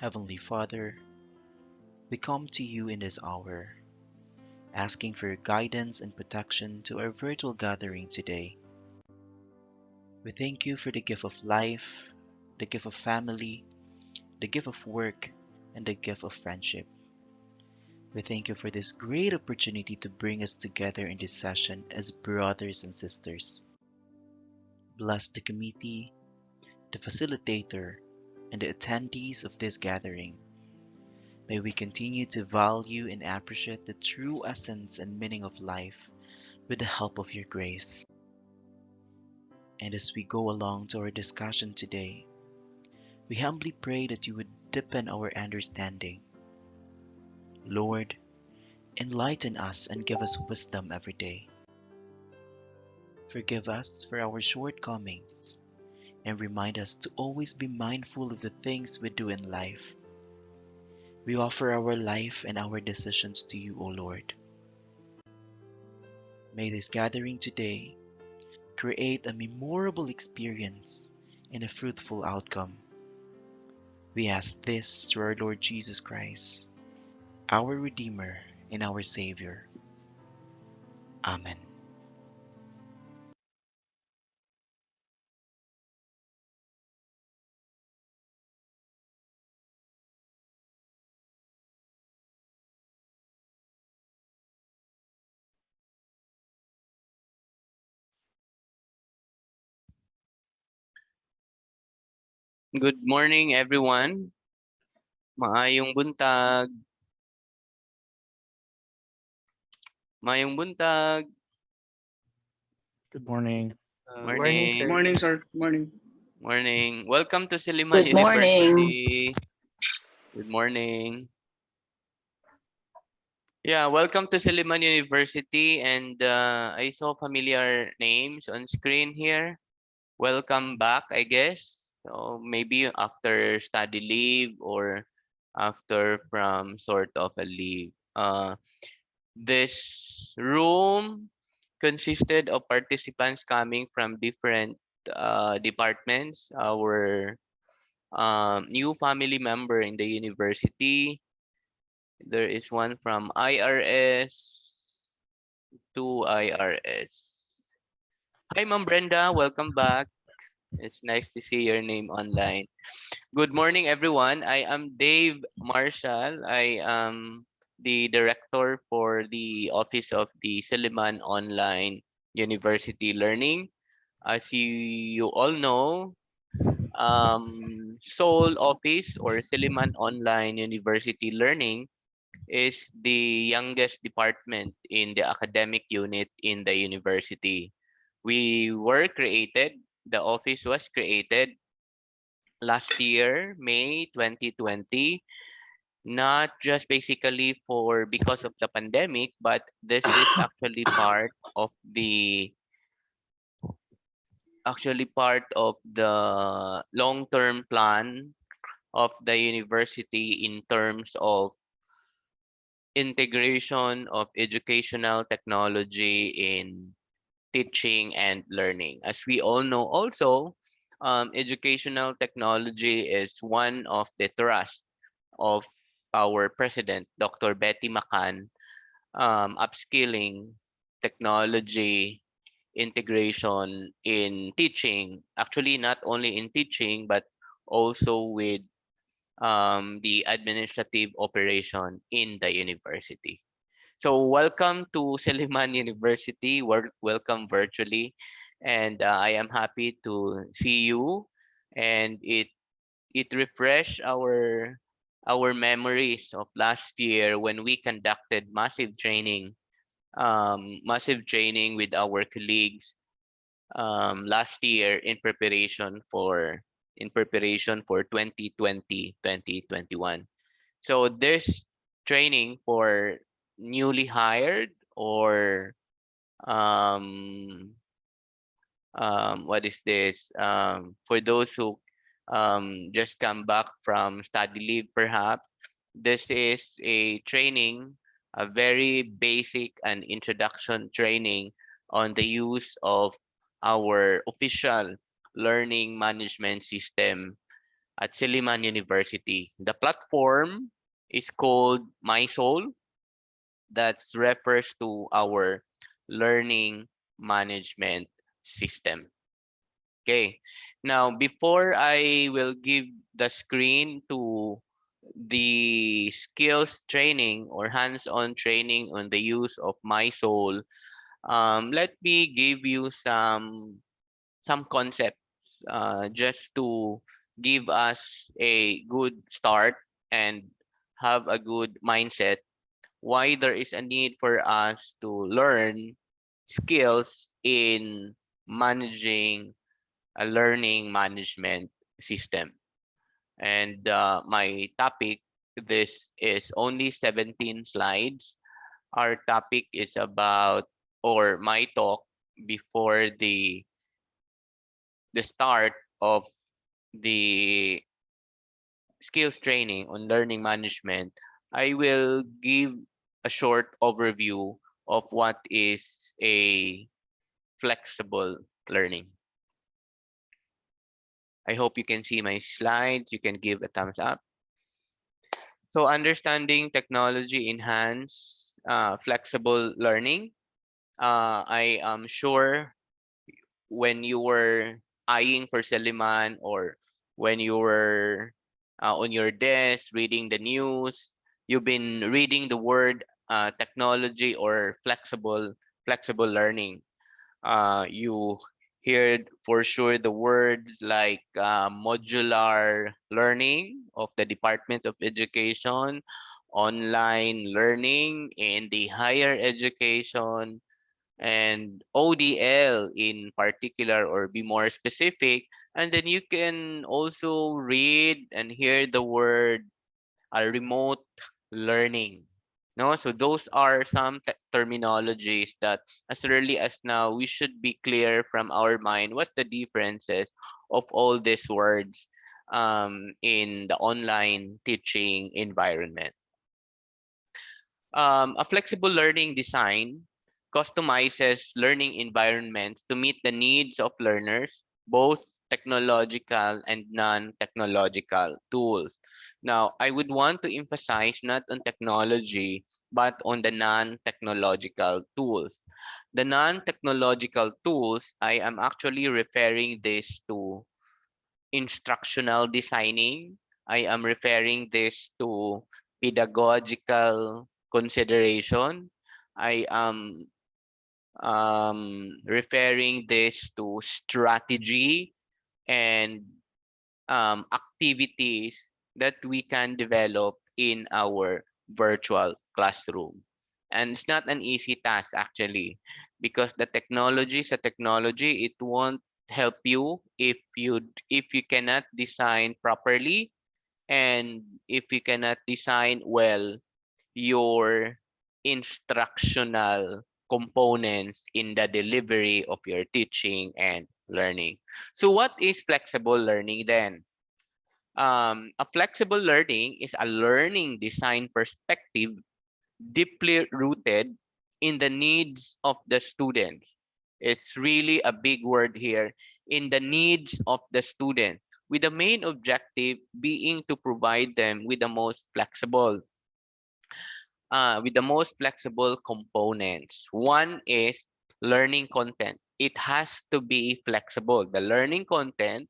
Heavenly Father, we come to you in this hour, asking for your guidance and protection to our virtual gathering today. We thank you for the gift of life, the gift of family, the gift of work, and the gift of friendship. We thank you for this great opportunity to bring us together in this session as brothers and sisters. Bless the committee, the facilitator, and the attendees of this gathering. May we continue to value and appreciate the true essence and meaning of life with the help of your grace. And as we go along to our discussion today, we humbly pray that you would deepen our understanding. Lord, enlighten us and give us wisdom every day. Forgive us for our shortcomings and remind us to always be mindful of the things we do in life. We offer our life and our decisions to you, O Lord. May this gathering today create a memorable experience and a fruitful outcome. We ask this through our Lord Jesus Christ, our Redeemer and our Savior. Amen. Good morning, everyone. Maayong buntag. Maayong buntag. Good morning. Morning, Morning. sir. Morning, sir. Morning. Morning. Welcome to Siliman Good morning. University. Good morning. Yeah, welcome to Siliman University. And I saw familiar names on screen here. Welcome back, I guess. So maybe after study leave or after from sort of a leave. This room consisted of participants coming from different departments. Our new family member in the university. There is one from IRS, two IRS. Hi, Ma'am Brenda. Welcome back. It's nice to see your name online. Good morning, everyone. I am Dave Marshall. I am the director for the Office of the Silliman Online University Learning. As you all know, Seoul Office or Silliman Online University Learning is the youngest department in the academic unit in the university. The office was created last year, May 2020, not just basically for because of the pandemic, but this is actually part of the long-term plan of the university in terms of integration of educational technology in teaching and learning. As we all know also, educational technology is one of the thrusts of our president, Dr. Betty Macan, upskilling technology integration in teaching, actually not only in teaching, but also with the administrative operation in the university. So welcome to Seliman University. Welcome virtually, and I am happy to see you. And it refreshed our memories of last year when we conducted massive training with our colleagues last year in preparation for 2020-2021. So there's training for newly hired or um, what is this? For those who just come back from study leave, perhaps this is a training, a very basic and introduction training on the use of our official learning management system at Silliman University. The platform is called My Soul. That refers to our learning management system. Okay. Now, before I will give the screen to the skills training or hands-on training on the use of My Soul, let me give you some concepts just to give us a good start and have a good mindset why there is a need for us to learn skills in managing a learning management system. And my topic, this is only 17 slides. Our topic is about, or my talk before the start of the skills training on learning management, I will give a short overview of what is a flexible learning. I hope you can see my slides. You can give a thumbs up. So understanding technology enhance flexible learning. I am sure when you were eyeing for Seliman or when you were on your desk reading the news, you've been reading the word technology or flexible learning. You heard for sure the words like modular learning of the Department of Education, online learning in the higher education, and ODL in particular, or be more specific. And then you can also read and hear the word remote learning. No, so those are some terminologies that as early as now we should be clear from our mind what's the differences of all these words in the online teaching environment. A flexible learning design customizes learning environments to meet the needs of learners, both technological and non-technological tools. Now, I would want to emphasize not on technology, but on the non-technological tools. The non-technological tools, I am actually referring this to instructional designing. I am referring this to pedagogical consideration. I am referring this to strategy and activities that we can develop in our virtual classroom. And it's not an easy task actually, because the technology is a technology. It won't help you if you cannot design properly, and if you cannot design well your instructional components in the delivery of your teaching and learning. So what is flexible learning then? A flexible learning is a learning design perspective deeply rooted in the needs of the student. It's really a big word here, in the needs of the student, with the main objective being to provide them with the most flexible components. One is learning content. It has to be flexible. The learning content,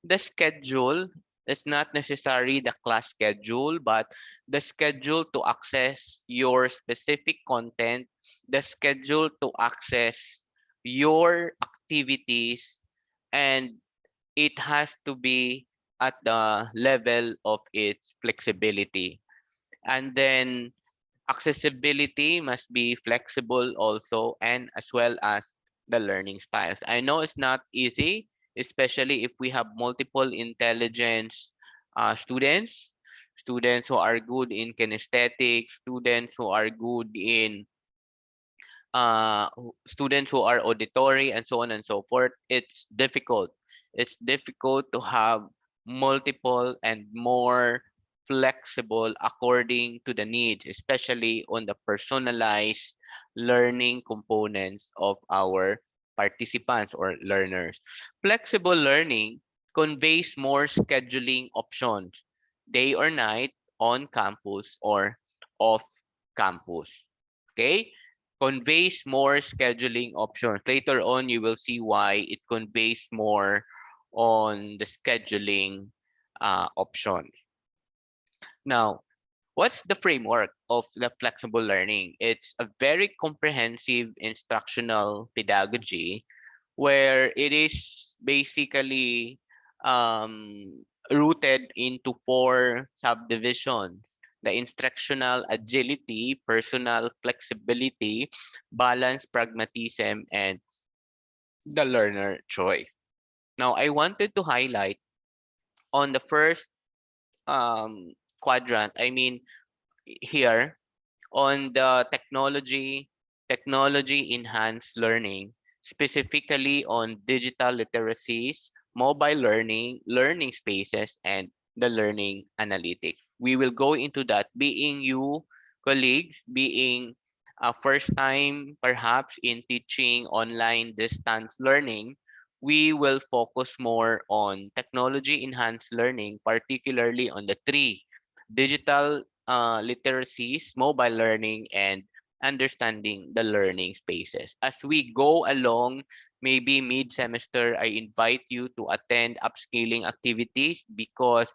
the schedule is not necessarily the class schedule, but the schedule to access your specific content, the schedule to access your activities, and it has to be at the level of its flexibility. And then accessibility must be flexible also, and as well as the learning styles. I know it's not easy, especially if we have multiple intelligence students who are good in kinesthetics, students who are good in students who are auditory, and so on and so forth. It's difficult to have multiple and more flexible according to the needs, especially on the personalized learning components of our participants or learners. Flexible learning conveys more scheduling options, day or night, on campus or off campus. Okay? Conveys more scheduling options. Later on, you will see why it conveys more on the scheduling options. Now, what's the framework of the flexible learning? It's a very comprehensive instructional pedagogy where it is basically rooted into four subdivisions: the instructional agility, personal flexibility, balance, pragmatism, and the learner choice. Now, I wanted to highlight on the first um, quadrant, I mean, here on the technology enhanced learning, specifically on digital literacies, mobile learning, learning spaces, and the learning analytics. We will go into that. Being you colleagues, being a first time perhaps in teaching online distance learning, we will focus more on technology enhanced learning, particularly on the three: digital literacies, mobile learning, and understanding the learning spaces. As we go along, maybe mid-semester, I invite you to attend upscaling activities because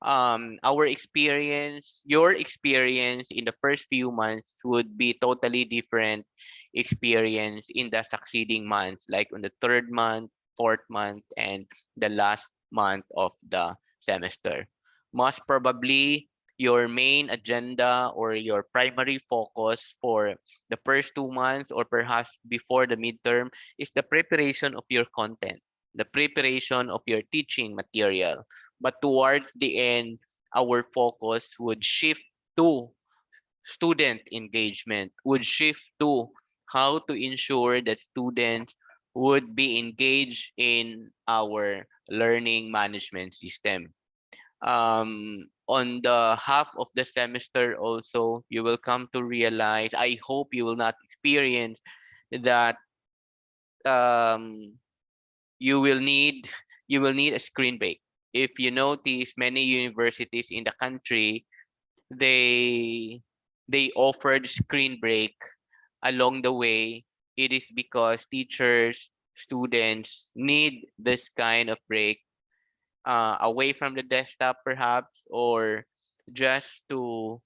our experience, your experience in the first few months would be totally different experience in the succeeding months, like on the third month, fourth month, and the last month of the semester. Most probably, your main agenda or your primary focus for the first 2 months or perhaps before the midterm is the preparation of your content, the preparation of your teaching material. But towards the end, our focus would shift to student engagement, would shift to how to ensure that students would be engaged in our learning management system. On the half of the semester also, you will come to realize, I hope you will not experience that um, you will need you will need a screen break. If you notice, many universities in the country, they they offered screen break along the way. It is because teachers, students need this kind of break, away from the desktop perhaps, or just to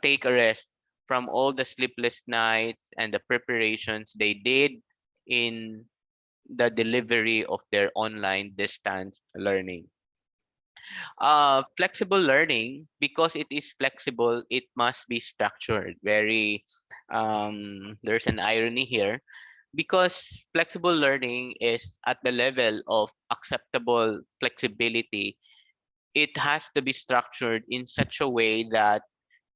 take a rest from all the sleepless nights and the preparations they did in the delivery of their online distance learning. Flexible learning, because it is flexible, it must be structured. Very, there's an irony here because flexible learning is at the level of acceptable flexibility. It has to be structured in such a way that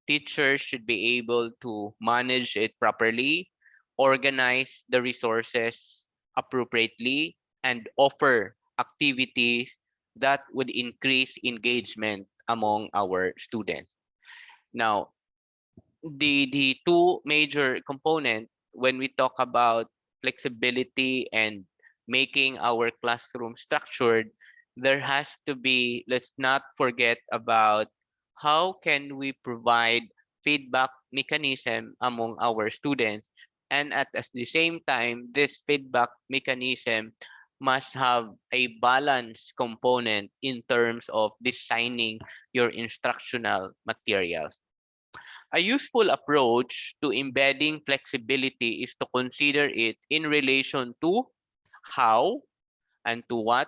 teachers should be able to manage it properly, organize the resources appropriately, and offer activities that would increase engagement among our students. Now, the two major component when we talk about flexibility and making our classroom structured, there has to be, let's not forget about how can we provide feedback mechanism among our students, and at the same time this feedback mechanism must have a balanced component in terms of designing your instructional materials. A useful approach to embedding flexibility is to consider it in relation to how and to what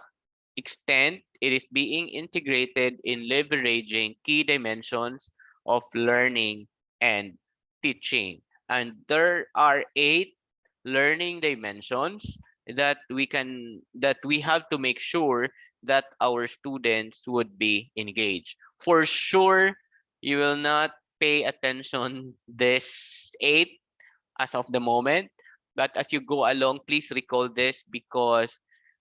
extent it is being integrated in leveraging key dimensions of learning and teaching. And there are 8 learning dimensions that we have to make sure that our students would be engaged. For sure, you will not pay attention this 8 as of the moment. But as you go along, please recall this because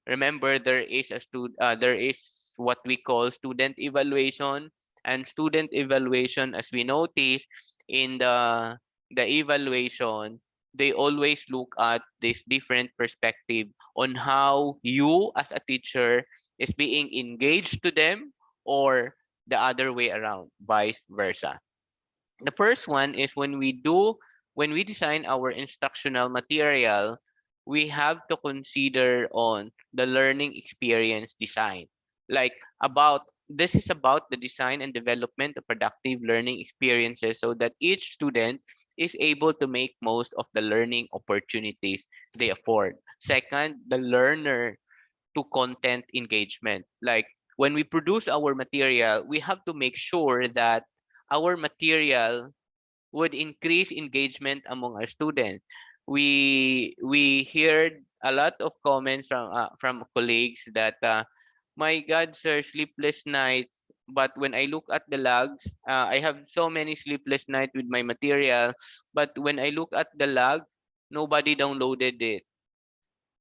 remember there is what we call student evaluation, and student evaluation, as we notice in the evaluation, they always look at this different perspective on how you as a teacher is being engaged to them, or the other way around, vice versa. The first one is when we design our instructional material, we have to consider on the learning experience design. Like about this is about the design and development of productive learning experiences so that each student is able to make most of the learning opportunities they afford. Second, the learner to content engagement. Like when we produce our material, we have to make sure that our material would increase engagement among our students. We heard a lot of comments from colleagues that my God, sir, sleepless nights. But when I look at the logs, I have so many sleepless nights with my material. But when I look at the log, nobody downloaded it.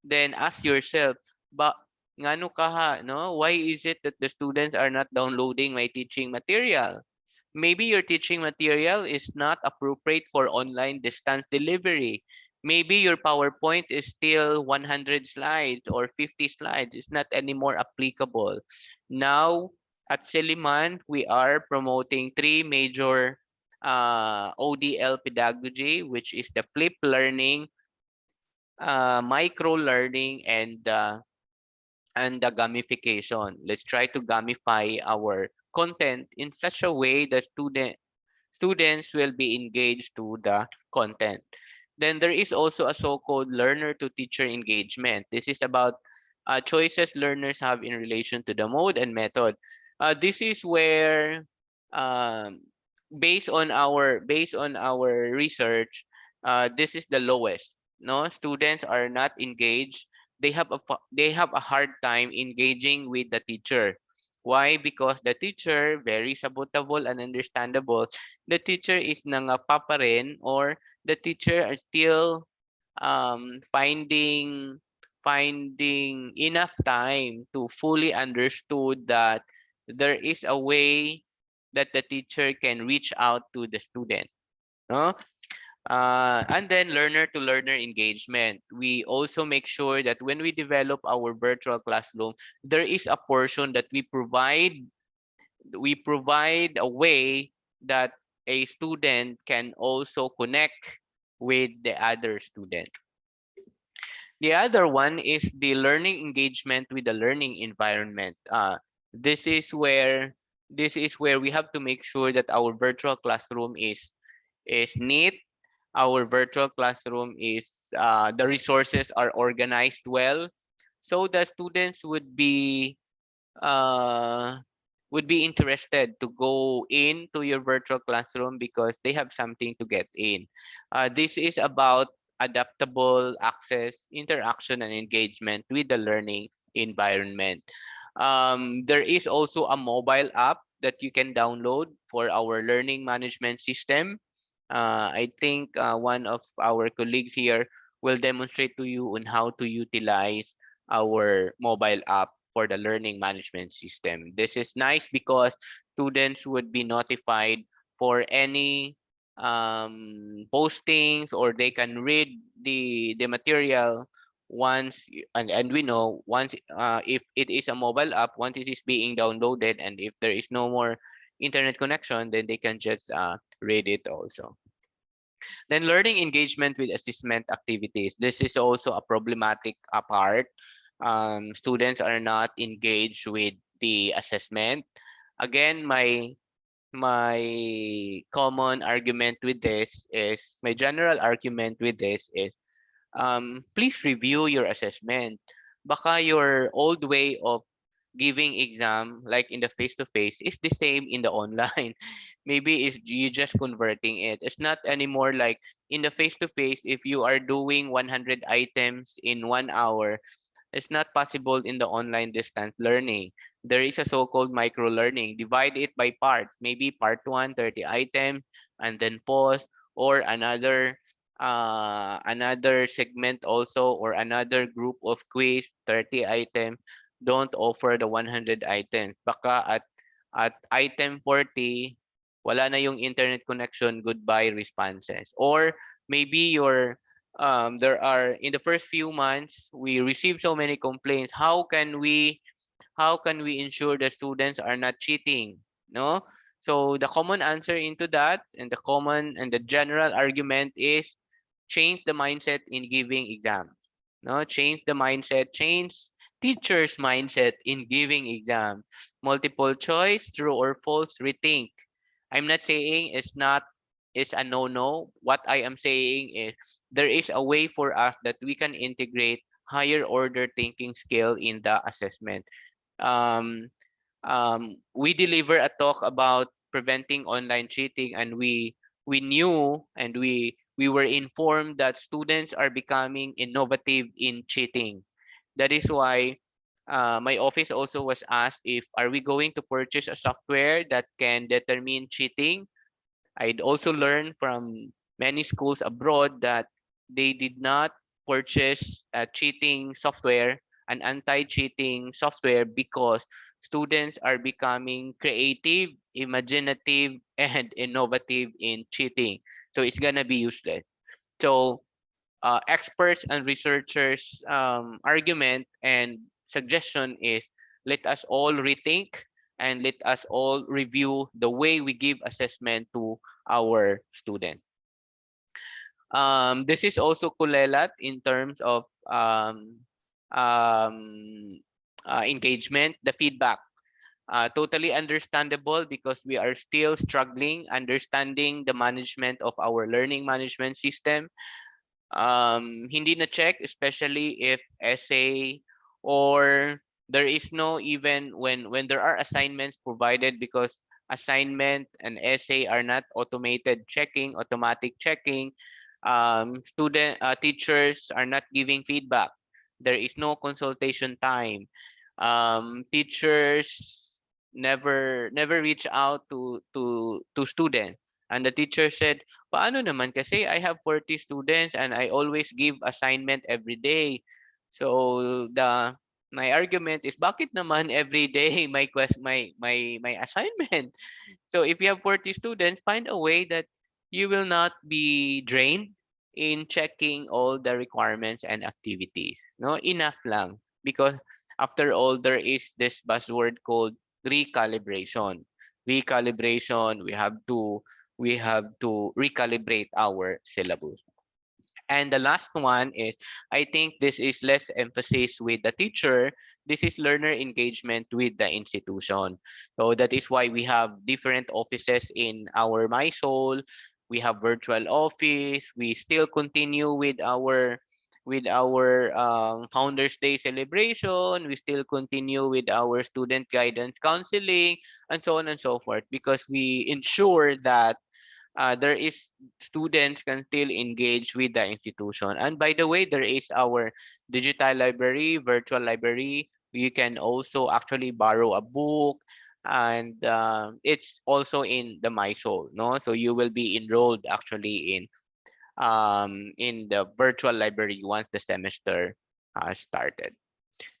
Then ask yourself, ba ngano kaha, no? Why is it that the students are not downloading my teaching material? Maybe your teaching material is not appropriate for online distance delivery. Maybe your PowerPoint is still 100 slides or 50 slides. It's not anymore applicable. Now, at Siliman, we are promoting three major ODL pedagogy, which is the flip learning, micro learning, and the gamification. Let's try to gamify our content in such a way that students will be engaged to the content. Then there is also a so-called learner to teacher engagement. This is about choices learners have in relation to the mode and method. This is where, um, based on our research, this is the lowest. No, students are not engaged. They have a hard time engaging with the teacher. Why? Because the teacher, very sabotable and understandable, the teacher is nangapa pa rin, or the teacher are still finding enough time to fully understood that there is a way that the teacher can reach out to the student, no? And then learner to learner engagement. We also make sure that when we develop our virtual classroom, there is a portion that we provide a way that a student can also connect with the other student. The other one is the learning engagement with the learning environment. This is where we have to make sure that our virtual classroom is neat. Our virtual classroom is the resources are organized well, so the students uh, would be interested to go into your virtual classroom because they have something to get in. This is about adaptable access, interaction, and engagement with the learning environment. There is also a mobile app that you can download for our learning management system. I think one of our colleagues here will demonstrate to you on how to utilize our mobile app for the learning management system. This is nice because students would be notified for any postings, or they can read the material and we know once, if it is a mobile app, once it is being downloaded, and if there is no more internet connection, then they can just read it also. Then learning engagement with assessment activities. This is also a problematic part. Students are not engaged with the assessment. Again, my common argument with this is my general argument with this is, please review your assessment. Baka your old way of giving exam, like in the face-to-face, is the same in the online. Maybe if you just converting it, it's not anymore like in the face-to-face. If you are doing 100 items in 1 hour, it's not possible in the online distance learning. There is a so-called micro learning. Divide it by parts. Maybe part 1, 30 items, and then pause, or another segment also, or another group of quiz, 30 items. Don't offer the 100 items. Baka at item 40, wala na yung internet connection, goodbye responses. Or maybe there are in the first few months we received so many complaints. How can we how can we ensure the students are not cheating? No? So the common answer into that and the general argument is change the mindset in giving exams. No, change the mindset, change teachers' mindset in giving exams. Multiple choice, true or false, rethink. I'm not saying it's a no-no. What I am saying is there is a way for us that we can integrate higher order thinking skill in the assessment. Um, we deliver a talk about preventing online cheating, and we knew and we were informed that students are becoming innovative in cheating. That is why my office also was asked if are we going to purchase a software that can determine cheating. I'd also learned from many schools abroad that they did not purchase a cheating software, an anti-cheating software, because students are becoming creative, imaginative, and innovative in cheating. So it's gonna be useless. So experts and researchers' argument and suggestion is let us all rethink and let us all review the way we give assessment to our students. This is also kulelat in terms of um, engagement, the feedback. Totally understandable because we are still struggling understanding the management of our learning management system. Hindi na check, especially if essay or there is no even when there are assignments provided, because assignment and essay are not automatic checking. Student Teachers are not giving feedback. There is no consultation time. Teachers never reach out to students, and the teacher said, paano naman kasi I have 40 students and I always give assignment every day. So my argument is bakit naman every day my assignment? So if you have 40 students, find a way that you will not be drained in checking all the requirements and activities. No, enough lang, because after all there is this buzzword called recalibration. Recalibration, we have to recalibrate our syllabus. And the last one is, I think this is less emphasis with the teacher. This is learner engagement with the institution. So that is why we have different offices in our MySoul. We have virtual office. We still continue with our Founders Day celebration. We still continue with our student guidance counseling and so on and so forth, because we ensure that there is students can still engage with the institution. And by the way, there is our digital library, virtual library. You can also actually borrow a book, and it's also in the MySoul, no? So you will be enrolled actually in the virtual library once the semester started.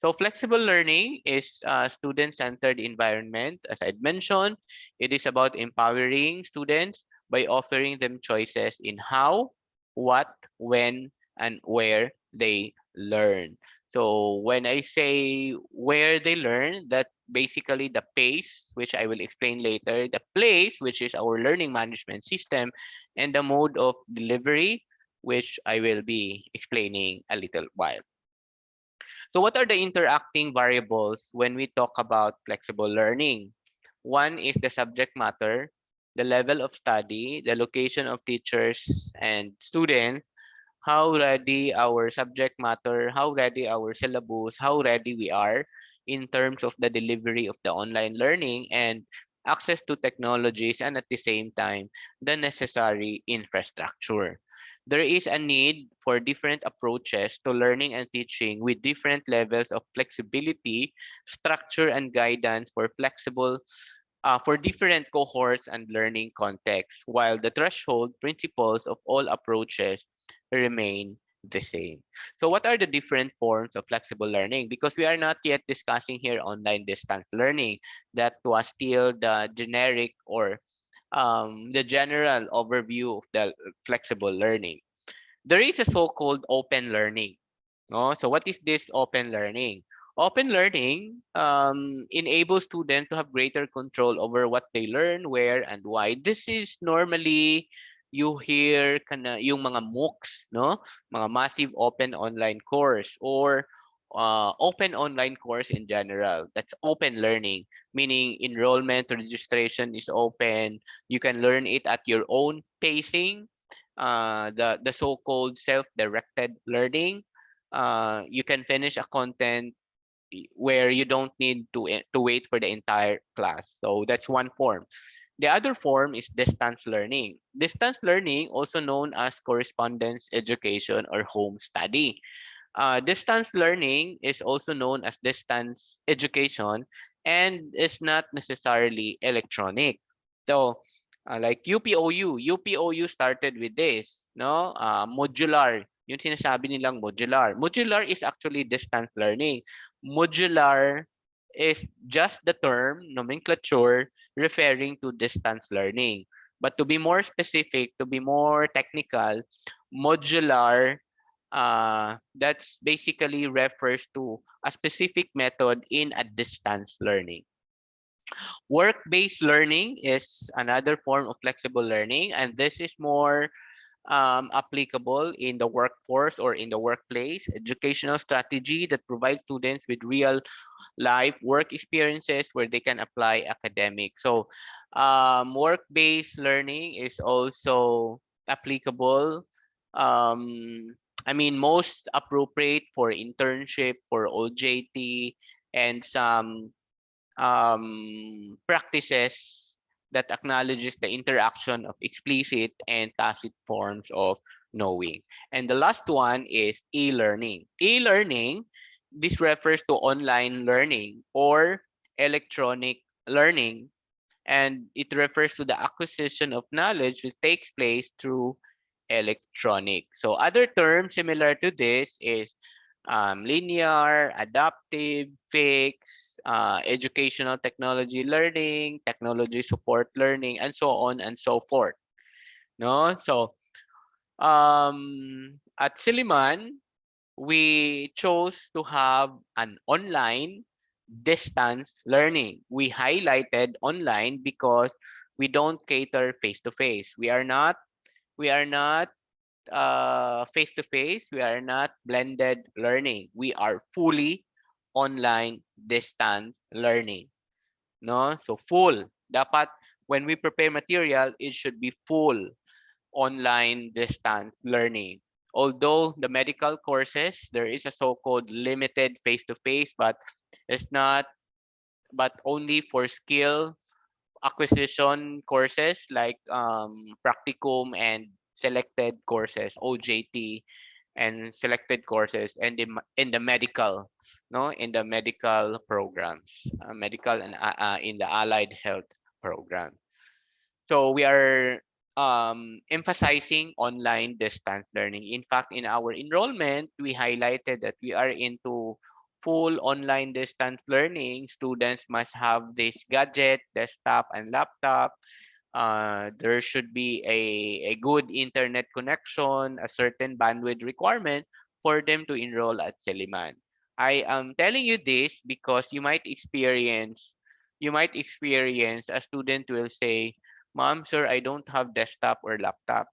So flexible learning is a student-centered environment. As I mentioned, it is about empowering students by offering them choices in how, what, when, and where they learn. So when I say where they learn, that basically the pace, which I will explain later, the place, which is our learning management system, and the mode of delivery, which I will be explaining a little while. So what are the interacting variables when we talk about flexible learning? One is the subject matter, the level of study, the location of teachers and students, how ready our subject matter, how ready our syllabus, how ready we are in terms of the delivery of the online learning and access to technologies, and at the same time, the necessary infrastructure. There is a need for different approaches to learning and teaching with different levels of flexibility, structure, and guidance for different cohorts and learning contexts, while the threshold principles of all approaches remain the same. So what are the different forms of flexible learning? Because we are not yet discussing here online distance learning. That was still the generic or the general overview of the flexible learning. There is a so-called open learning. No? So what is this open learning? Open learning enables students to have greater control over what they learn, where, and why. This is normally you hear kana yung mga MOOCs, no? Mga massive open online course or open online course in general. That's open learning, meaning enrollment registration is open. You can learn it at your own pacing. The so-called self-directed learning. You can finish a content where you don't need to wait for the entire class. So that's one form. The other form is distance learning. Distance learning, also known as correspondence education or home study. Distance learning is also known as distance education and is not necessarily electronic. So, like UPOU started with this, no? Modular, yung sinasabi nilang modular. Modular is actually distance learning. Modular is just the term, nomenclature, referring to distance learning. But to be more specific, to be more technical, modular that's basically refers to a specific method in a distance learning. Work-based learning is another form of flexible learning, and this is more applicable in the workforce or in the workplace. Educational strategy that provides students with real life work experiences where they can apply academic. So work-based learning is also applicable. Um, I mean, most appropriate for internship, for OJT, and some practices that acknowledges the interaction of explicit and tacit forms of knowing. And the last one is e-learning. E-learning, this refers to online learning or electronic learning, and it refers to the acquisition of knowledge which takes place through electronic. So other terms similar to this is linear, adaptive, fixed, educational technology learning, technology support learning, and so on and so forth. No, so at Siliman, we chose to have an online distance learning. We highlighted online because we don't cater face to face. We are not face to face. We are not blended learning. We are fully online distance learning. No? So full. Dapat when we prepare material, it should be full online distance learning. Although the medical courses, there is a so-called limited face-to-face, but it's not, but only for skill acquisition courses like practicum and selected courses, OJT, and selected courses, and in the medical, no, in the medical programs, medical and in the allied health program. So we are emphasizing online distance learning. In fact, in our enrollment, we highlighted that we are into full online distance learning. Students must have this gadget, desktop, and laptop. There should be a good internet connection, a certain bandwidth requirement for them to enroll at Seliman. I am telling you this because you might experience a student will say, Mom, sir, I don't have desktop or laptop.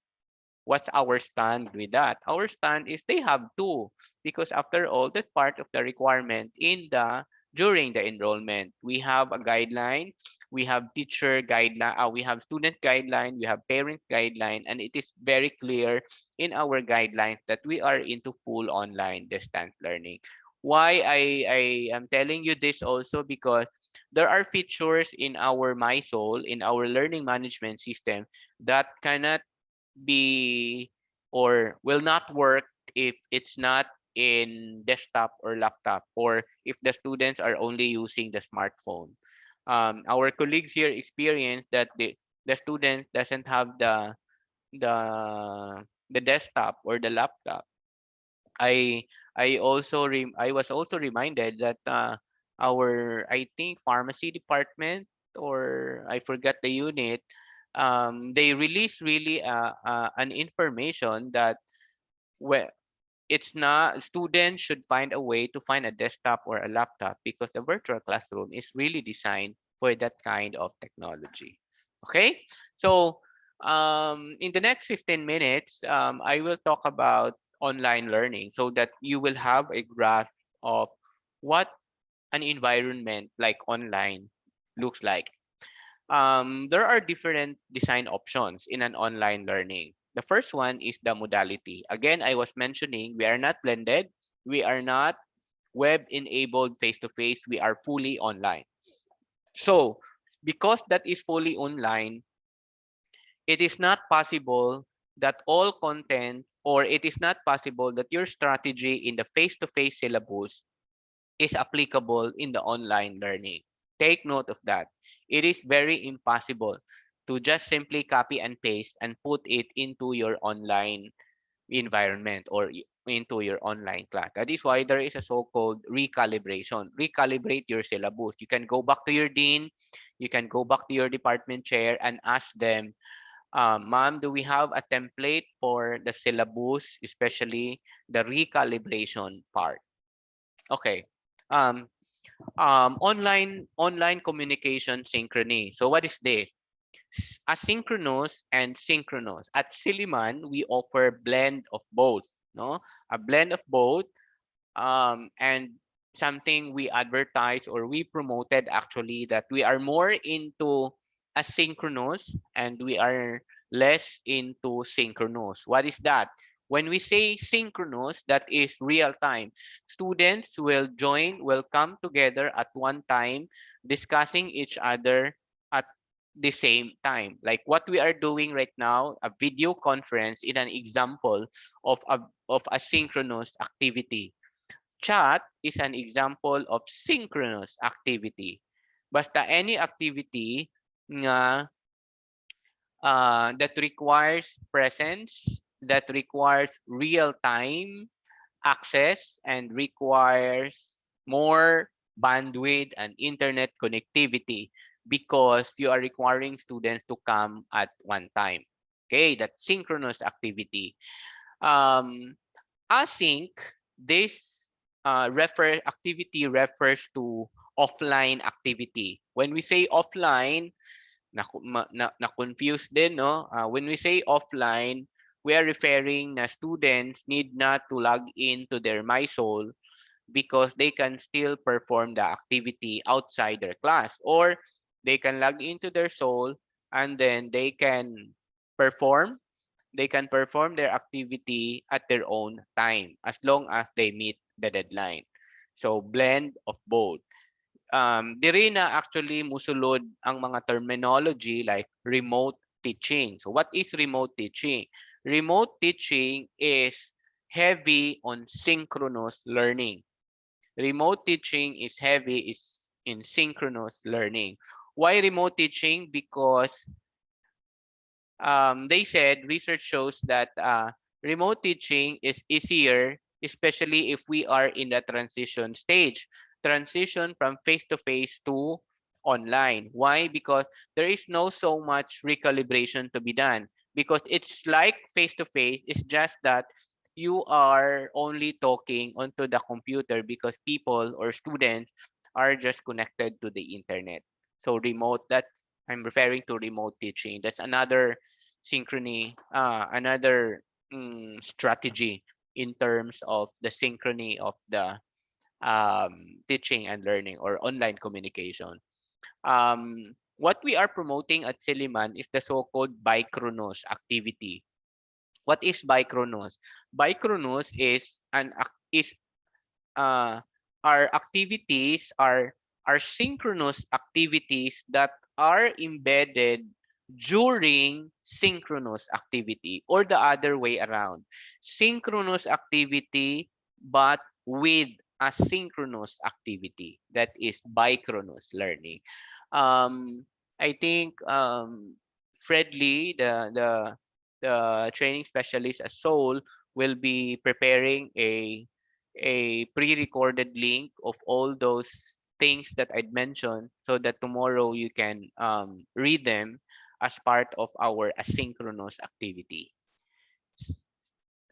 What's our stand with that? Our stand is they have to, because after all, that's part of the requirement in the during the enrollment. We have a guideline, we have teacher guideline, we have student guideline, we have parent guideline, and it is very clear in our guidelines that we are into full online distance learning. Why I am telling you this also because there are features in our MySoul, in our learning management system that cannot be or will not work if it's not in desktop or laptop, or if the students are only using the smartphone. Our colleagues here experience that the student doesn't have the desktop or the laptop. I was also reminded that our, I think, pharmacy department, or I forgot the unit, they release really an information that it's not, students should find a way to find a desktop or a laptop because the virtual classroom is really designed for that kind of technology. Okay, so in the next 15 minutes, I will talk about online learning so that you will have a grasp of what an environment like online looks like. There are different design options in an online learning. The first one is the modality. Again, I was mentioning we are not blended, we are not web enabled face to face, we are fully online. So, because that is fully online, it is not possible that all content, or it is not possible that your strategy in the face to face syllabus is applicable in the online learning. Take note of that. It is very impossible to just simply copy and paste and put it into your online environment or into your online class. That is why there is a so-called recalibration. Recalibrate your syllabus. You can go back to your dean, you can go back to your department chair and ask them, ma'am, do we have a template for the syllabus, especially the recalibration part? Okay. Um, online communication synchrony. So what is this? Asynchronous and synchronous. At Siliman, we offer blend of both. No, a blend of both, and something we advertise or we promoted actually that we are more into asynchronous and we are less into synchronous. What is that? When we say synchronous, that is real time. Students will join, will come together at one time, discussing each other at the same time. Like what we are doing right now, a video conference in an example of a synchronous activity. Chat is an example of synchronous activity. Basta any activity nga that requires presence, that requires real-time access, and requires more bandwidth and internet connectivity because you are requiring students to come at one time. Okay, that's synchronous activity. Um, Async, this activity refers to offline activity. When we say offline, na-confuse din, no? When we say offline, we are referring na students need not to log in to their MySoul because they can still perform the activity outside their class, or they can log into their soul and then perform they can perform their activity at their own time as long as they meet the deadline. So blend of both. Diri na actually musulod ang mga terminology like remote teaching. So what is remote teaching? Remote teaching is heavy on synchronous learning. Remote teaching is heavy is in synchronous learning. Why remote teaching? Because they said research shows that remote teaching is easier, especially if we are in the transition stage, transition from face to online. Why? Because there is no so much recalibration to be done because it's like face to face. It's just that you are only talking onto the computer because people or students are just connected to the internet. So remote, that I'm referring to remote teaching. That's another synchrony, another strategy in terms of the synchrony of the teaching and learning or online communication. What we are promoting at Siliman is the so-called Bikronos activity. What is Bikronos? Bikronos is uh, our activities are synchronous activities that are embedded during synchronous activity or the other way around. Synchronous activity but with asynchronous activity. That is bichronous learning. Um, I think Fred Lee, the training specialist at Seoul, will be preparing a pre-recorded link of all those things that I'd mentioned so that tomorrow you can read them as part of our asynchronous activity.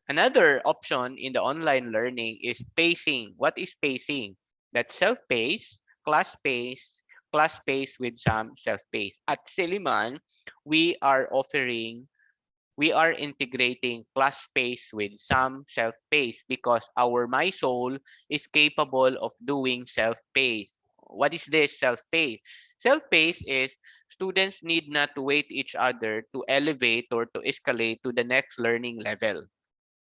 Another option in the online learning is pacing. What is pacing? That's self-paced, class-paced, class-paced with some self-paced. At Siliman, we are offering we are integrating class-paced with some self-paced because our My Soul is capable of doing self-paced. What is this self-paced? Self-paced is students need not to wait each other to elevate or to escalate to the next learning level.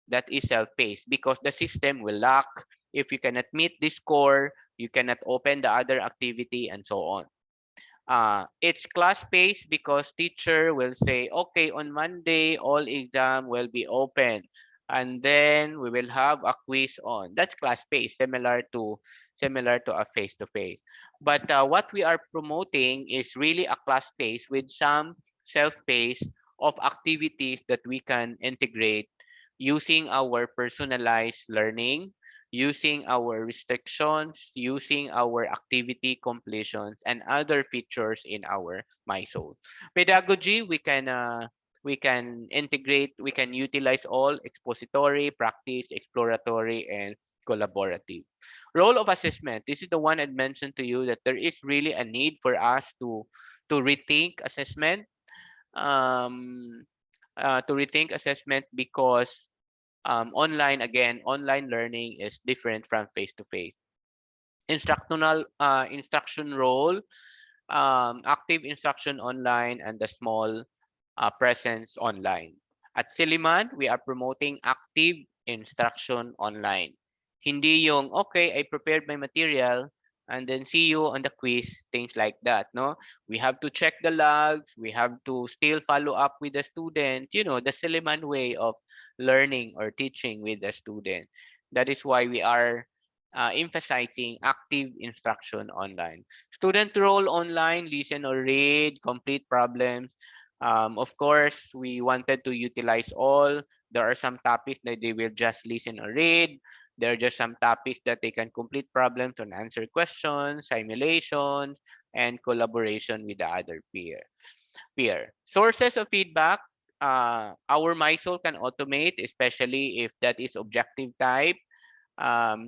That is self-paced because the system will lock. If you cannot meet this score, you cannot open the other activity and so on. It's class-based because teacher will say, okay, on Monday, all exam will be open. And then we will have a quiz on. That's class-based, similar to a face-to-face. But what we are promoting is really a class-based with some self-paced of activities that we can integrate using our personalized learning, using our restrictions, using our activity completions, and other features in our MySoul. Pedagogy, we can integrate, we can utilize all expository, practice, exploratory, and collaborative. Role of assessment. This is the one I mentioned to you that there is really a need for us to rethink assessment. Um, to rethink assessment because online learning is different from face to face. Instruction role, active instruction online, and the small presence online. At Siliman, we are promoting active instruction online. Hindi yung, okay, I prepared my material and then see you on the quiz, things like that, no? We have to check the logs, we have to still follow up with the student, the Siliman way of learning or teaching with the student. That is why we are emphasizing active instruction online. Student role online, listen or read, complete problems, of course, we wanted to utilize all. There are some topics that they will just listen or read. There are just some topics that they can complete problems and answer questions, simulations, and collaboration with the other peer. Sources of feedback. Our MySoul can automate, especially if that is objective type.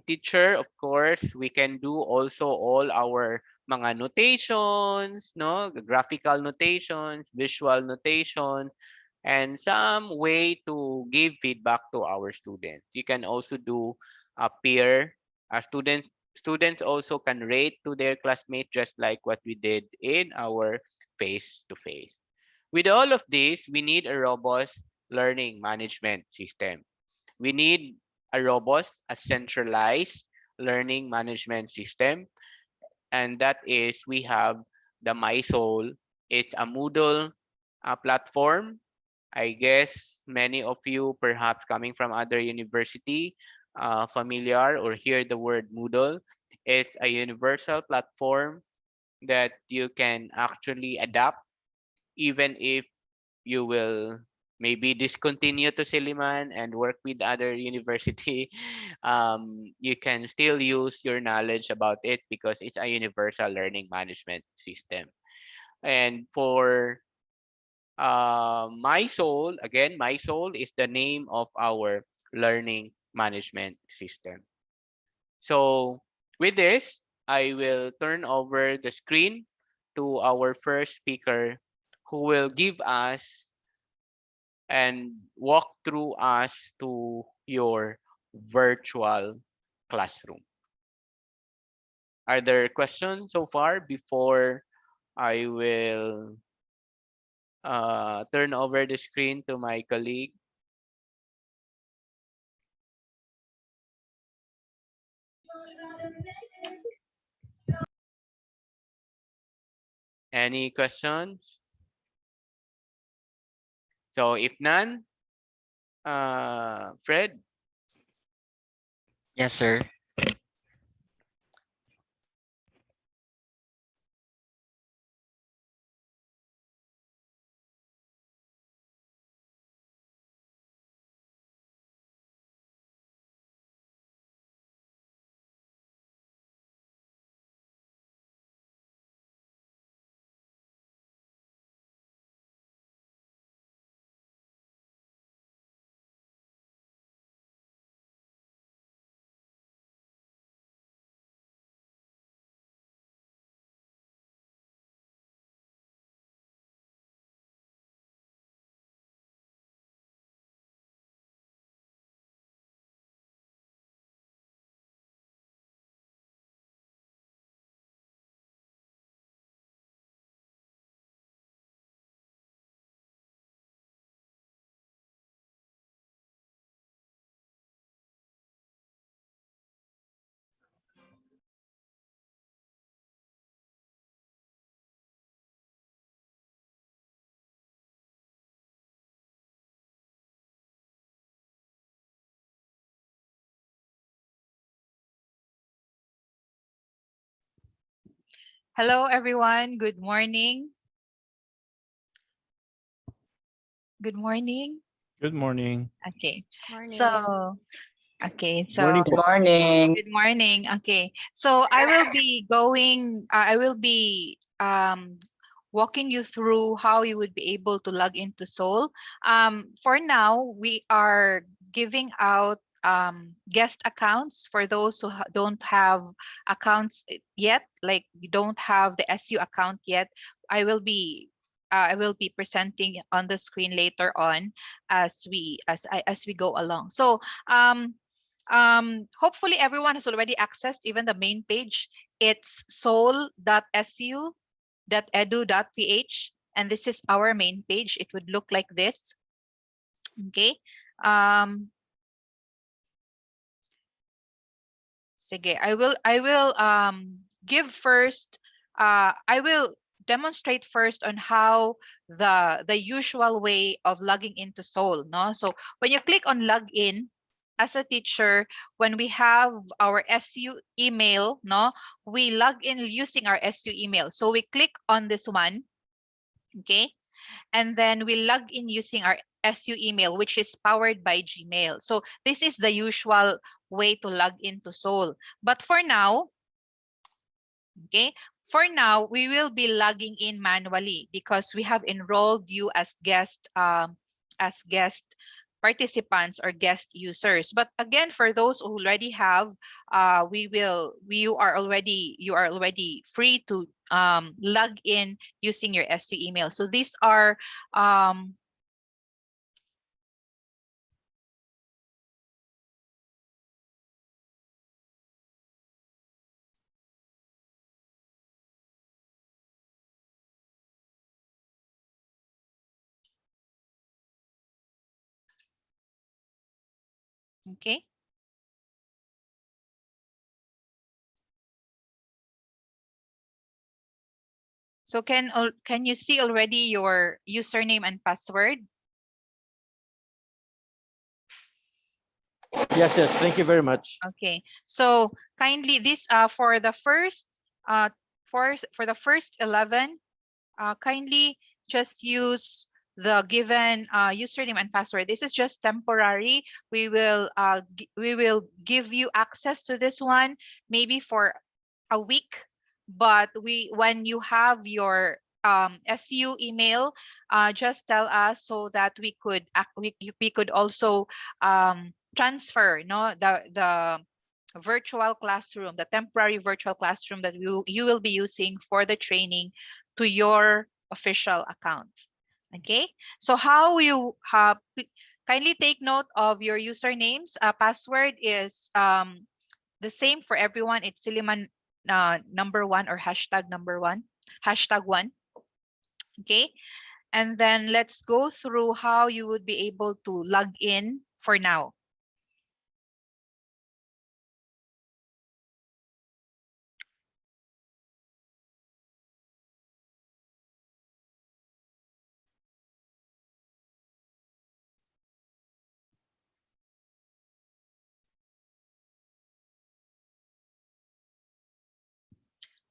Teacher, of course, we can do also all our mga notations, no, graphical notations, visual notations, and some way to give feedback to our students. You can also do a peer. Students also can rate to their classmates just like what we did in our face to face. With all of this, we need a robust learning management system. We need a robust, a centralized learning management system. And that is, we have the MySoul. It's a Moodle platform. I guess many of you, perhaps coming from other university, familiar or hear the word Moodle. It's a universal platform that you can actually adapt even if you will maybe discontinue to Siliman and work with other university, you can still use your knowledge about it because it's a universal learning management system. And for My Soul, again, My Soul is the name of our learning management system. So with this, I will turn over the screen to our first speaker who will give us and walk through us to your virtual classroom. Are there questions so far before I will turn over the screen to my colleague? Any questions? So if none, Fred, Yes, sir. Hello, everyone. Good morning. Good morning. Good morning. Okay. So, Morning. okay. So, Morning Good po. morning. good morning. Okay. So, I will be going, I will be walking you through how you would be able to log into Soul. For now, we are giving out guest accounts for those who don't have accounts yet, like you don't have the SU account yet. I will be I will be presenting on the screen later on as we go along. So hopefully everyone has already accessed even the main page. It's soul.su.edu.ph, and this is our main page. It would look like this. Okay. Sige, I will give first I will demonstrate first on how the usual way of logging into Soul, no? So when you click on login as a teacher, when we have our SU email, no, we log in using our SU email. So we click on this one, okay? And then we log in using our SU email, which is powered by Gmail. So this is the usual way to log into Soul. But for now, okay, for now, we will be logging in manually because we have enrolled you as guest participants or guest users. But again, for those who already have, you are already free to log in using your SU email. So these are um, okay. So can you see already your username and password? Yes, yes. Thank you very much. Okay. So kindly this uh for the first 11, kindly just use the given username and password. This is just temporary. We will give you access to this one maybe for a week, but when you have your SU email, just tell us so that we could also transfer no the virtual classroom, the temporary virtual classroom that you will be using for the training to your official account. Okay, so how you have kindly take note of your usernames. Password is the same for everyone. It's Siliman number one or hashtag number one, hashtag one. Okay, and then let's go through how you would be able to log in for now.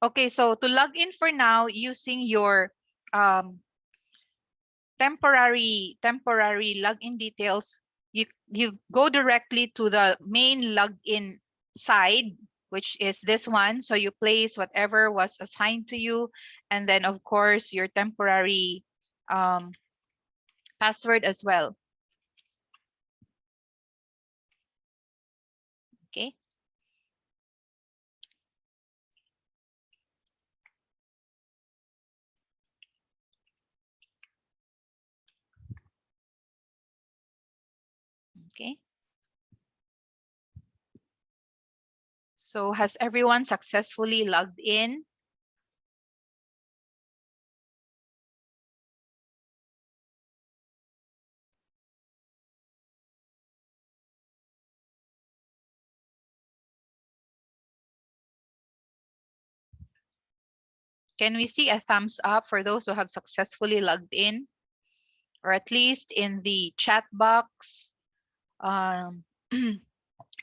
Okay, so to log in for now using your um, temporary login details, you go directly to the main login side, which is this one. So you place whatever was assigned to you, and then of course your temporary um, password as well. Okay. Okay. So has everyone successfully logged in? Can we see a thumbs up for those who have successfully logged in? Or at least in the chat box, um,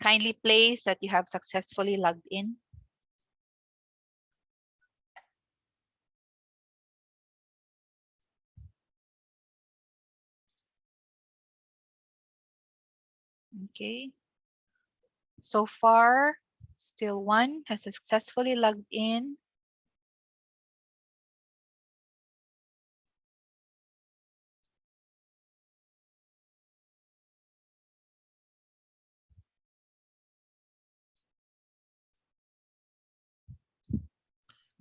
kindly place that you have successfully logged in. Okay. So far, still one has successfully logged in.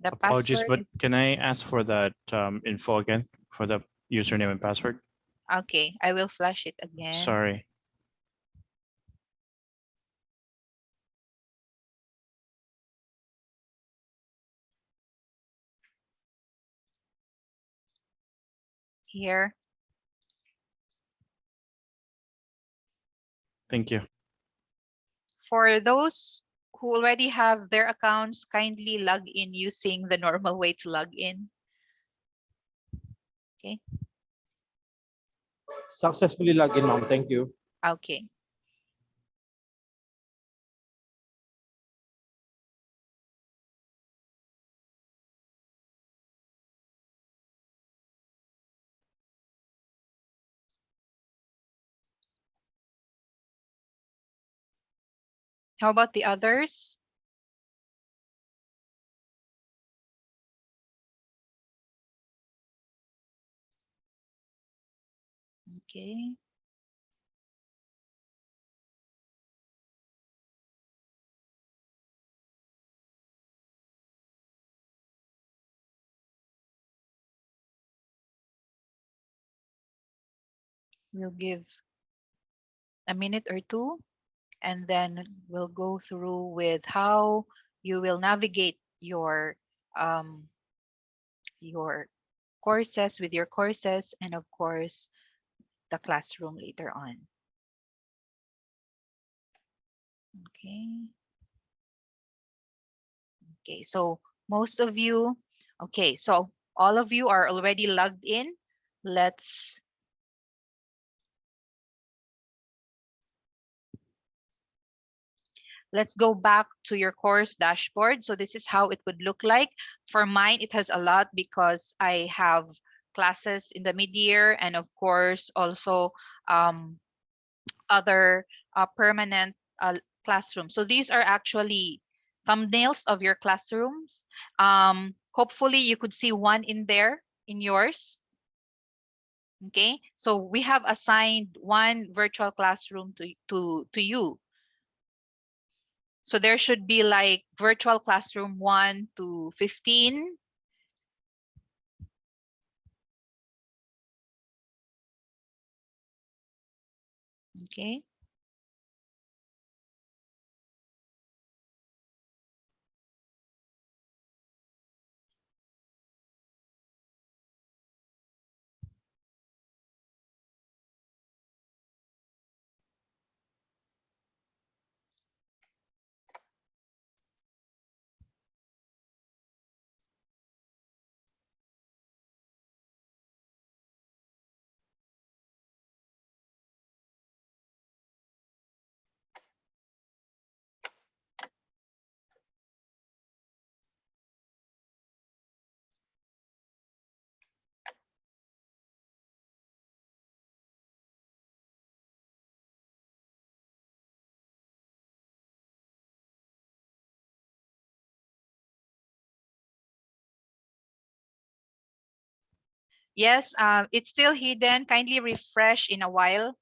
The Apologies, password but is can I ask for that info again for the username and password? okay. I will flash it again. Sorry. Here. Thank you. For those who already have their accounts, kindly log in using the normal way to log in. Okay. Successfully logged in, ma'am. Thank you. Okay. How about the others? Okay. We'll give a minute or two, and then we'll go through with how you will navigate your courses with your courses, and of course the classroom later on. Okay. Okay, so most of you, okay, so all of you are already logged in. Let's go back to your course dashboard. So this is how it would look like. For mine, it has a lot because I have classes in the mid-year, and of course also other permanent classrooms. So these are actually thumbnails of your classrooms. Hopefully you could see one in there in yours. Okay, so we have assigned one virtual classroom to you. So there should be like virtual classroom 1 to 15. Okay. Yes, it's still hidden. Kindly refresh in a while.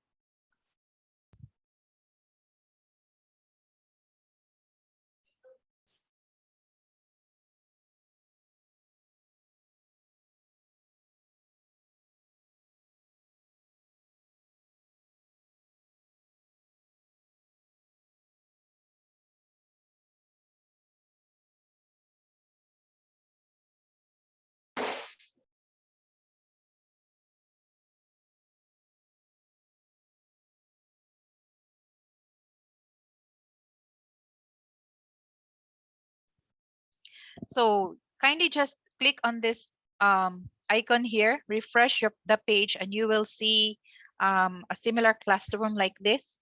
So kindly just click on this icon here, refresh the page, and you will see a similar classroom like this.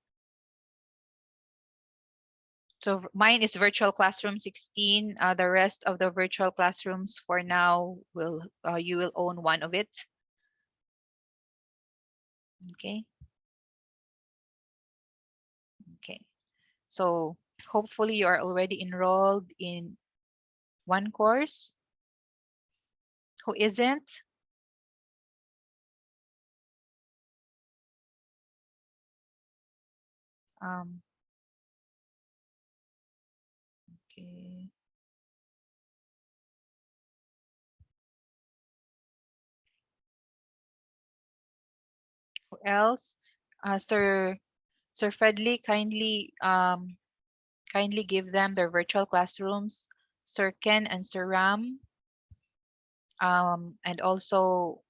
So mine is virtual classroom 16. The rest of the virtual classrooms for now will you will own one of it. Okay. So hopefully you are already enrolled in one course. Who isn't? Um, okay. Who else? Sir Fredley, kindly give them their virtual classrooms. Sir Ken and Sir Ram, and also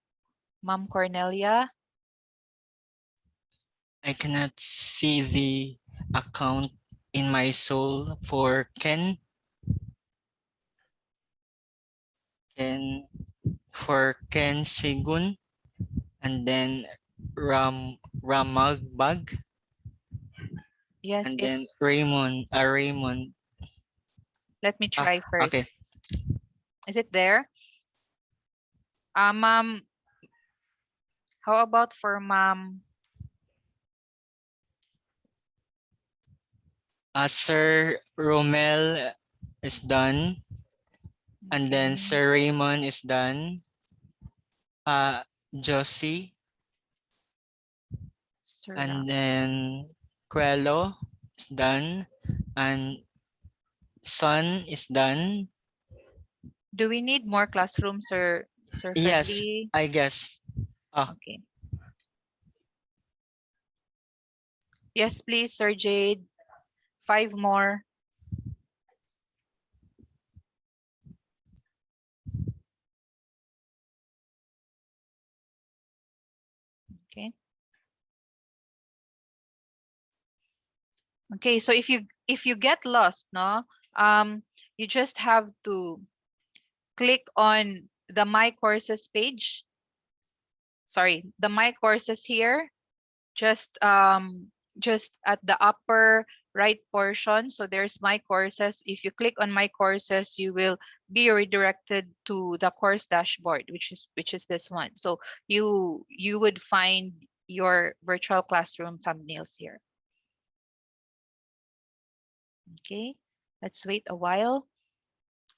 Ma'am Cornelia. I cannot see the account in my soul for Ken. Ken for Ken Sigun, and then Ramagbag, Yes, and then it's. Raymond. Let me try first. Okay. Is it there? Ma'am, how about for Ma'am? Sir Romel is done, and then Okay, Sir Raymond is done. Josie, Sir and Ram. then Quello is done, and Son is done. Do we need more classrooms, Sir Yes, Fredley? I guess. Oh, Okay. Yes, please, Sir Jade. 5 more. Okay. Okay, so if you get lost, no, you just have to click on the My Courses page. Sorry, the My Courses here, just at the upper right portion. So there's My Courses. If you click on My Courses, you will be redirected to the course dashboard, which is this one. So you would find your virtual classroom thumbnails here. Okay, let's wait a while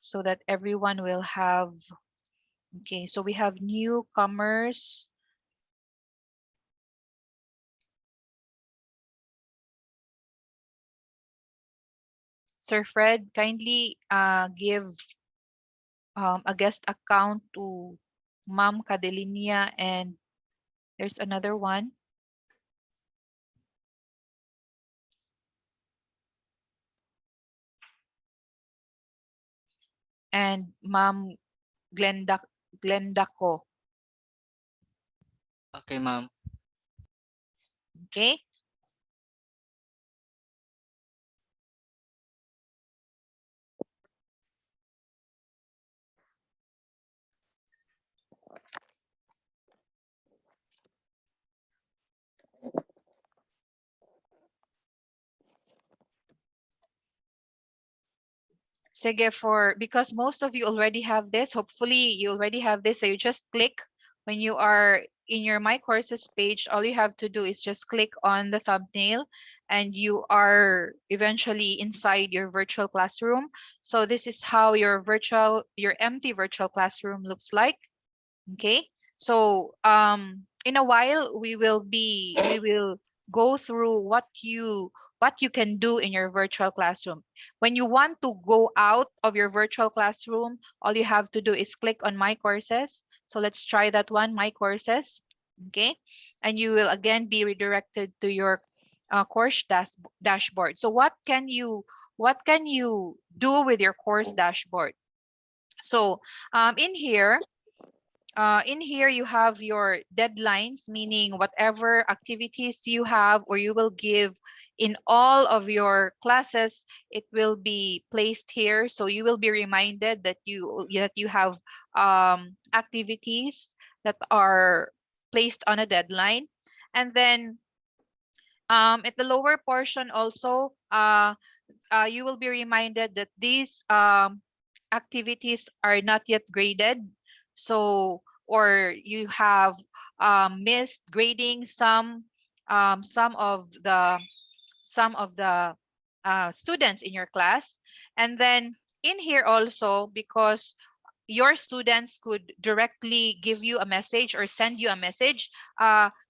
so that everyone will have. Okay, so we have newcomers. Sir Fred, kindly give a guest account to Ma'am Cadelinia, and there's another one. And Ma'am Glenda Ko. okay, ma'am. Okay. Sige, because most of you already have this, hopefully you already have this, so you just click when you are in your My Courses page. All you have to do is just click on the thumbnail and you are eventually inside your virtual classroom. So this is how your empty virtual classroom looks like. Okay, so in a while we will go through what you can do in your virtual classroom. When you want to go out of your virtual classroom, all you have to do is click on My Courses. So let's try that one, My Courses. Okay, and you will again be redirected to your course dashboard. So what can you do with your course dashboard? So in here you have your deadlines, meaning whatever activities you have or you will give in all of your classes, it will be placed here. So you will be reminded that you have activities that are placed on a deadline. And then at the lower portion also, you will be reminded that these activities are not yet graded. So, or you have missed grading some of the students in your class. And then in here also, because your students could directly give you a message or send you a message,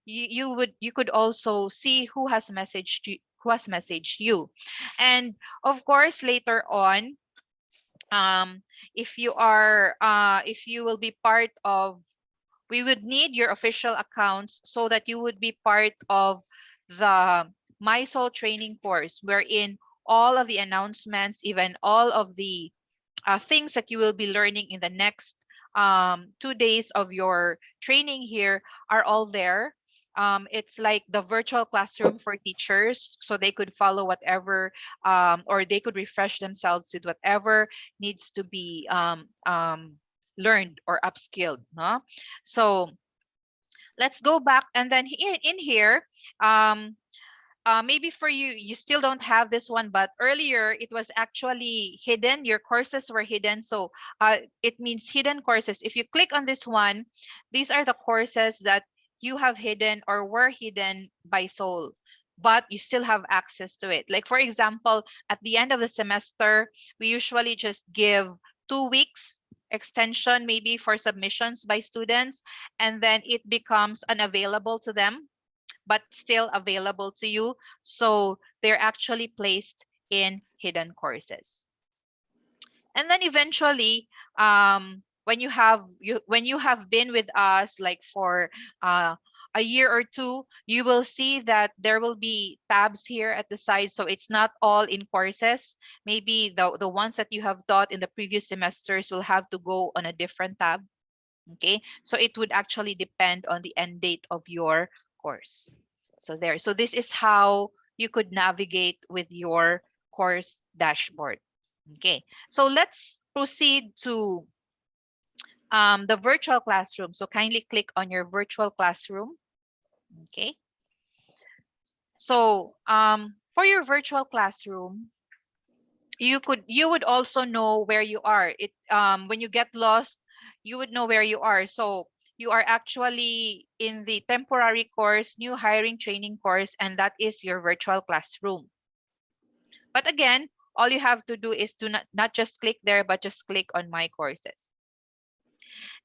you could also see who has messaged you. And of course, later on, if you will be part of, we would need your official accounts so that you would be part of the My Soul training course, wherein all of the announcements, even all of the things that you will be learning in the next 2 days of your training here are all there. It's like the virtual classroom for teachers, so they could follow whatever, or they could refresh themselves with whatever needs to be learned or upskilled. No? So let's go back, and then in here, um, maybe for you, you still don't have this one, but earlier it was actually hidden. Your courses were hidden. So it means hidden courses. If you click on this one, these are the courses that you have hidden or were hidden by Soul, but you still have access to it. Like, for example, at the end of the semester, we usually just give 2 weeks extension, maybe for submissions by students, and then it becomes unavailable to them but still available to you. So they're actually placed in hidden courses. And then eventually, when you have been with us like for a year or two, you will see that there will be tabs here at the side. So it's not all in courses. Maybe the ones that you have taught in the previous semesters will have to go on a different tab. Okay, so it would actually depend on the end date of your course. So there, so this is how you could navigate with your course dashboard. Okay, so let's proceed to the virtual classroom. So kindly click on your virtual classroom. Okay, so for your virtual classroom, you would also know where you are. It when you get lost, you would know where you are. So you are actually in the temporary course, new hiring training course, and that is your virtual classroom. But again, all you have to do is to not just click there, but just click on my courses.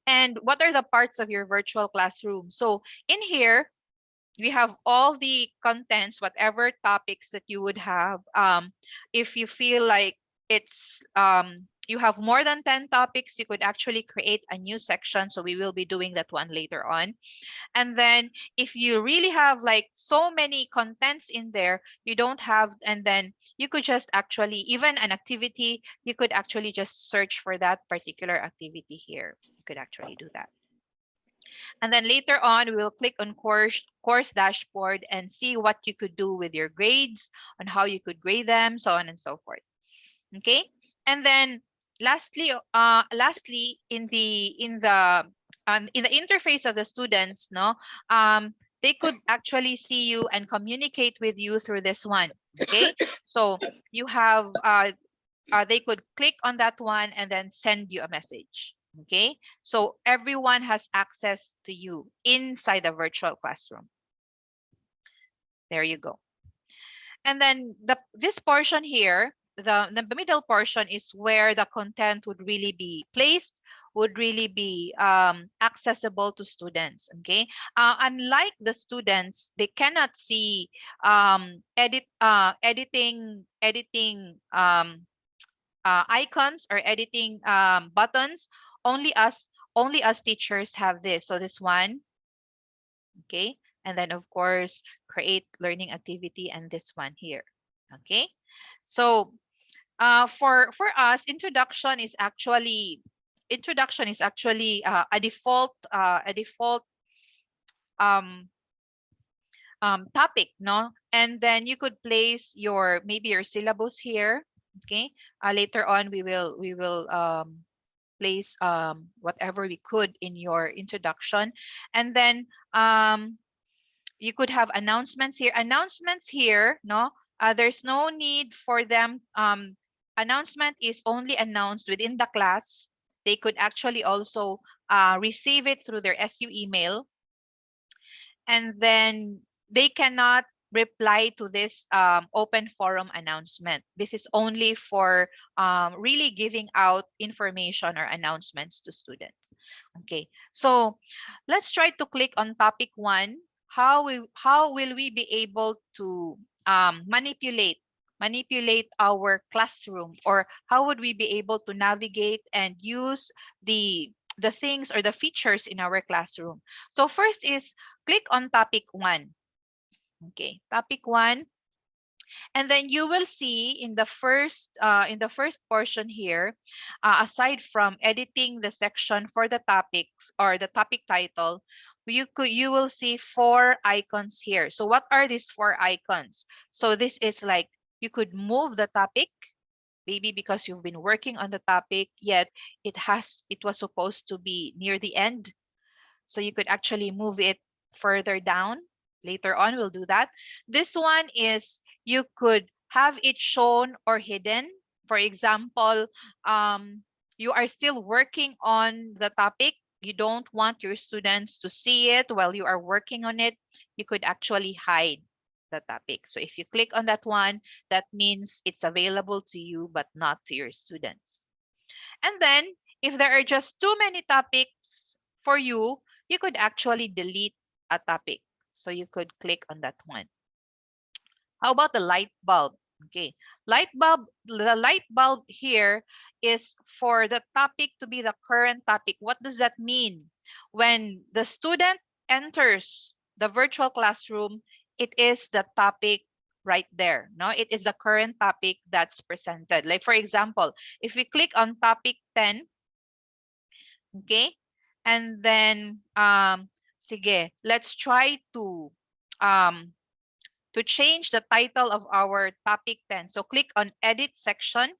And what are the parts of your virtual classroom? So in here, we have all the contents, whatever topics that you would have. If you feel like it's you have more than 10 topics, you could actually create a new section. So we will be doing that one later on. And then if you really have like so many contents in there, you don't have, and then you could just actually, even an activity, you could actually just search for that particular activity here. You could actually do that. And then later on, we will click on course dashboard and see what you could do with your grades, on how you could grade them, so on and so forth. Okay. And then lastly, in the interface of the students, no, they could actually see you and communicate with you through this one. Okay. So you have they could click on that one and then send you a message. Okay, so everyone has access to you inside the virtual classroom. There you go. And then this portion here, the middle portion is where the content would really be placed, would really be accessible to students. Okay, unlike the students, they cannot see editing icons or editing buttons. Only us teachers have this. So this one, okay, and then of course create learning activity, and this one here. Okay, so for us, introduction is actually a default um, topic, no, and then you could place your maybe your syllabus here. Okay, later on we will place whatever we could in your introduction, and then you could have announcements here. Announcements here, no, there's no need for them. Announcement is only announced within the class. They could actually also receive it through their SU email, and then they cannot reply to this open forum announcement. This is only for really giving out information or announcements to students. Okay, so let's try to click on topic 1. How will we be able to manipulate our classroom, or how would we be able to navigate and use the things or the features in our classroom? So first is click on topic 1. Okay, topic 1, and then you will see in the first portion here, aside from editing the section for the topics or the topic title, you will see 4 icons here. So what are these 4 icons? So this is like you could move the topic, maybe because you've been working on the topic, yet it was supposed to be near the end, so you could actually move it further down. Later on, we'll do that. This one is you could have it shown or hidden. For example, you are still working on the topic. You don't want your students to see it while you are working on it. You could actually hide the topic. So if you click on that one, that means it's available to you, but not to your students. And then if there are just too many topics for you, you could actually delete a topic. So you could click on that one. How about the light bulb? Okay, the light bulb here is for the topic to be the current topic. What does that mean? When the student enters the virtual classroom, it is the topic right there. No, it is the current topic that's presented. Like for example, if we click on topic 10, okay, and then sige, let's try um to change the title of our topic 10. So click on edit section.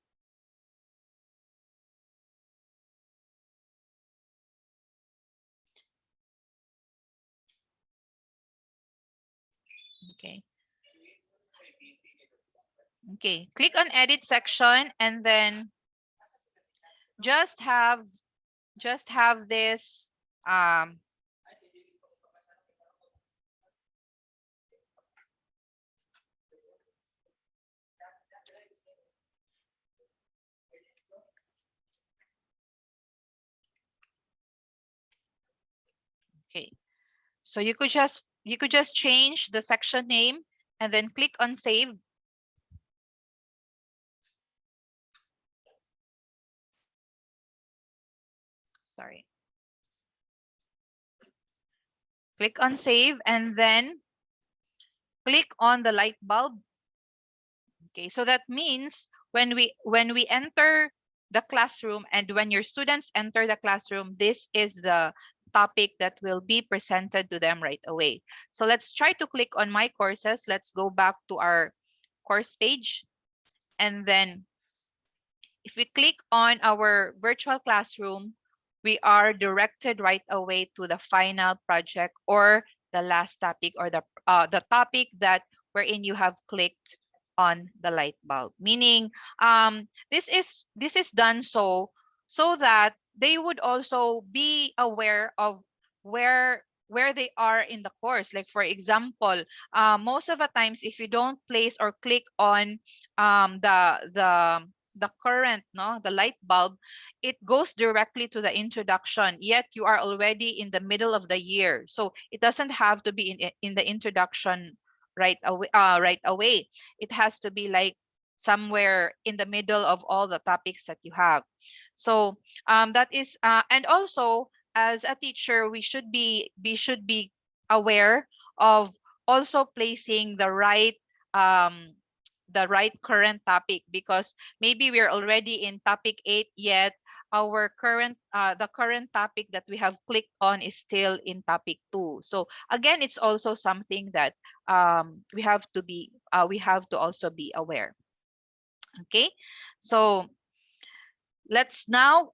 Okay. Okay, click on edit section, and then just have this okay. So you could just change the section name and then click on save. Sorry. Click on save and then click on the light bulb. Okay, so that means when we enter the classroom and when your students enter the classroom, this is the topic that will be presented to them right away. So let's try to click on my courses. Let's go back to our course page. And then if we click on our virtual classroom, we are directed right away to the final project or the last topic, or the topic that wherein you have clicked on the light bulb. Meaning, this is done so that they would also be aware of where they are in the course. Like for example, most of the times, if you don't place or click on the current, no, the light bulb, it goes directly to the introduction, yet you are already in the middle of the year, so it doesn't have to be in the introduction right away. It has to be like somewhere in the middle of all the topics that you have. So that is and also, as a teacher, we should be aware of also placing the right current topic, because maybe we're already in topic 8, yet our the current topic that we have clicked on is still in topic 2. So again, it's also something that we have to also be aware. Okay, so let's now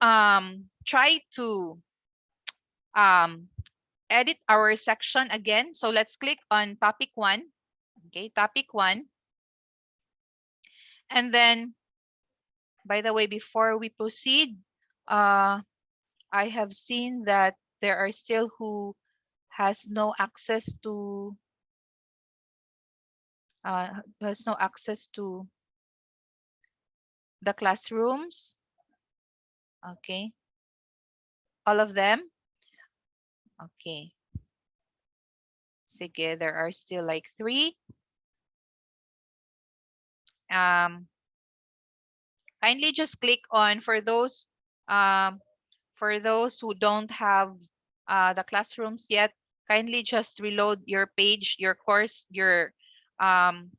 try to um, edit our section again. So let's click on topic 1. Okay, topic 1. And then, by the way, before we proceed, I have seen that there are still who has no access to who has no access to the classrooms. Okay. All of them? Okay. Sige, there are still like 3. Kindly just click on, for those who don't have the classrooms yet, kindly just reload your page, um,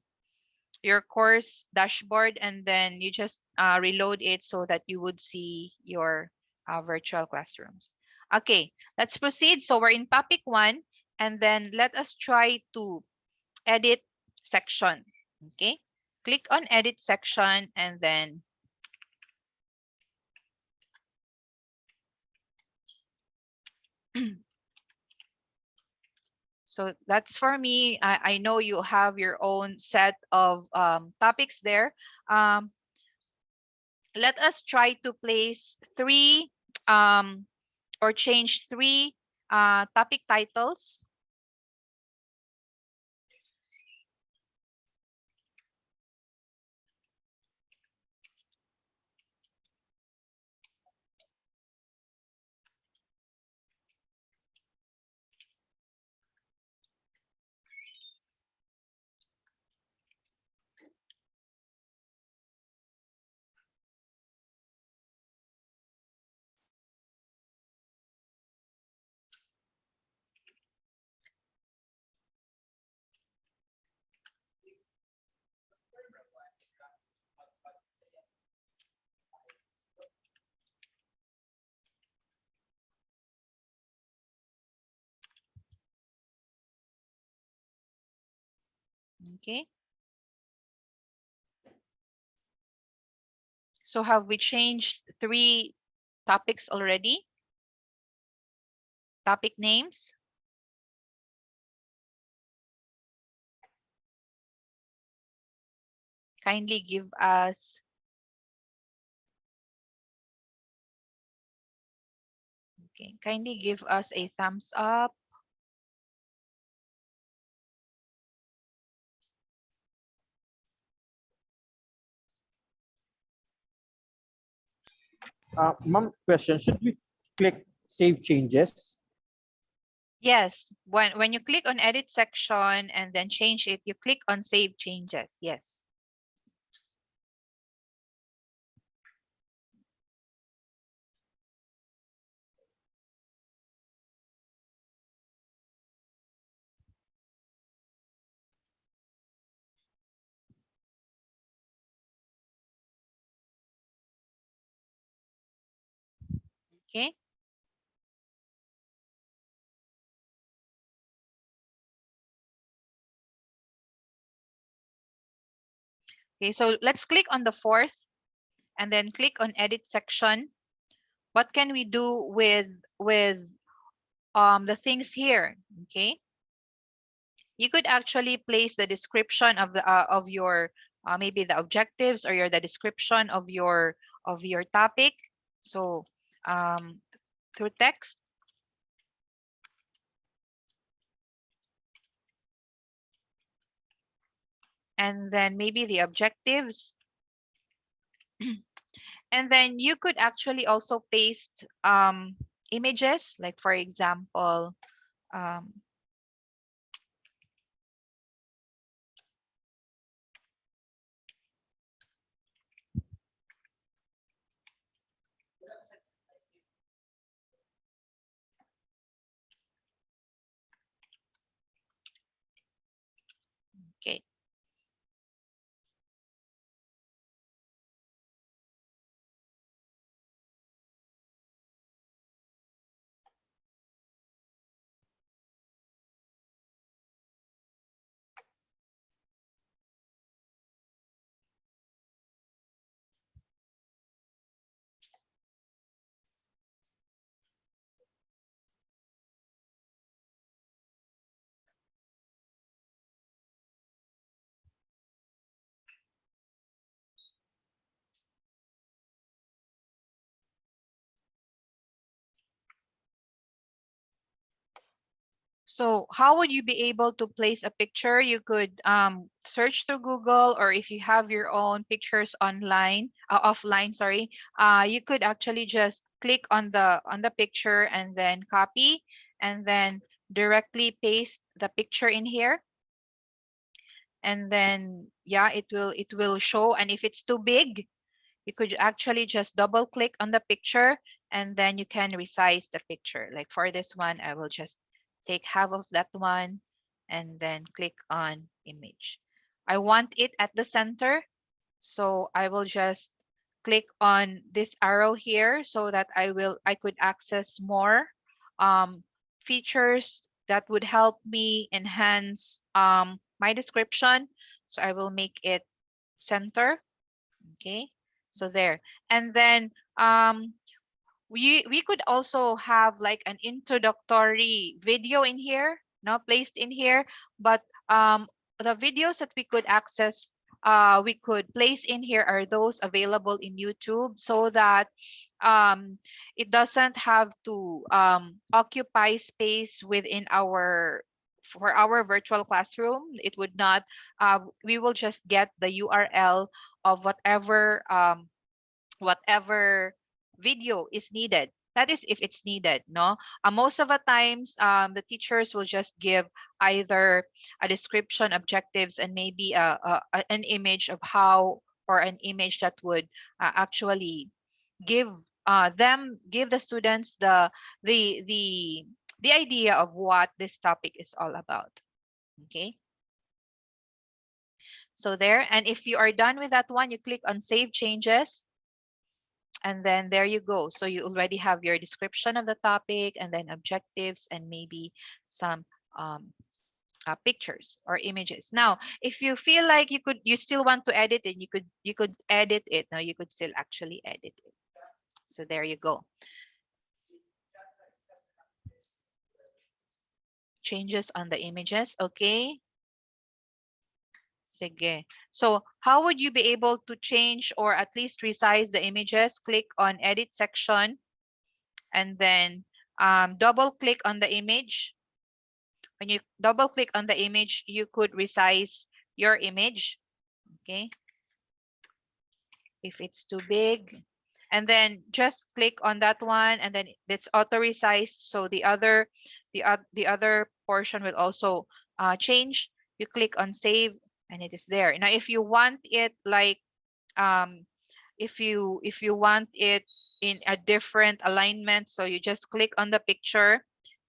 your course dashboard, and then you just reload it so that you would see your virtual classrooms. Okay, let's proceed. So we're in topic 1, and then let us try to edit section. Okay, click on edit section, and then so that's for me. I know you have your own set of topics there. Um, let us try to place 3 or change 3 topic titles. Okay. So have we changed 3 topics already? Topic names? Kindly give us kindly give us a thumbs up. Ma'am, question, should we click save changes? Yes, when you click on edit section and then change it, you click on save changes. Yes. Okay. Okay, so let's click on the 4th and then click on edit section. What can we do with the things here? Okay. You could actually place the description of your maybe the objectives or the description of your topic. So through text, and then maybe the objectives. And then you could actually also paste images, like for example, um, okay. So how would you be able to place a picture? You could search through Google, or if you have your own pictures online, offline, sorry, you could actually just click on the picture and then copy, and then directly paste the picture in here. And then yeah, it will show. And if it's too big, you could actually just double click on the picture, and then you can resize the picture. Like for this one, I will just take half of that one and then click on image. I want it at the center, so I will just click on this arrow here so that I could access more features that would help me enhance my description. So I will make it center. Okay, so there. And then we could also have like an introductory video in here, now placed in here. But the videos that we could access, we could place in here are those available in YouTube, so that it doesn't have to occupy space within our for our virtual classroom. It would not, we will just get the URL of whatever video is needed. That is if it's needed, no? Most of the times, the teachers will just give either a description, objectives, and maybe an image of how, or an image that would actually give give the students the idea of what this topic is all about. Okay, so there. And if you are done with that one, you click on save changes, and then there you go. So you already have your description of the topic, and then objectives, and maybe some pictures or images. Now, if you feel like you still want to edit it, you could edit it. Now you could still actually edit it. So there you go. Changes on the images. Okay. Sige. So how would you be able to change or at least resize the images? Click on edit section, and then double click on the image. When you double click on the image, you could resize your image. Okay, if it's too big, and then just click on that one, and then it's auto resized, so the other portion will also change. You click on save, and it is there. Now if you want it like if you want it in a different alignment, so you just click on the picture,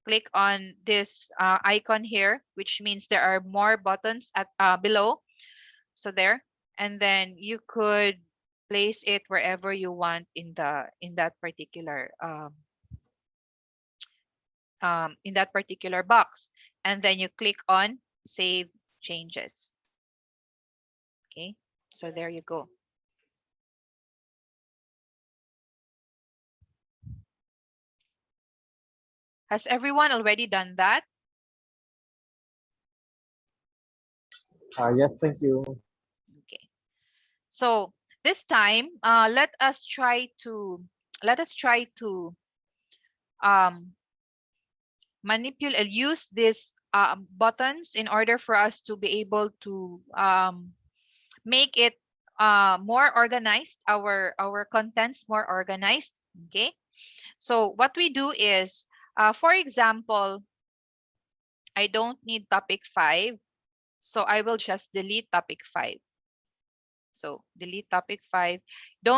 click on this icon here, which means there are more buttons at below. So there, and then you could place it wherever you want in that particular box, and then you click on save changes. Okay, so there you go. Has everyone already done that? Yes, thank you. Okay, so this time let us try to manipulate, use these buttons in order for us to be able to make it more organized, our contents more organized. Okay, so what we do is, for example, I don't need topic 5, so I will just delete topic 5. So delete topic 5.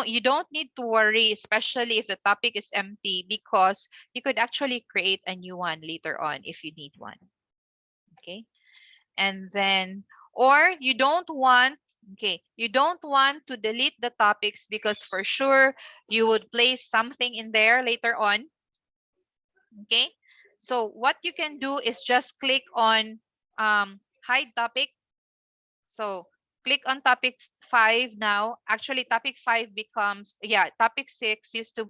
You don't need to worry, especially if the topic is empty, because you could actually create a new one later on if you need one. Okay, and then, or you don't want to delete the topics, because for sure you would place something in there later on. Okay, so what you can do is just click on hide topic. So click on topic 5 now. Actually, topic 5 becomes, topic 6 used to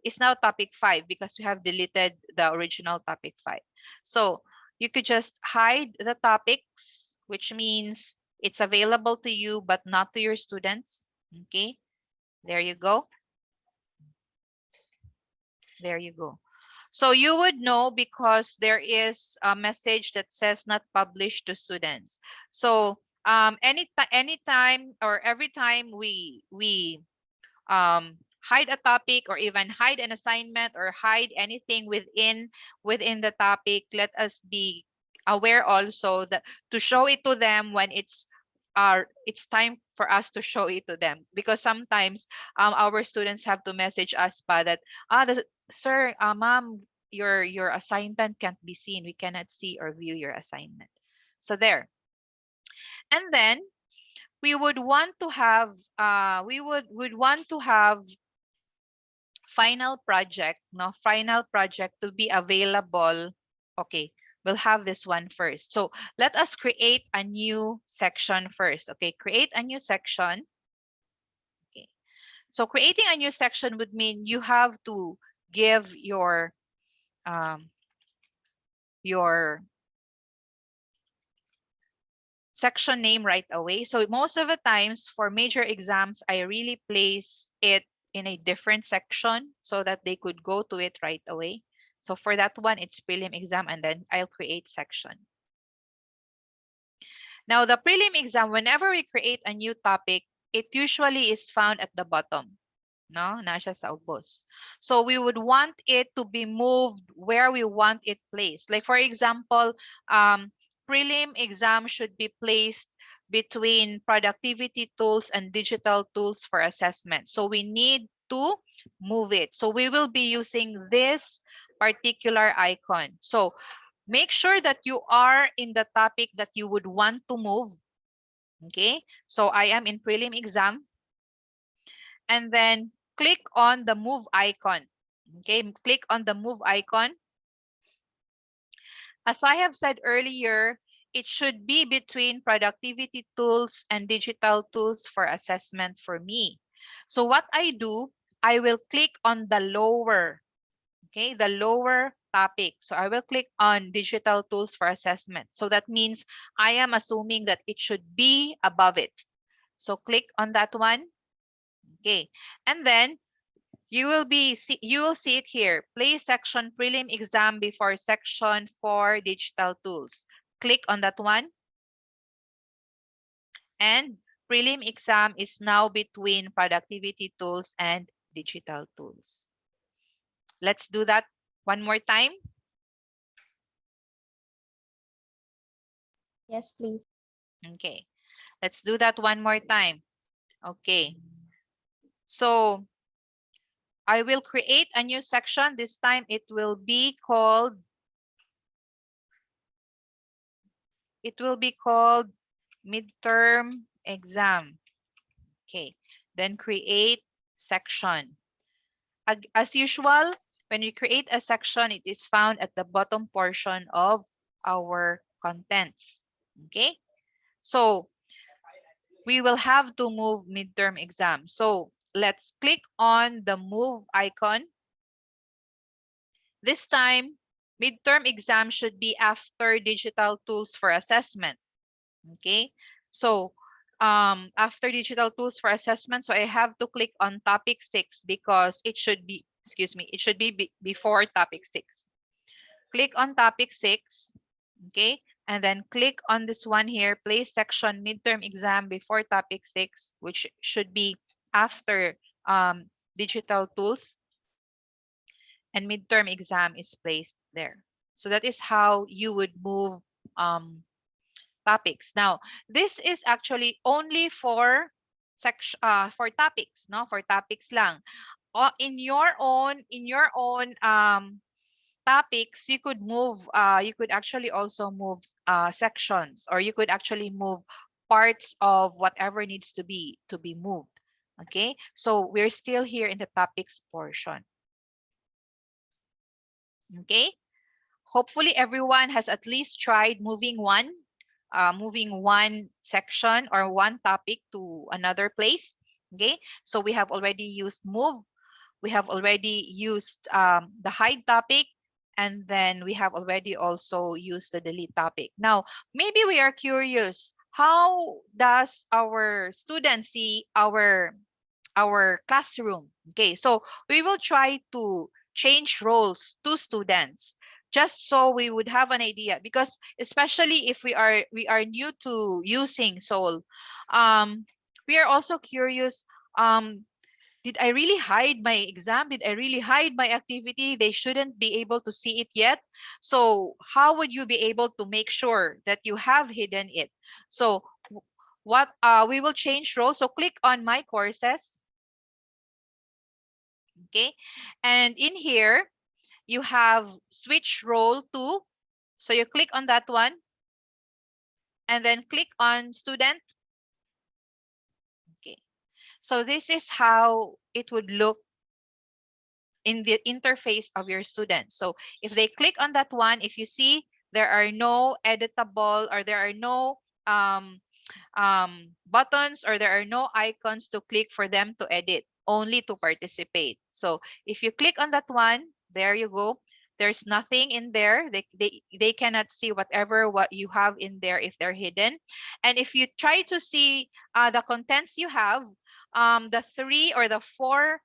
is now topic 5, because we have deleted the original topic 5. So you could just hide the topics, which means it's available to you but not to your students. Okay, there you go. There you go. So you would know because there is a message that says not published to students. So anytime or every time we hide a topic or even hide an assignment or hide anything within the topic, let us be aware also that to show it to them when it's time for us to show it to them, because sometimes our students have to message us pa that sir, ma'am, your assignment can't be seen, we cannot see or view your assignment. So there. And then we would want to have would want to have final project to be available. Okay, we'll have this one first. So let us create a new section first. Okay, create a new section. Okay, so creating a new section would mean you have to give um, your section name right away. So most of the times for major exams, I really place it in a different section so that they could go to it right away. So for that one, it's prelim exam, and then I'll create section. Now the prelim exam, whenever we create a new topic, it usually is found at the bottom. No, nasa sa ubos. So we would want it to be moved where we want it placed. Like for example, prelim exam should be placed between productivity tools and digital tools for assessment. So we need to move it. So we will be using this particular icon. So make sure that you are in the topic that you would want to move. Okay, so I am in prelim exam. And then click on the move icon. Okay, click on the move icon. As I have said earlier, it should be between productivity tools and digital tools for assessment for me. So what I do, I will click on the lower, okay, the lower topic. So I will click on digital tools for assessment. So that means I am assuming that it should be above it. So click on that one. Okay, and then you will see it here. Place section prelim exam before section for digital tools. Click on that one. And prelim exam is now between productivity tools and digital tools. Let's do that one more time. Yes, please. Okay. Let's do that one more time. Okay. So I will create a new section. This time it will be called midterm exam. Okay, then create section. As usual, when we create a section, it is found at the bottom portion of our contents. Okay, so we will have to move midterm exam. So let's click on the move icon. This time, midterm exam should be after digital tools for assessment. Okay, so after digital tools for assessment, so I have to click on topic 6 because it should be, it should be before topic 6. Click on topic 6. Okay, and then click on this one here, place section midterm exam before topic 6, which should be after digital tools, and midterm exam is placed there. So that is how you would move topics. Now, this is actually only for topics, no? For topics lang. In your own topics, you could move you could actually also move sections, or you could actually move parts of whatever needs to be moved. Okay? So, we're still here in the topics portion. Okay? Hopefully everyone has at least tried moving one section or one topic to another place. Okay, so we have already used move, we have already used the hide topic, and then we have already also used the delete topic. Now, maybe we are curious, how does our students see our classroom? Okay, so we will try to change roles to students, just so we would have an idea, because especially if we are new to using Soul, we are also curious, did I really hide my exam? Did I really hide my activity? They shouldn't be able to see it yet. So how would you be able to make sure that you have hidden it? So what we will change roles. So click on my courses. Okay. And in here, you have switch role to. So you click on that one and then click on student. Okay. So this is how it would look in the interface of your students. So if they click on that one, if you see there are no editable, or there are no buttons, or there are no icons to click for them to edit, only to participate. So if you click on that one, there you go. There's nothing in there. They cannot see what you have in there if they're hidden. And if you try to see the contents you have, the 3 or the 4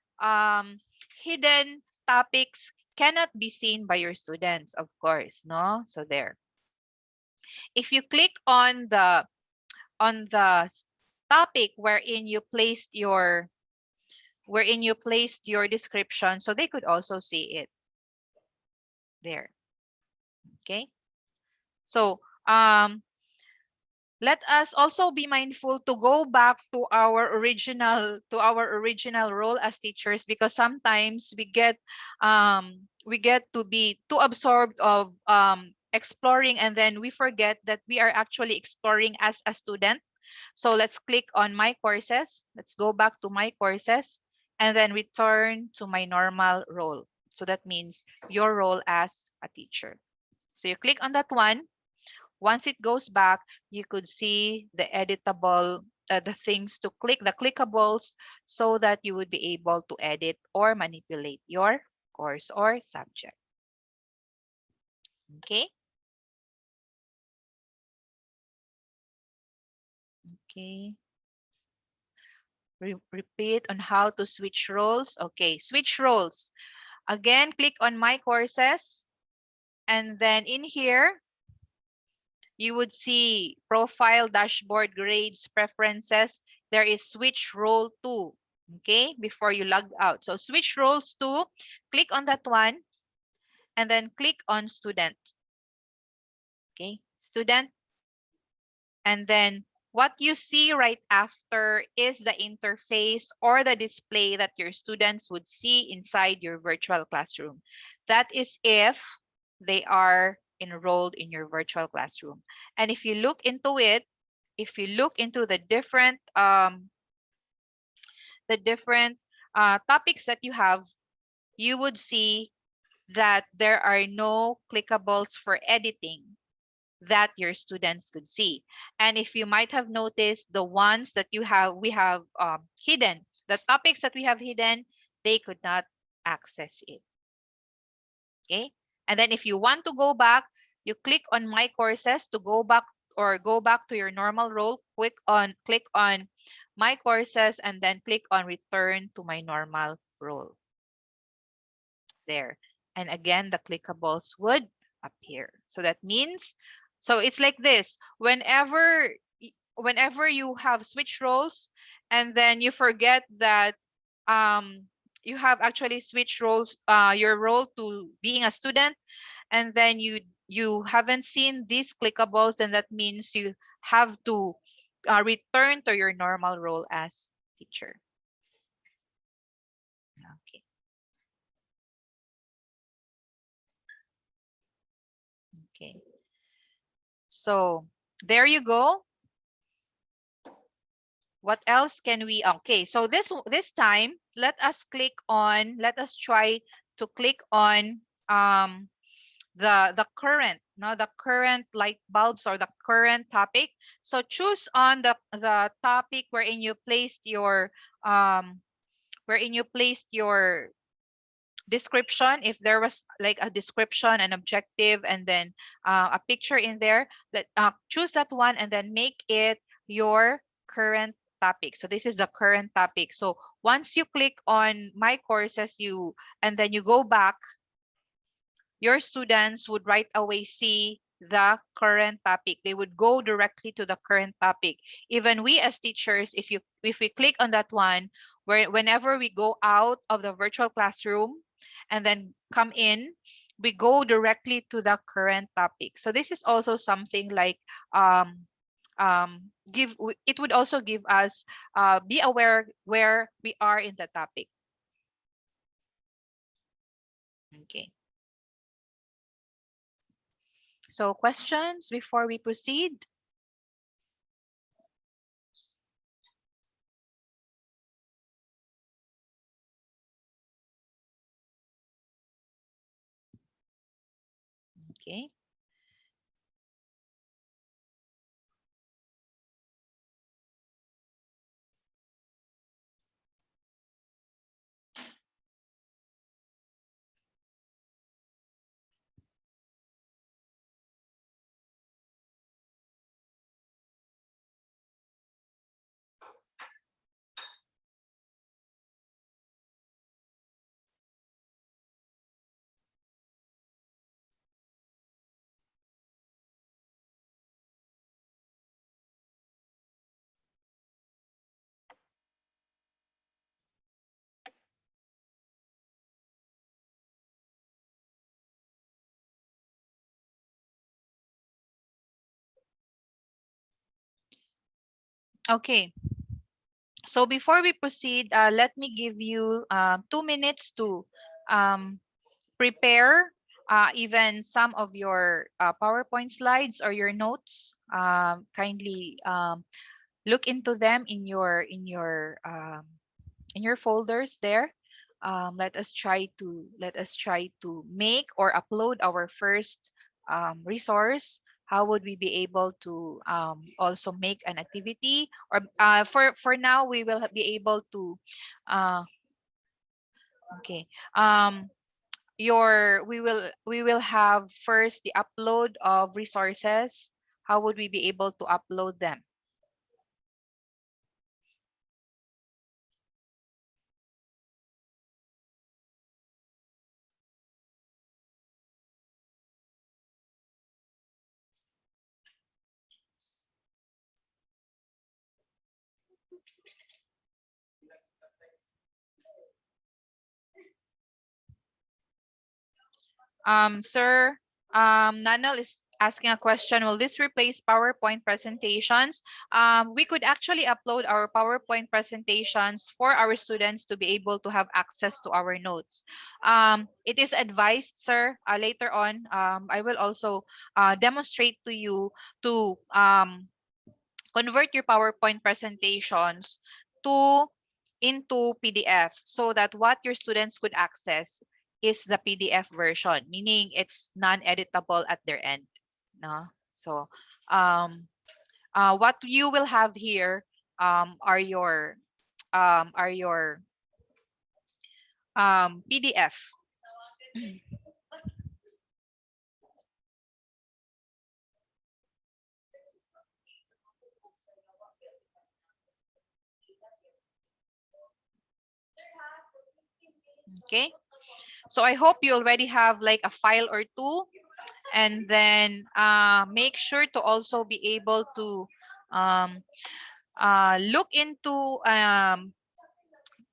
hidden topics cannot be seen by your students, of course, no? So there. If you click on the topic wherein you placed your description, so they could also see it there. Okay. So let us also be mindful to go back to our original role as teachers, because sometimes we get to be too absorbed of exploring, and then we forget that we are actually exploring as a student. So let's click on my courses. Let's go back to my courses and then return to my normal role. So that means your role as a teacher. So you click on that one. Once it goes back, you could see the editable, the things to click, the clickables, so that you would be able to edit or manipulate your course or subject. Okay. Okay. Repeat on how to switch roles. Okay, switch roles. Again, click on my courses. And then in here, you would see profile, dashboard, grades, preferences. There is switch role to, okay, before you log out. So switch roles to, click on that one, and then click on student. Okay, student. And then what you see right after is the interface or the display that your students would see inside your virtual classroom. That is if they are enrolled in your virtual classroom. And if you look into it, if you look into the different topics that you have, you would see that there are no clickables for editing that your students could see. And if you might have noticed, the ones that we have hidden, the topics that we have hidden, they could not access it. Okay. And then if you want to go back, you click on my courses to go back to your normal role. Click on my courses and then click on return to my normal role. There. And again, the clickables would appear. So that means, so it's like this. Whenever you have switch roles and then you forget that you have actually switched roles, your role to being a student, and then you haven't seen these clickables, then that means you have to return to your normal role as teacher. Okay. Okay. So there you go. What else can we, okay, so this time let us try to click on the current, the current light bulbs or the current topic. So choose on the topic wherein you placed your description. If there was like a description, an objective, and then a picture in there, choose that one and then make it your current topic. So this is the current topic. So once you click on my courses, and then you go back, your students would right away see the current topic. They would go directly to the current topic. Even we as teachers, if we click on that one, whenever we go out of the virtual classroom and then come in, we go directly to the current topic. So this is also something like it would also give us be aware where we are in the topic. Okay. So questions before we proceed? Okay. Okay. So before we proceed, let me give you 2 minutes to um, prepare even some of your PowerPoint slides or your notes. Kindly look into them in your folders there. Let us try to make or upload our first resource. How would we be able to also make an activity? Or for now, we will be able to. Uh, okay. We will have first the upload of resources. How would we be able to upload them? Sir, Nanel is asking a question. Will this replace PowerPoint presentations? We could actually upload our PowerPoint presentations for our students to be able to have access to our notes. It is advised, sir, later on, I will also demonstrate to you to convert your PowerPoint presentations to into PDF so that what your students could access is the PDF version, meaning it's non-editable at their end. No? So what you will have here are your PDF. Okay. So I hope you already have like a file or two, and then make sure to also be able to um, look into an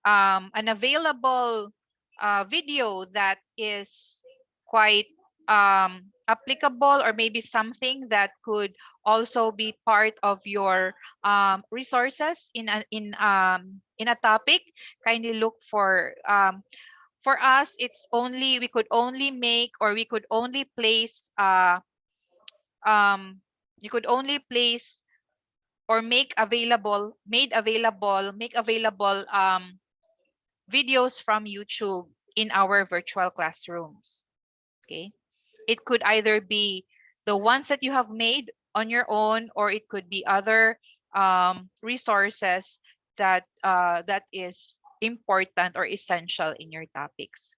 available video that is quite applicable, or maybe something that could also be part of your resources in a topic. Kindly look for us. It's only we could only make, or we could only place you could only place or make available videos from YouTube in our virtual classrooms. Okay. It could either be the ones that you have made on your own, or it could be other resources that is important or essential in your topics.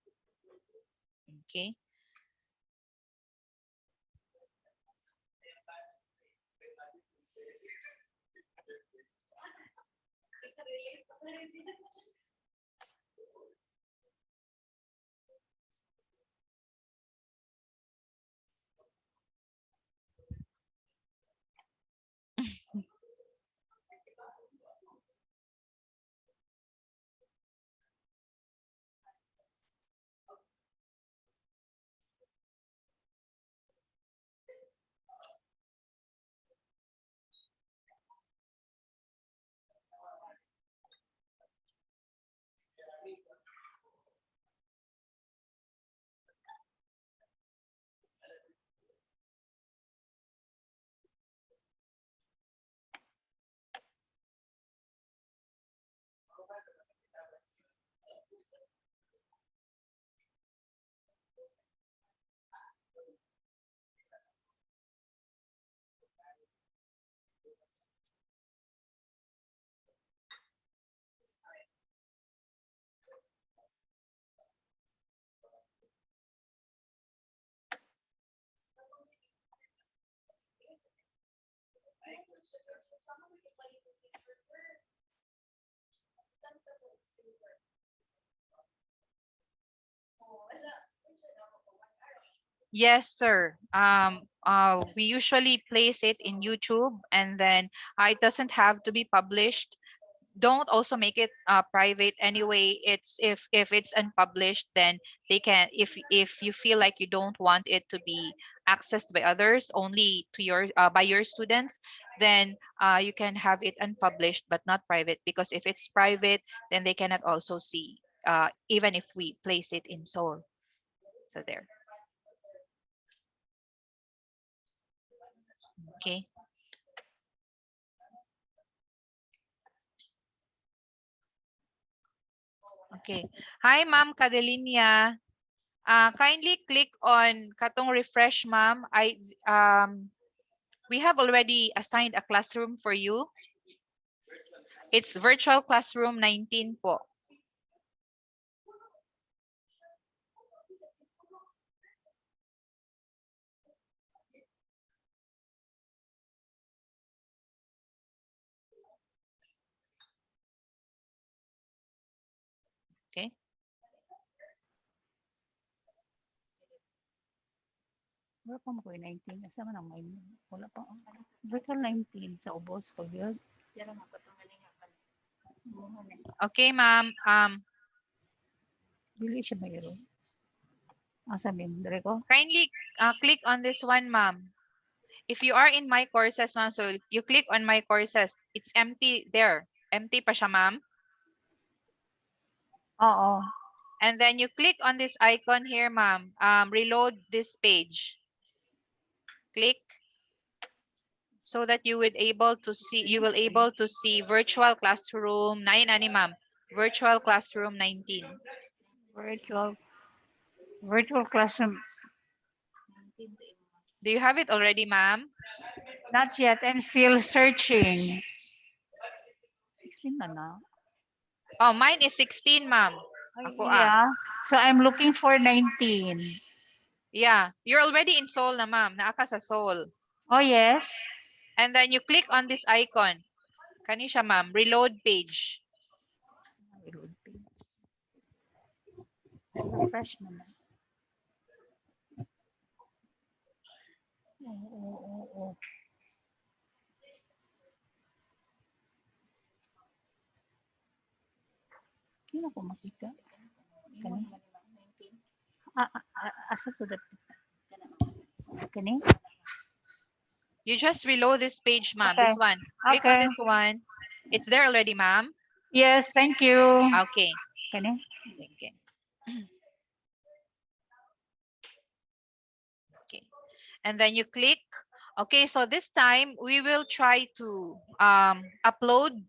Okay. Yes, sir. We usually place it in YouTube, and then it doesn't have to be published. Don't also make it private anyway. It's if it's unpublished, then they can, if you feel like you don't want it to be accessed by others, only to your by your students, then you can have it unpublished but not private, because if it's private, then they cannot also see, even if we place it in Seoul. So there. Okay. Okay. Hi, Ma'am Cadelinia. Kindly click on katong refresh, ma'am. We have already assigned a classroom for you. It's virtual classroom 19 po. Okay. Wala pa mo 19. Asa man ang may wala pa. Virtual 19 sa ubos pag yun. Okay, ma'am. Dili siya mayroon. Asa min dire ko? Kindly click on this one, ma'am. If you are in my courses, ma'am, so you click on my courses. It's empty there. Empty pa siya, ma'am. Oo. And then you click on this icon here, ma'am. Reload this page. Click, so that you will able to see virtual classroom 9 ani, ma'am. Virtual classroom 19. Virtual classroom. Do you have it already, ma'am? Not yet. I'm still searching. 16 na na. Oh, mine is 16, ma'am. Ako, Yeah. So I'm looking for 19. Yeah, you're already in Seoul na, ma'am. Naa ka sa Seoul. Oh, yes. And then you click on this icon. Kani siya, ma'am. Reload page. Refresh mo na. Oo. Kino ko makita? Kani? Asa to that? Kani? You just reload this page, ma'am. Okay. This one. Click on Okay. this one. It's there already, ma'am. Yes, thank you. Okay. Kani? Sige. Okay. And then you click. Okay, so this time we will try to upload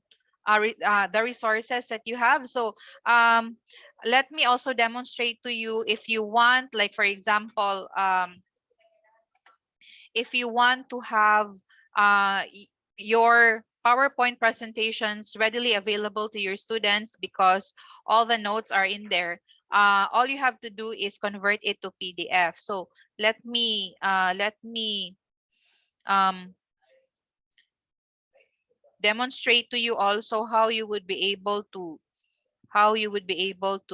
the resources that you have. So let me also demonstrate to you, if you want, like for example, if you want to have your PowerPoint presentations readily available to your students, because all the notes are in there, all you have to do is convert it to PDF. So let me um, demonstrate to you also how you would be able to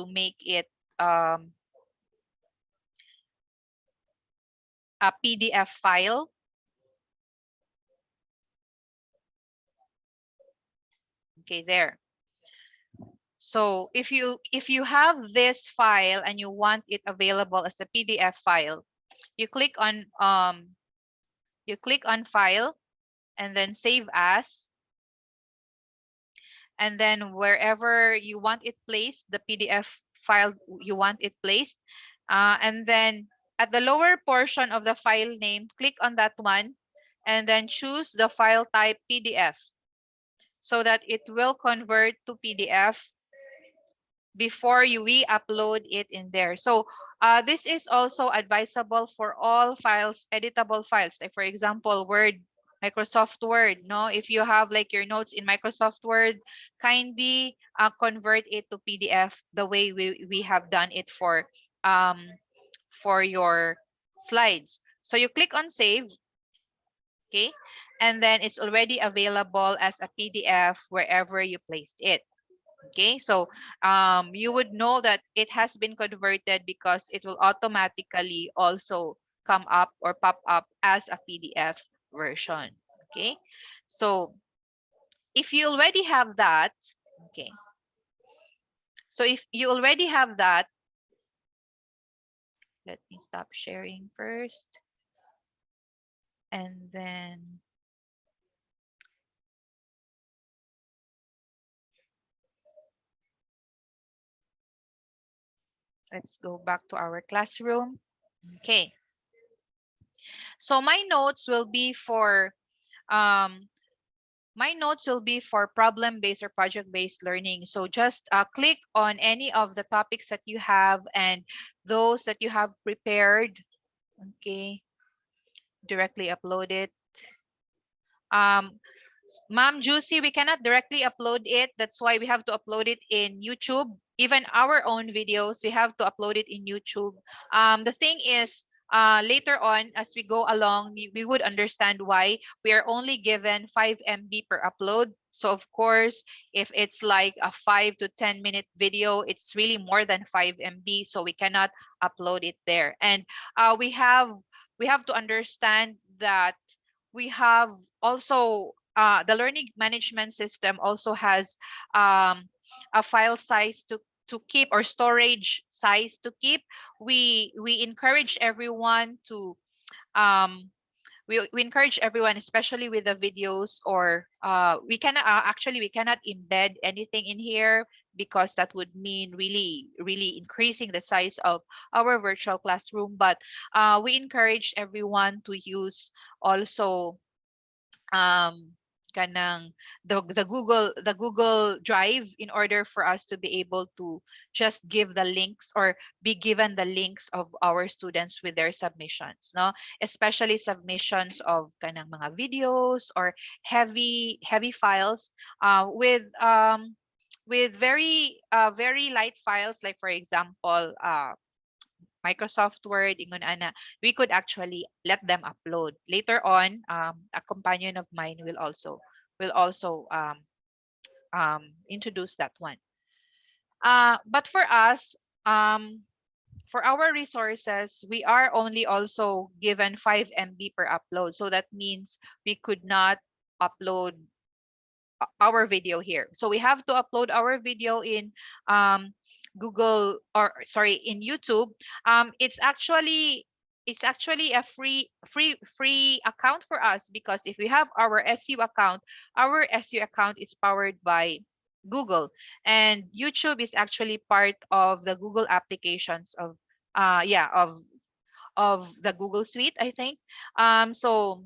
make it a PDF file. Okay, there. So if you have this file and you want it available as a PDF file, you click on file and then save as, and then wherever you want it placed, the PDF file you want it placed, and then at the lower portion of the file name, click on that one and then choose the file type PDF so that it will convert to PDF before you re-upload it in there. So this is also advisable for all files, editable files, like for example, Word, Microsoft Word. No, if you have like your notes in Microsoft Word, kindly convert it to PDF the way we have done it for your slides. So you click on save, okay, and then it's already available as a PDF wherever you placed it. Okay, so you would know that it has been converted because it will automatically also come up or pop up as a PDF version. Okay, so if you already have that, okay, so if you already have that, let me stop sharing first, and then let's go back to our classroom. Okay, so my notes will be for problem-based or project-based learning. So just click on any of the topics that you have and those that you have prepared. Okay, directly upload it. Ma'am Juicy, we cannot directly upload it. That's why we have to upload it in YouTube. Even our own videos, we have to upload it in YouTube. The thing is, later on, as we go along, we would understand why we are only given 5 MB per upload. So of course, if it's like a 5 to 10 minute video, it's really more than 5 MB. So we cannot upload it there. And we have to understand that we have also the learning management system also has a file size to keep or storage size to keep. We encourage everyone to we encourage everyone, especially with the videos, or we cannot actually we cannot embed anything in here because that would mean really increasing the size of our virtual classroom. But we encourage everyone to use also kanang the Google Drive in order for us to be able to just give the links or be given the links of our students with their submissions, no, especially submissions of kanang mga videos or heavy files with very light files, like for example Microsoft Word, ingon ana, we could actually let them upload. Later on, a companion of mine will also introduce that one. But for us, for our resources, we are only also given 5 MB per upload. So that means we could not upload our video here. So we have to upload our video in Google, or sorry, in YouTube. It's actually a free account for us, because if we have our SU account is powered by Google, and YouTube is actually part of the Google applications of the Google Suite, I think. So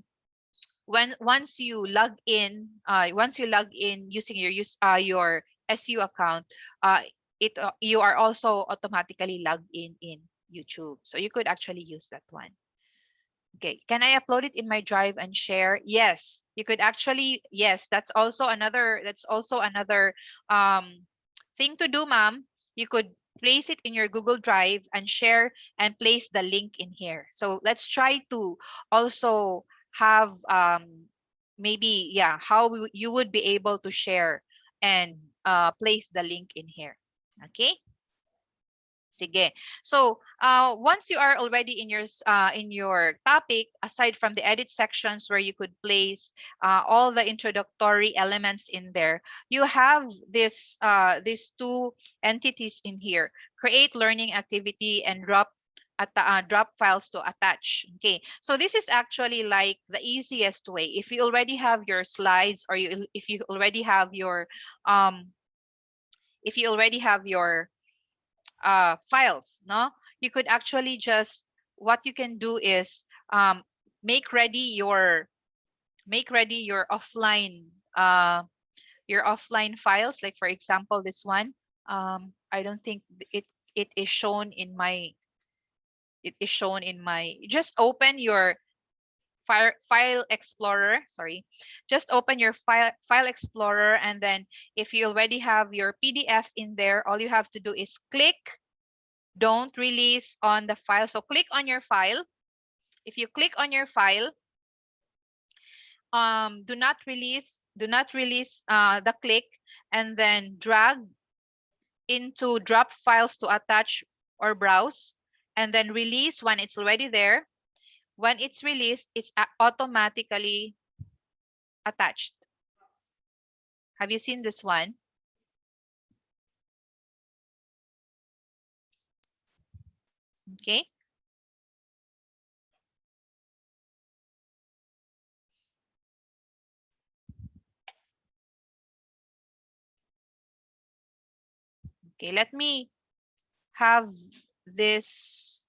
once you log in using your SU account, uh you are also automatically logged in YouTube, so you could actually use that one. Okay, can I upload it in my drive and share? Yes, you could actually. Yes, that's also another thing to do, ma'am. You could place it in your Google Drive and share and place the link in here. So let's try to also have maybe, yeah, how you would be able to share and place the link in here. Okay. Sige. So once you are already in your topic, aside from the edit sections where you could place all the introductory elements in there, you have these two entities in here: create learning activity and drop files to attach. Okay, so this is actually like the easiest way. If you already have your slides, or if you already have your um if you already have your files, no, you could actually just, what you can do is make ready your offline files. Like for example, this one, I don't think it is shown in my just open your file explorer, sorry, just open your file explorer, and then if you already have your PDF in there, all you have to do is click don't release on the file. So click on your file. If you click on your file, do not release the click, and then drag into drop files to attach or browse, and then release when it's already there. When it's released, it's automatically attached. Have you seen this one? Okay. Okay, let me have this.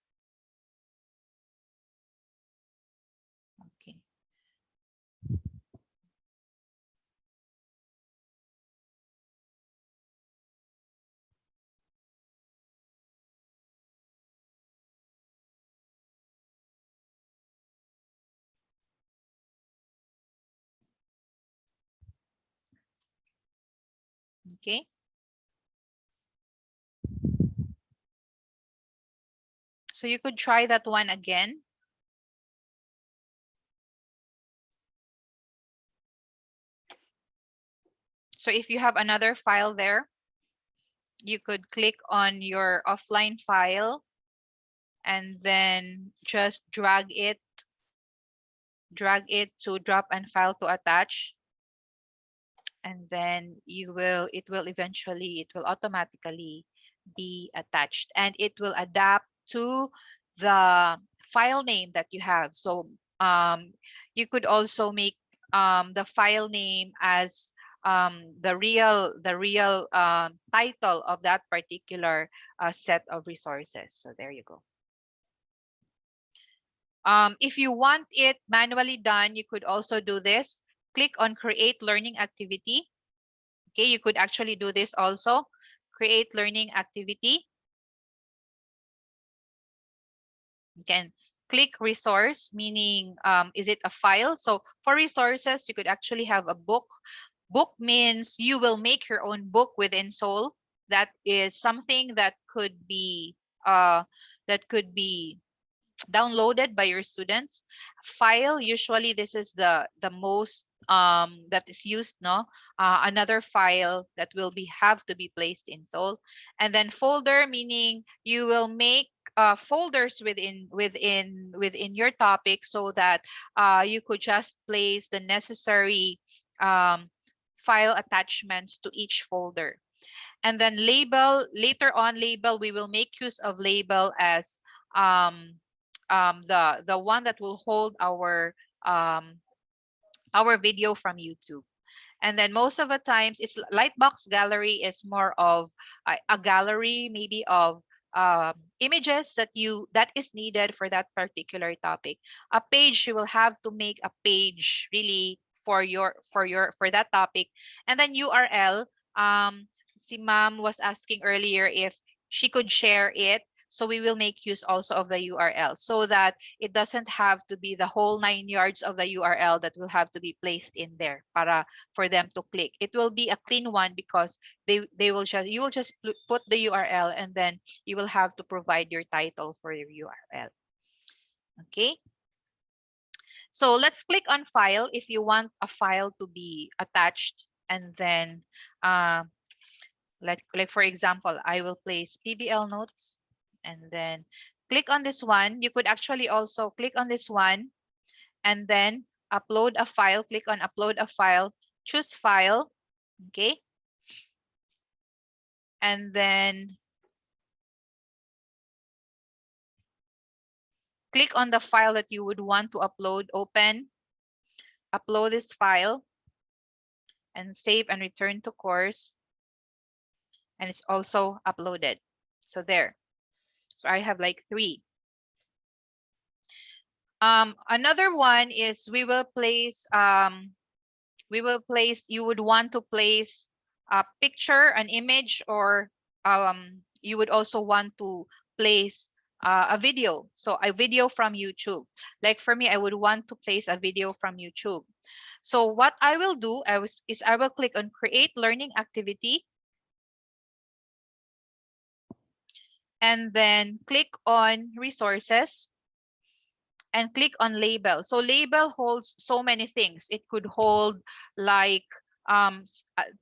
Okay. Okay. So you could try that one again. So if you have another file there, you could click on your offline file and then just drag it to drop and file to attach, and then it will automatically be attached, and it will adapt to the file name that you have. So you could also make the file name as the real title of that particular set of resources. So there you go. If you want it manually done, you could also do this. Click on create learning activity. Okay, you could actually do this also. Create learning activity. You can click resource, meaning is it a file? So for resources, you could actually have a book. Book means you will make your own book within Soul. That is something that could be downloaded by your students. File, usually this is the most that is used, no, another file that will have to be placed in Soul. And then folder, meaning you will make folders within your topic, so that you could just place the necessary file attachments to each folder. And then label, later on, label, we will make use of label as the one that will hold our video from YouTube. And then most of the times, it's Lightbox Gallery is more of a gallery, maybe of images that is needed for that particular topic. A page, you will have to make a page really for that topic. And then URL, si ma'am was asking earlier if she could share it. So we will make use also of the URL, so that it doesn't have to be the whole 9 yards of the URL that will have to be placed in there for them to click. It will be a clean one, because you will just put the URL, and then you will have to provide your title for your URL. Okay. So let's click on file if you want a file to be attached, and then like for example, I will place PBL notes and then click on this one. You could actually also click on this one and then upload a file. Click on upload a file, choose file, okay? And then click on the file that you would want to upload, open, upload this file, and save and return to course. And it's also uploaded. So there. So I have like 3. Another one is we will place you would want to place a picture, an image, or you would also want to place a video. So a video from YouTube. Like for me, I would want to place a video from YouTube. So what I will do is I will click on create learning activity, and then click on resources and click on label. So label holds so many things. It could hold like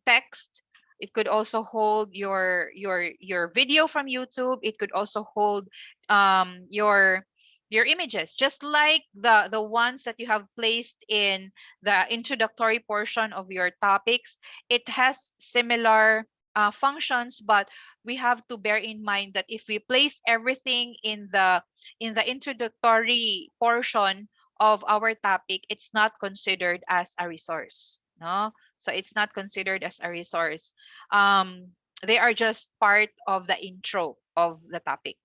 text. It could also hold your video from YouTube. It could also hold your images, just like the ones that you have placed in the introductory portion of your topics. It has similar functions, but we have to bear in mind that if we place everything in the introductory portion of our topic, it's not considered as a resource. No, so it's not considered as a resource. They are just part of the intro of the topic.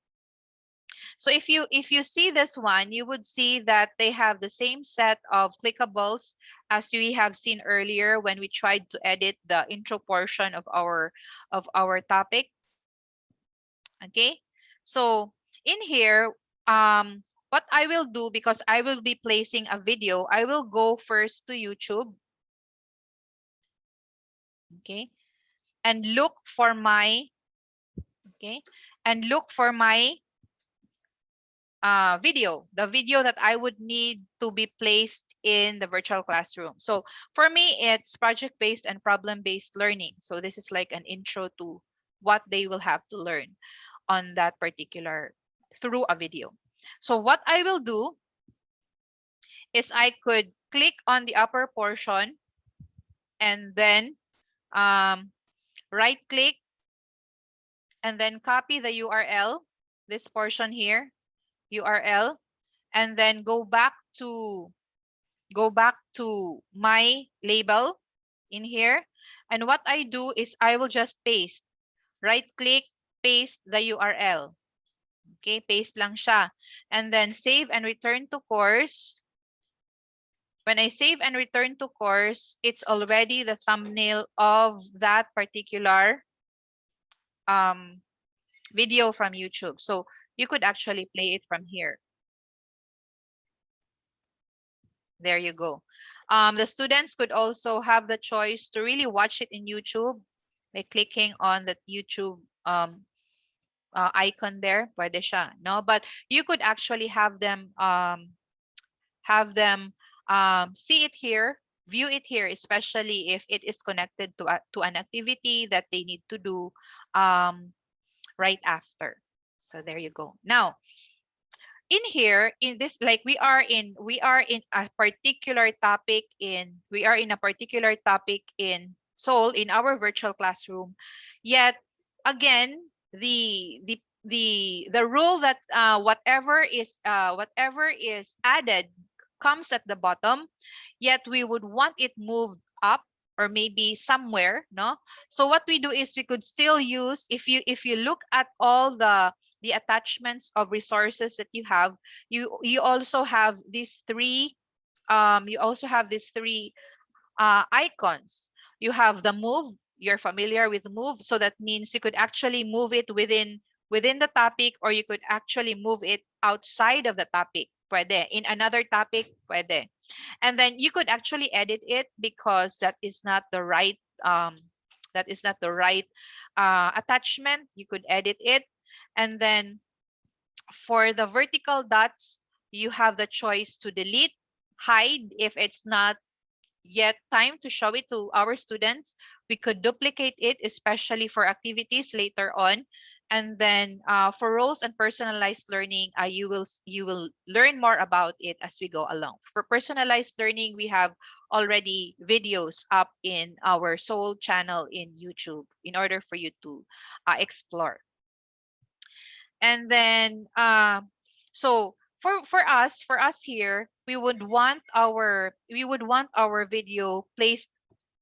So if you see this one, you would see that they have the same set of clickables as we have seen earlier when we tried to edit the intro portion of our topic. Okay, so in here, what I will do, because I will be placing a video, I will go first to YouTube. Okay, and look for my video, the video that I would need to be placed in the virtual classroom. So for me, it's project-based and problem-based learning. So this is like an intro to what they will have to learn on that particular through a video. So what I will do is I could click on the upper portion and then right click and then copy the URL, this portion here, URL, and then go back to my label in here. And what I do is I will just paste, right click, paste the URL. Okay, paste lang siya. And then save and return to course. When I save and return to course, it's already the thumbnail of that particular video from YouTube. So you could actually play it from here. There you go. The students could also have the choice to really watch it in YouTube by clicking on that YouTube icon there. Pwede siya, no? But you could actually have them see it here, view it here, especially if it is connected to an activity that they need to do right after. So there you go. Now, in here, in this, like we are in a particular topic in Seoul in our virtual classroom. Yet again, the rule that whatever is added comes at the bottom, yet we would want it moved up or maybe somewhere, no? So what we do is we could still use, if you look at all the attachments of resources that you have, you also have these three icons. You have the move. You're familiar with move, so that means you could actually move it within the topic, or you could actually move it outside of the topic. Pwede. In another topic, pwede. And then you could actually edit it because that is not the right attachment. You could edit it. And then for the vertical dots, you have the choice to delete, hide if it's not yet time to show it to our students. We could duplicate it, especially for activities later on. And then for roles and personalized learning, you will learn more about it as we go along. For personalized learning, we have already videos up in our Soul channel in YouTube in order for you to explore. And then so for us here, we would want our video placed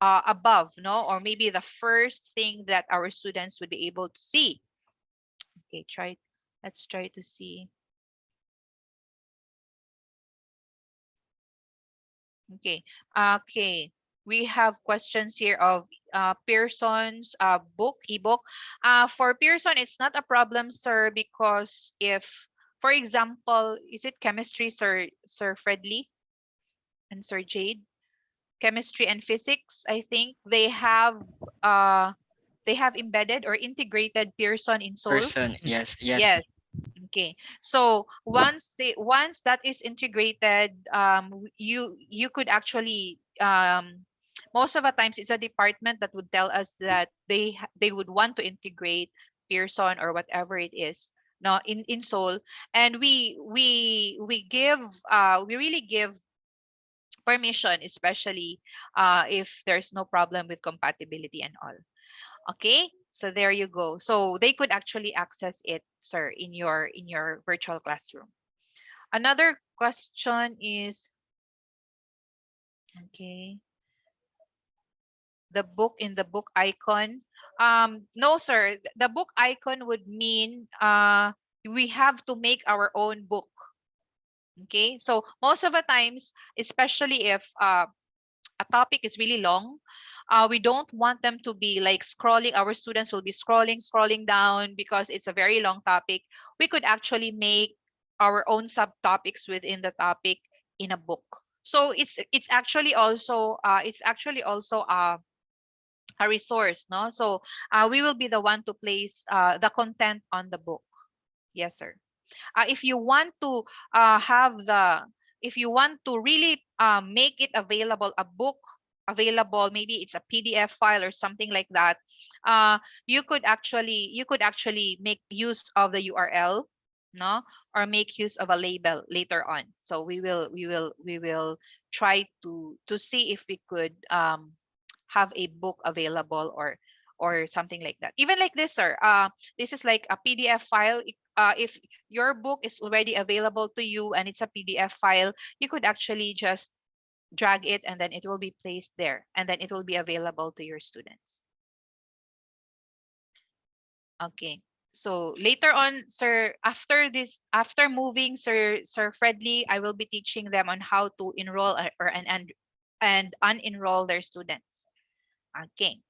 above, no, or maybe the first thing that our students would be able to see. Okay, let's try to see. Okay, we have questions here of Pearson's book, ebook. For Pearson, it's not a problem, sir, because if, for example, is it chemistry, Sir Fredley and Sir Jade? Chemistry and physics, I think they have embedded or integrated Pearson in Soul. Person, yes, yes. Yes. Okay. So once that is integrated, you could actually most of the times it's a department that would tell us that they would want to integrate Pearson or whatever it is no in Soul, and we really give permission, especially if there's no problem with compatibility and all. Okay, so there you go. So they could actually access it, sir, in your virtual classroom. Another question is, okay, the book in the book icon. No, sir, the book icon would mean we have to make our own book. Okay, so most of the times, especially if a topic is really long, we don't want them to be like scrolling. Our students will be scrolling down because it's a very long topic. We could actually make our own subtopics within the topic in a book. So it's actually also a resource, no? So we will be the one to place the content on the book. Yes, sir. If you want to if you want to really make it available, a book available, maybe it's a PDF file or something like that, you could actually make use of the URL, no, or make use of a label later on. So we will try to see if we could have a book available or something like that. Even like this, sir. This is like a PDF file. If your book is already available to you and it's a PDF file, you could actually just drag it and then it will be placed there and then it will be available to your students. Okay. So later on, sir, after moving Sir Fredley, I will be teaching them on how to enroll and unenroll their students. Okay.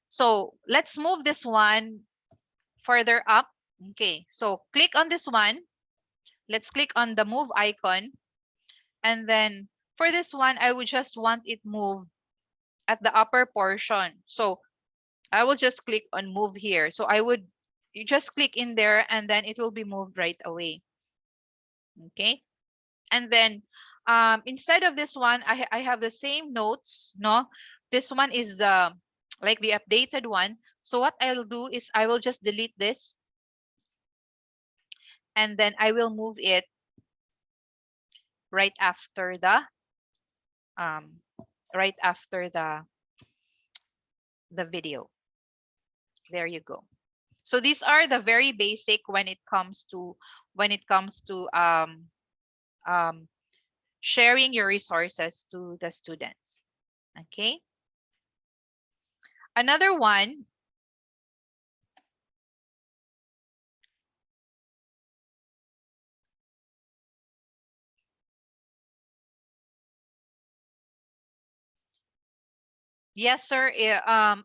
So let's move this one further up. Okay, so click on this one. Let's click on the move icon. And then for this one, I would just want it moved at the upper portion. So I will just click on move here. So you just click in there and then it will be moved right away. Okay. And then instead of this one, I have the same notes, no? This one is the like the updated one. So what I'll do is I will just delete this and then I will move it right after the um right after the video. There you go. So these are the very basic when it comes to sharing your resources to the students. Okay. Another one. Yes, sir.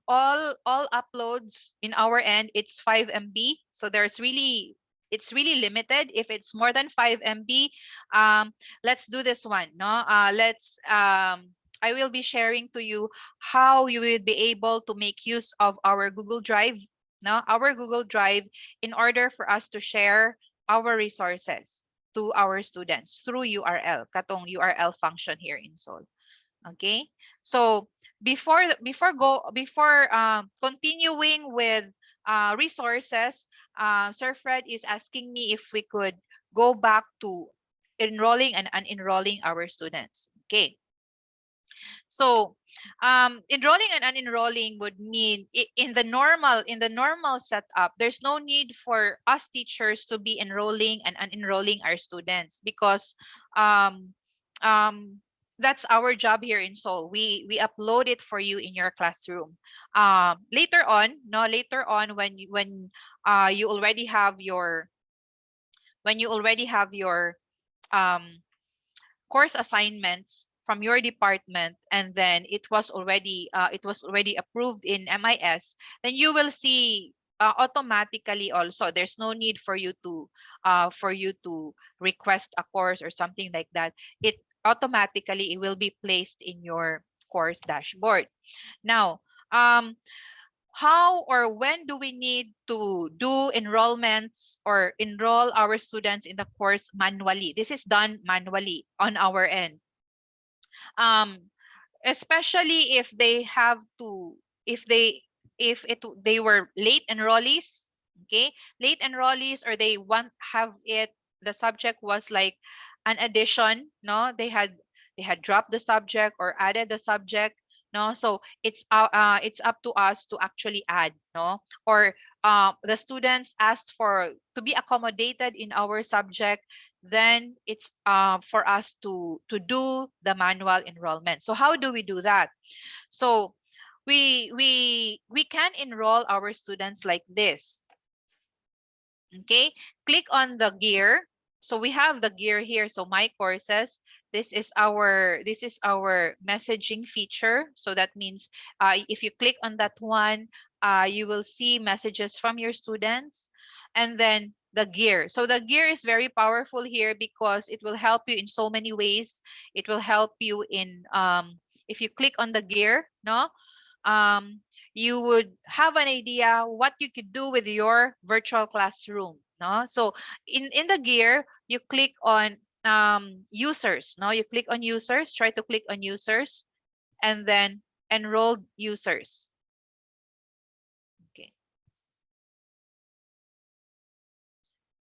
All uploads in our end, it's 5 MB. So it's really limited. If it's more than 5 MB, let's do this one. No, I will be sharing to you how you will be able to make use of our Google Drive. No, our Google Drive in order for us to share our resources to our students through URL, katong URL function here in Sol. Okay, so before continuing with resources, Sir Fred is asking me if we could go back to enrolling and unenrolling our students. Okay, so enrolling and unenrolling would mean in the normal setup, there's no need for us teachers to be enrolling and unenrolling our students, because um, um, that's our job here in Seoul. We upload it for you in your classroom. Later on, when you already have your um, course assignments from your department, and then it was already approved in MIS, then you will see automatically also, there's no need for you to request a course or something like that. It automatically, it will be placed in your course dashboard. Now, how or when do we need to do enrollments or enroll our students in the course manually? This is done manually on our end. Especially if they have to, they were late enrollees, okay, late enrollees, or they want have it, the subject was like an addition, no, they had dropped the subject or added the subject, no, so it's up to us to actually add, no, or the students asked for to be accommodated in our subject, then it's for us to do the manual enrollment. So how do we do that? So we can enroll our students like this. Okay, click on the gear. So we have the gear here. So my courses, this is our messaging feature. So that means if you click on that one, you will see messages from your students. And then the gear. So the gear is very powerful here because it will help you in so many ways. It will help you in if you click on the gear, no, you would have an idea what you could do with your virtual classroom, no? So in the gear, you click on users, no? You click on users, try to click on users, and then enrolled users. Okay.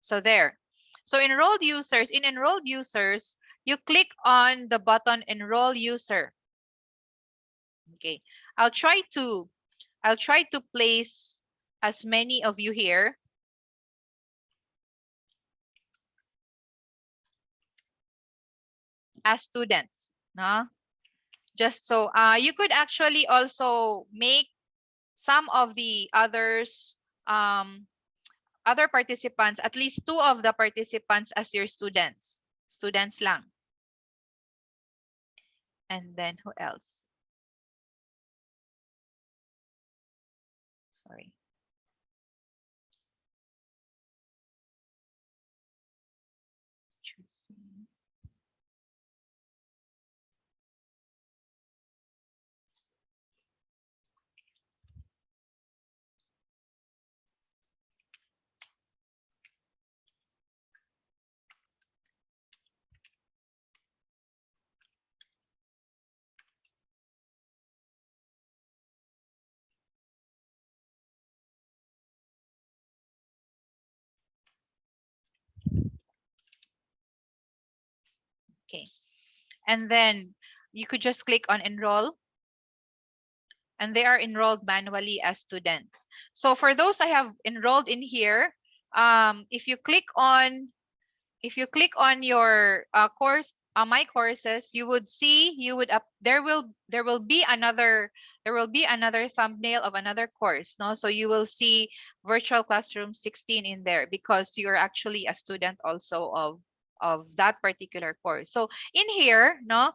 So there. So enrolled users, in enrolled users, you click on the button enroll user. Okay. I'll try to place as many of you here. As students, no? Just so you could actually also make some of the others, other participants, at least two of the participants as your students lang. And then who else? Sorry. Choosing. Okay. And then you could just click on enroll, and they are enrolled manually as students. So for those I have enrolled in here, if you click on your course, my courses, you would see, there will be another thumbnail of another course, no? So you will see virtual classroom 16 in there because you're actually a student also of that particular course. So in here, no,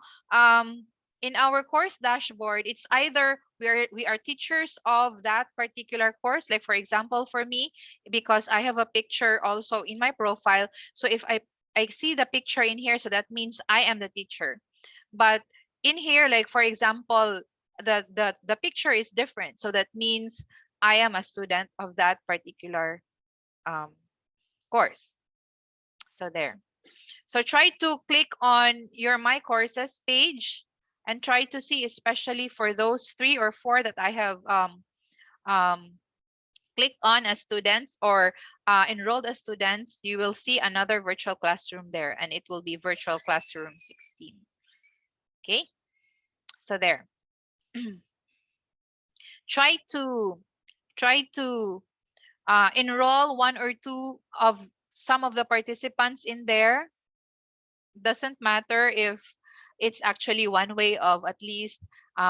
in our course dashboard, it's either we are teachers of that particular course, like for example for me, because I have a picture also in my profile. So if I see the picture in here, so that means I am the teacher. But in here, like for example, the picture is different, so that means I am a student of that particular course. So there. So try to click on your My Courses page and try to see, especially for those 3 or 4 that I have clicked on as students or enrolled as students, you will see another virtual classroom there, and it will be virtual classroom 16. Okay, so there. try to enroll 1 or 2 of some of the participants in there. Doesn't matter if it's actually one way of at least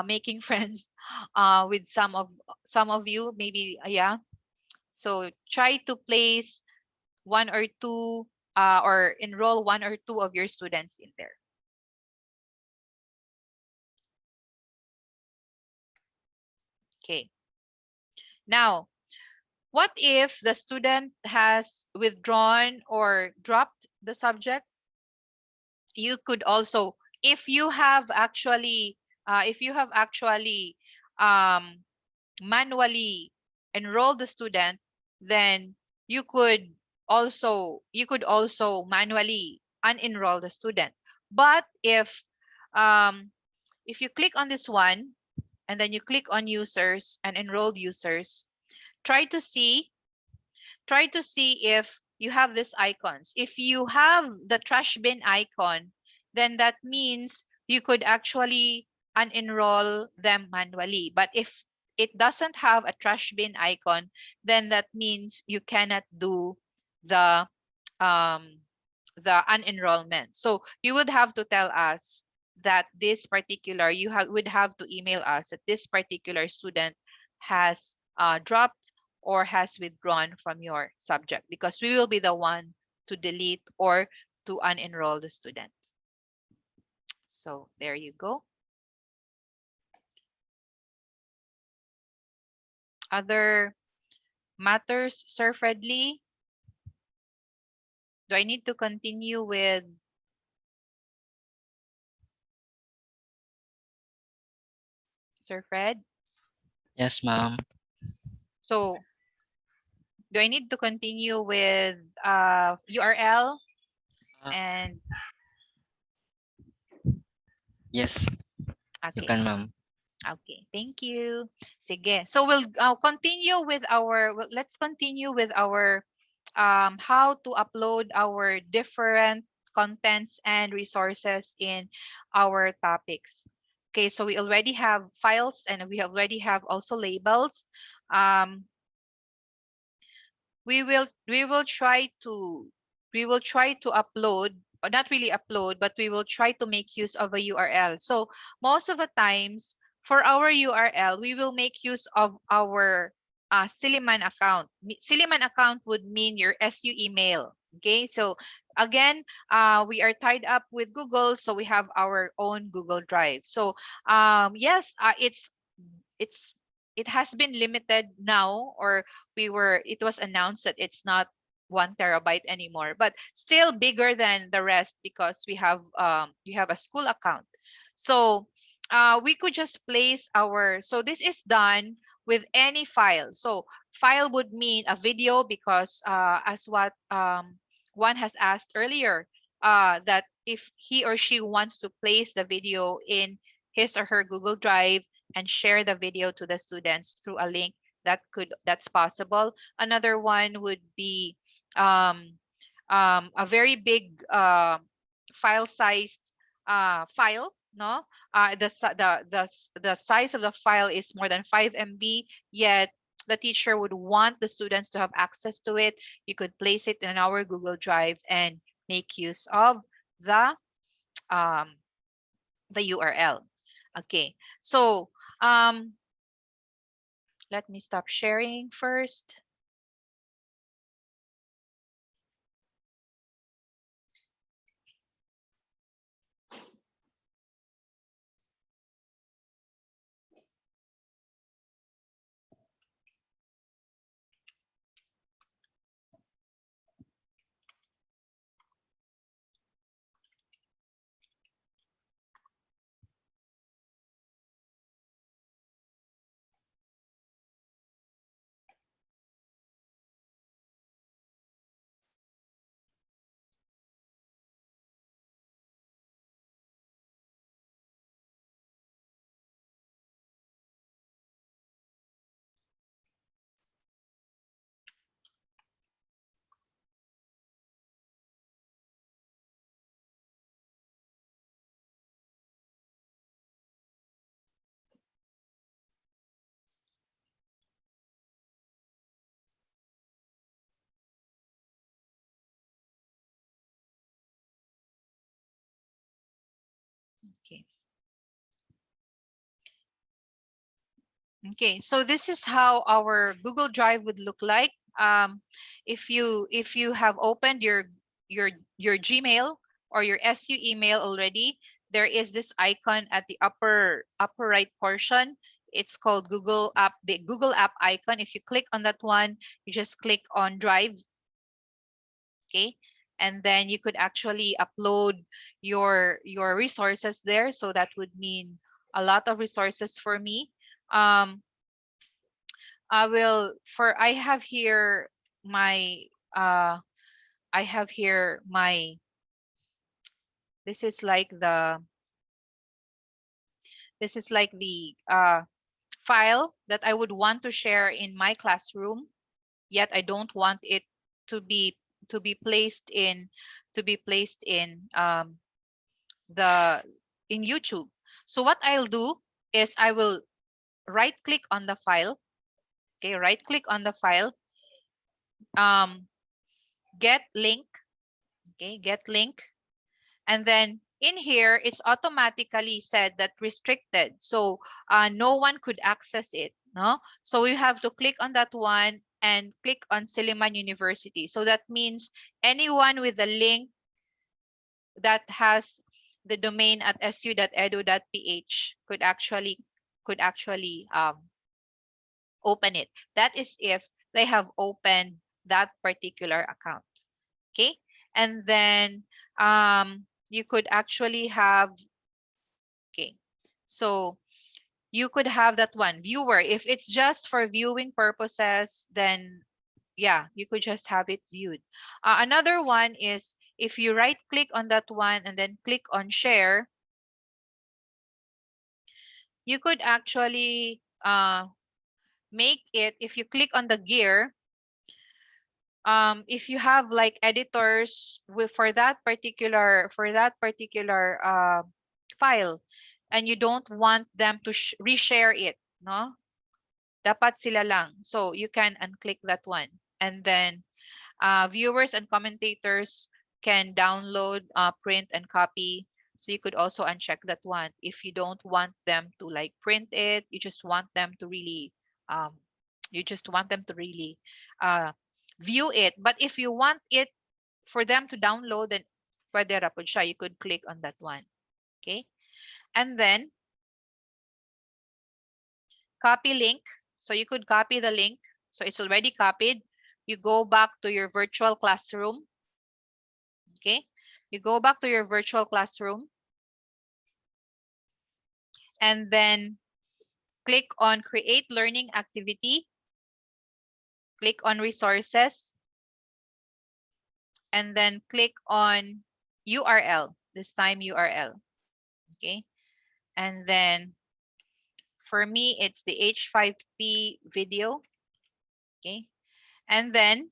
making friends with some of you, maybe. Yeah, so try to place 1 or 2 or enroll 1 or 2 of your students in there. Okay, now what if the student has withdrawn or dropped the subject? You could also, if you have actually um, manually enroll the student, then you could also manually unenroll the student. But if you click on this one and then you click on users and enrolled users, try to see if you have these icons. If you have the trash bin icon, then that means you could actually unenroll them manually. But if it doesn't have a trash bin icon, then that means you cannot do the unenrollment. So you would have to tell us that this particular, would have to email us that this particular student has dropped or has withdrawn from your subject, because we will be the one to delete or to unenroll the student. So there you go. Other matters, Sir Fredley? Do I need to continue with Sir Fred? Yes, ma'am. So do I need to continue with URL Uh, and yes, you okay. can, ma'am. Okay, thank you. Sige. So we'll continue with our, let's continue with our how to upload our different contents and resources in our topics. Okay, so we already have files and we already have also labels. Um, we will try to upload, or not really upload, but we will try to make use of a URL. So most of the times for our URL, we will make use of our Silliman account. Silliman account would mean your SU email. Okay, so again, we are tied up with Google, so we have our own Google Drive. So yes, it's it has been limited now, or it was announced that it's not 1 terabyte anymore, but still bigger than the rest because we have you have a school account. So we could just place our, so this is done with any file. So file would mean a video, because as what one has asked earlier, that if he or she wants to place the video in his or her Google Drive and share the video to the students through a link, that's possible. Another one would be um, a very big file sized file, no, the size of the file is more than 5 MB, yet the teacher would want the students to have access to it. You could place it in our Google Drive and make use of the um, URL. Okay, so let me stop sharing first. Okay. Okay, so this is how our Google Drive would look like. If you have opened your Gmail or your SU email already, there is this icon at the upper right portion. It's called Google App, the Google App icon. If you click on that one, you just click on Drive. Okay, and then you could actually upload your resources there. So that would mean a lot of resources for me. I have here my I have here my this is like the file that I would want to share in my classroom, yet I don't want it to be placed in the in YouTube. So what I'll do is I will right click on the file. Okay, right click on the file, get link. Okay, get link. And then in here, it's automatically said that restricted. So no one could access it. No, so we have to click on that one and click on Silliman University. So that means anyone with a link that has the domain at su.edu.ph could actually open it. That is if they have opened that particular account. Okay, and then you could actually have, okay, so you could have that one viewer. If it's just for viewing purposes, then yeah, you could just have it viewed. Another one is if you right click on that one and then click on share, you could actually make it, if you click on the gear, if you have like editors for that particular file, and you don't want them to reshare it, no, dapat sila lang, so you can unclick that one. And then viewers and commentators can download, print, and copy. So you could also uncheck that one if you don't want them to like print it. You just want them to really um, view it. But if you want it for them to download, then pwede ra pod siya. You could click on that one. Okay, and then copy link. So you could copy the link. So it's already copied. You go back to your virtual classroom. Okay, you go back to your virtual classroom and then click on create learning activity, click on resources, and then click on URL, this time URL. Okay, and then for me it's the H5P video. Okay, and then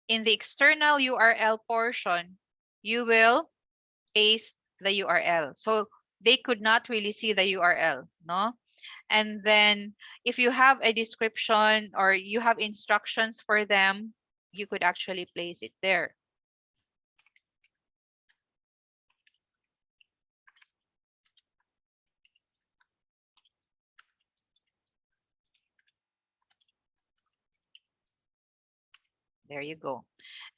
in the external URL portion, you will paste the URL. So they could not really see the URL, no? And then if you have a description or you have instructions for them, you could actually place it there. There you go.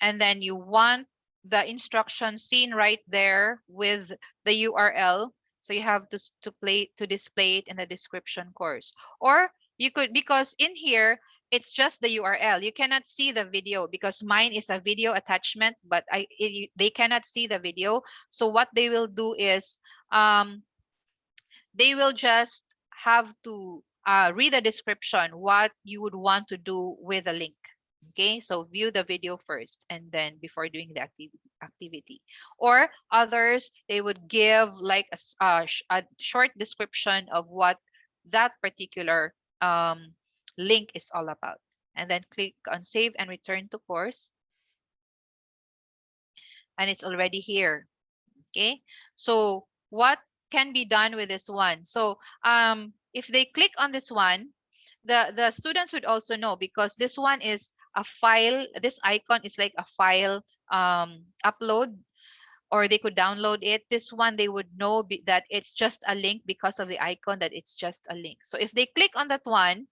And then you want the instruction seen right there with the URL. So you have to display it in the description course. Or you could, because in here, it's just the URL. You cannot see the video because mine is a video attachment, but they cannot see the video. So what they will do is they will just have to read the description, what you would want to do with the link. Okay, so view the video first and then before doing the activity. Or others, they would give like a short description of what that particular link is all about. And then click on save and return to course. And it's already here. Okay, so what can be done with this one? So if they click on this one, the students would also know, because this one is a file. This icon is like a file upload. or they could download it. This one, they would know that it's just a link because of the icon, that it's just a link. So if they click on that one,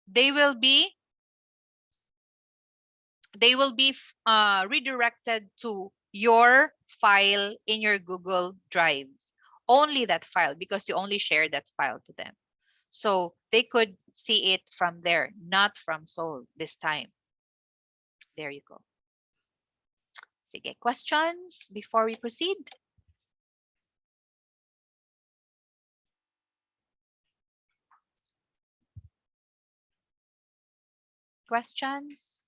they will be redirected to your file in your Google Drive. Only that file, because you only share that file to them. So they could see it from there, not from Soul this time. There you go. Sige, questions before we proceed? Questions?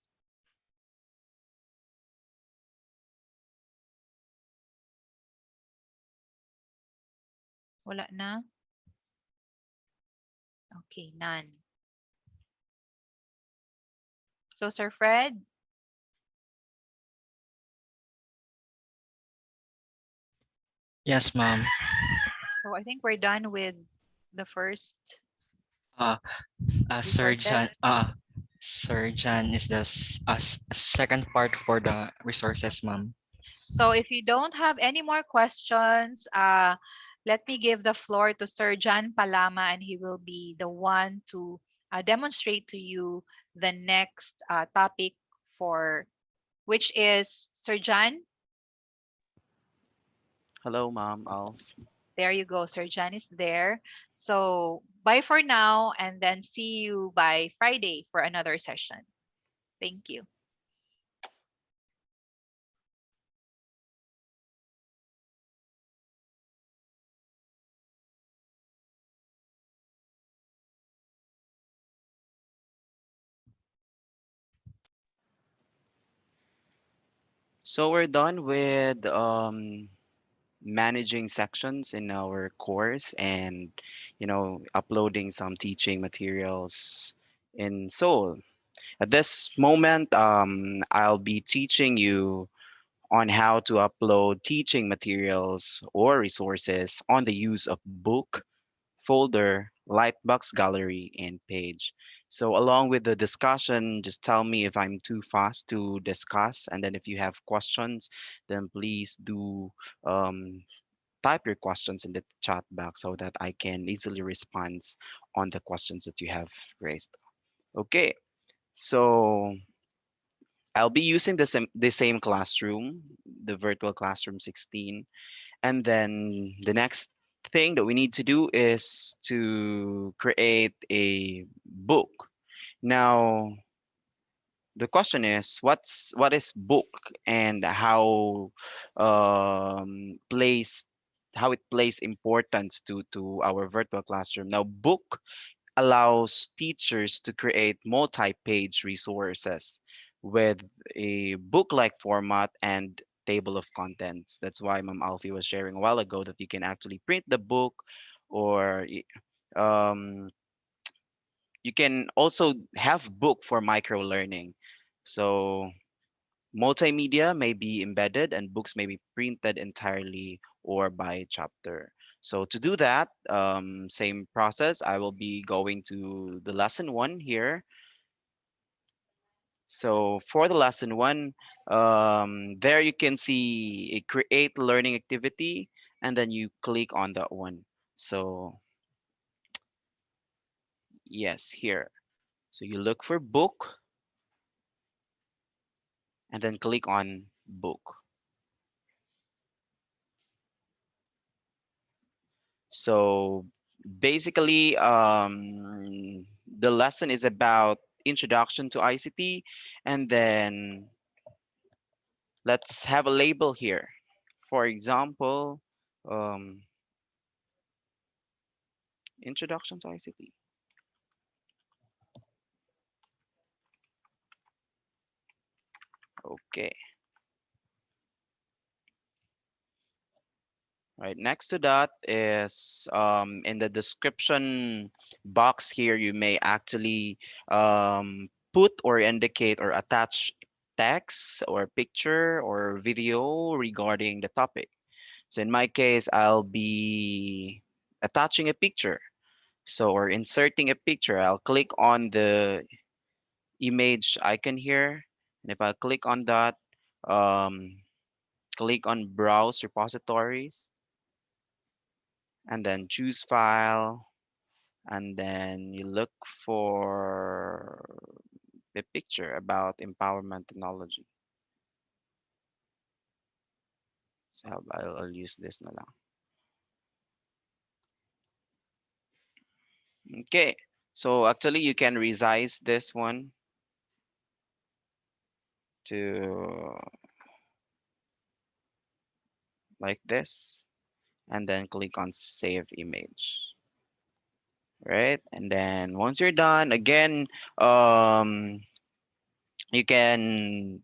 Wala na? Okay, none. So, Sir Fred? Yes, ma'am. So, I think we're done with the first Uh, resources. Sir John is the second part for the resources, ma'am. So, if you don't have any more questions, let me give the floor to Sir John Palama, and he will be the one to demonstrate to you the next topic, for which is Sir John. Hello, Mom, Alf. There you go. Sir John is there. So bye for now, and then see you by Friday for another session. Thank you. So we're done with managing sections in our course and, uploading some teaching materials in Seoul. At this moment, I'll be teaching you on how to upload teaching materials or resources on the use of book, folder, Lightbox Gallery, and Page. So along with the discussion, just tell me if I'm too fast to discuss, and then if you have questions, then please do um, type your questions in the chat box so that I can easily respond on the questions that you have raised. Okay, so I'll be using the same classroom, the virtual classroom 16. And then the next thing that we need to do is to create a book. Now, the question is, what is book and plays how it plays importance to our virtual classroom. Now, book allows teachers to create multi-page resources with a book-like format and table of contents. That's why Ma'am Alfie was sharing a while ago that you can actually print the book, or um, you can also have book for micro learning. So multimedia may be embedded and books may be printed entirely or by chapter. So to do that, same process, I will be going to the lesson one here. So for the lesson one, there you can see a create learning activity, and then you click on that one. So yes, here. So you look for book and then click on book. So basically, the lesson is about introduction to ICT, and then let's have a label here. For example, um, introduction to ICT. Okay. Right. Next to that is in the description box here, you may actually put or indicate or attach text or picture or video regarding the topic. So in my case, I'll be attaching a picture. So, or inserting a picture, I'll click on the image icon here. And if I click on that, um, click on browse repositories, and then choose file, and then you look for the picture about empowerment technology. So I'll use this na lang. Okay, so actually you can resize this one to like this, and then click on save image, right? And then once you're done, again, you can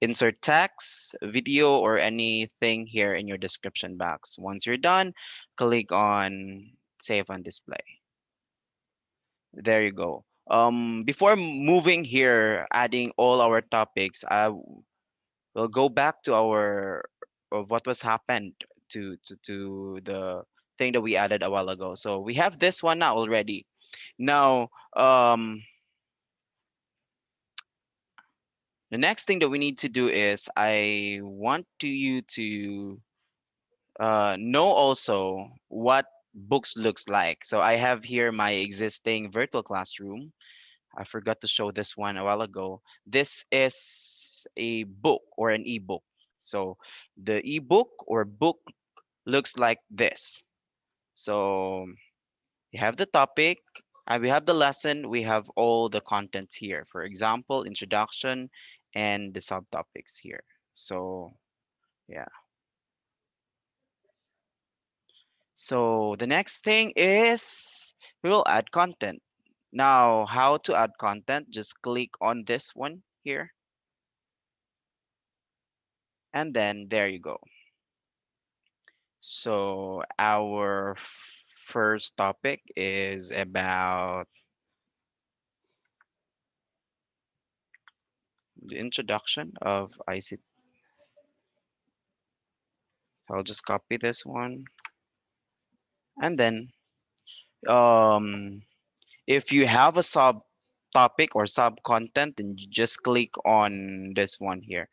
insert text, video, or anything here in your description box. Once you're done, click on save and display. There you go. Before moving here, adding all our topics, I will go back to our of what was happened to the thing that we added a while ago. So we have this one now already. Now, the next thing that we need to do is I want you to know also what books looks like. So I have here my existing virtual classroom. I forgot to show this one a while ago. This is a book or an ebook. So the ebook or book looks like this. So you have the topic, and we have the lesson, we have all the contents here. For example, introduction and the subtopics here. So yeah. So the next thing is we will add content. Now, how to add content? Just click on this one here, and then there you go. So our first topic is about the introduction of ICT. I'll just copy this one, and then um, if you have a sub topic or sub content, then you just click on this one here.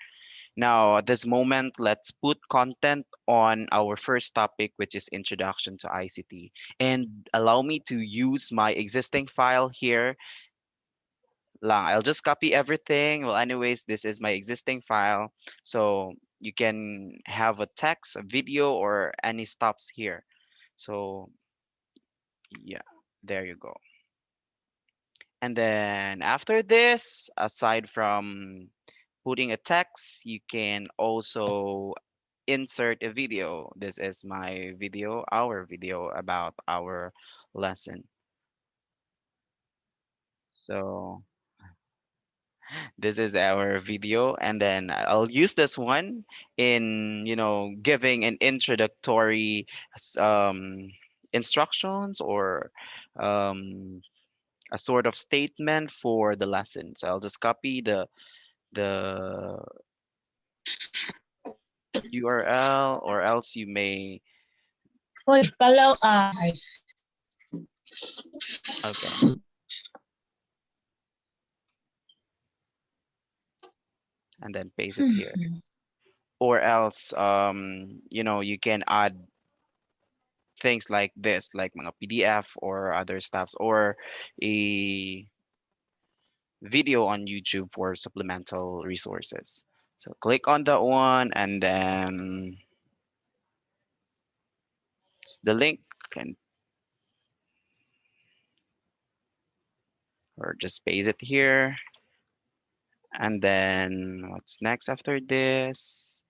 Now, at this moment, let's put content on our first topic, which is Introduction to ICT. And allow me to use my existing file here lang. I'll just copy everything. Well, anyways, this is my existing file. So you can have a text, a video, or any stops here. So yeah, there you go. And then after this, aside from putting a text, you can also insert a video. This is my video, our video about our lesson. So this is our video, and then I'll use this one in, giving an introductory instructions or um, a sort of statement for the lesson. So I'll just copy the URL, or else you may. Okay. And then paste it here. Or else, you can add things like this, like mga PDF or other stuffs, or a video on YouTube for supplemental resources. So click on that one, and then the link, and or just paste it here. And then what's next after this?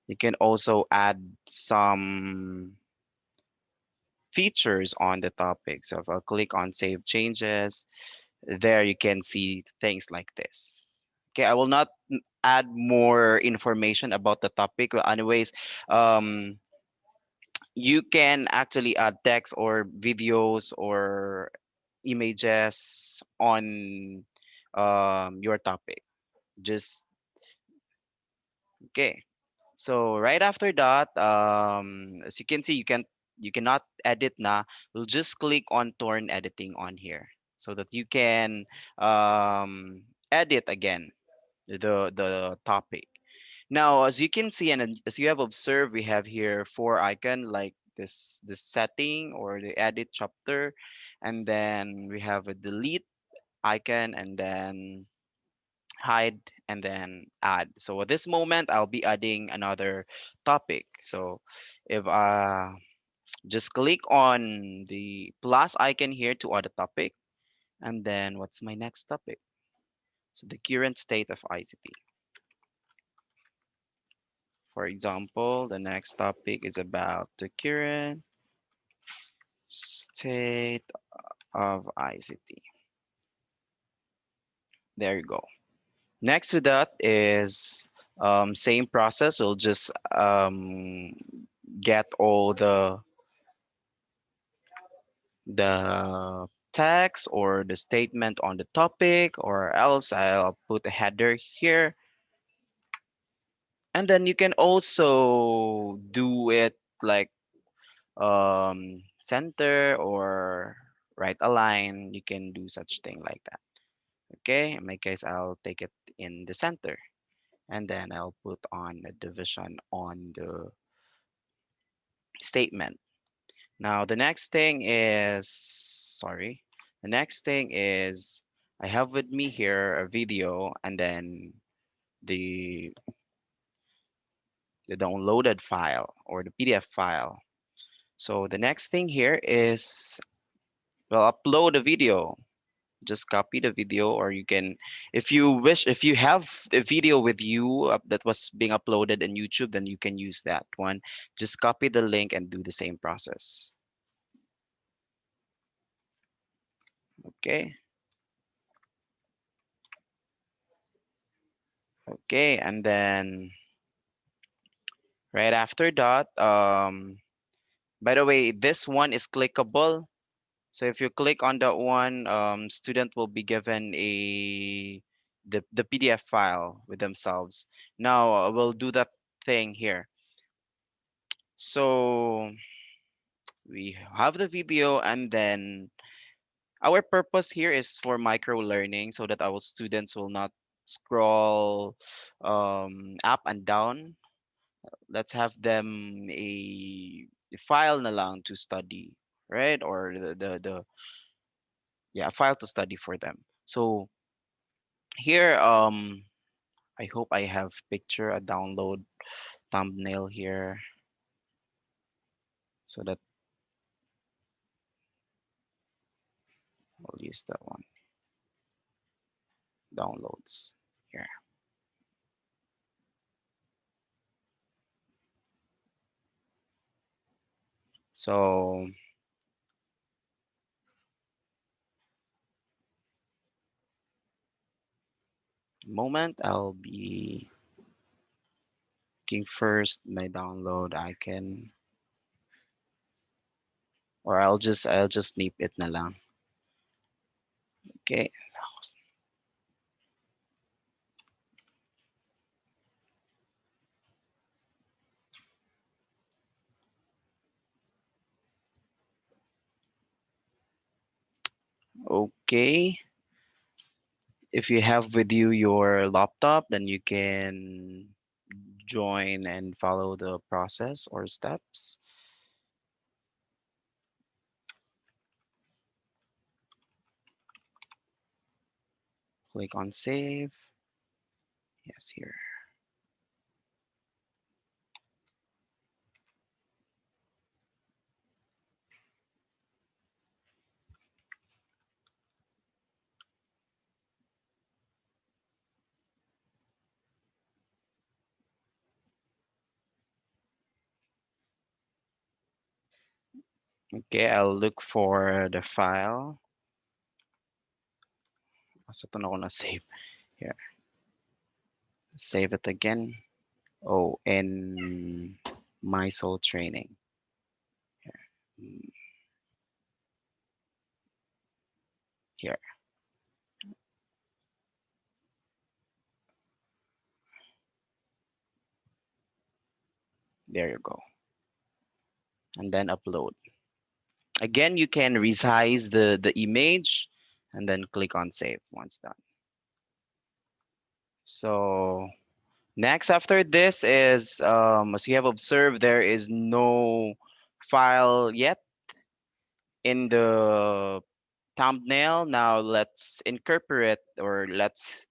You can also add some features on the topic. So if I'll click on save changes, there you can see things like this. Okay, I will not add more information about the topic. Well, anyways, you can actually add text or videos or images on your topic. Just okay. So right after that, as you can see, you cannot edit na. We'll just click on torn editing on here so that you can edit again the topic. Now, as you can see and as you have observed, we have here 4 icon like this setting or the edit chapter, and then we have a delete icon, and then hide, and then add. So at this moment, I'll be adding another topic. So if just click on the plus icon here to add a topic, and then what's my next topic? So the current state of ICT. For example, the next topic is about the current state of ICT. There you go. Next to that is same process. We'll just get all the text or the statement on the topic, or else I'll put a header here. And then you can also do it like center or right align. You can do such thing like that. Okay, in my case, I'll take it in the center, and then I'll put on a division on the statement. Now, the next thing is, sorry, the next thing is I have with me here a video, and then the the downloaded file or the PDF file. So the next thing here is, well, upload a video. Just copy the video, or you can, if you wish, if you have a video with you that was being uploaded in YouTube, then you can use that one. Just copy the link and do the same process. Okay. Okay, and then right after that, by the way, this one is clickable. So if you click on that one, student will be given the PDF file with themselves. Now we'll do that thing here. So we have the video, and then our purpose here is for micro learning, so that our students will not scroll up and down. Let's have them a file na lang to study, right? Or the yeah, a file to study for them. So here, I hope I have picture a download thumbnail here, so that I'll use that one. Downloads here. So moment, I'll be looking first my download icon, or I'll just snip it na lang. Okay. Okay. If you have with you your laptop, then you can join and follow the process or steps. Click on save. Yes, here. Okay, I'll look for the file. Asa to na ako na save? Here. Save it again. Oh, in my soul training. Mm, here. There you go. And then upload. Again, you can resize the image, and then click on save once done. So Next, after this is, as you have observed, there is no file yet in the thumbnail. Now let's incorporate, or let's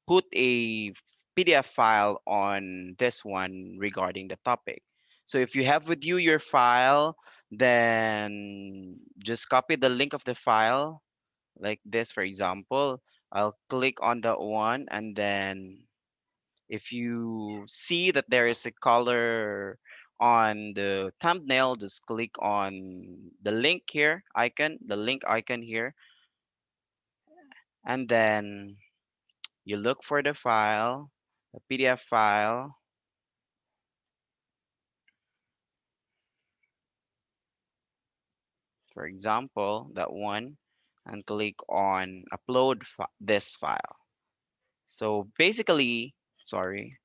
put a PDF file on this one regarding the topic. So if you have with you your file, then just copy the link of the file like this. For example, I'll click on that one, and then if you see that there is a color on the thumbnail, just click on the link here icon, the link icon here, and then you look for the file, the PDF file, for example, that one, and click on upload this file. So basically, sorry,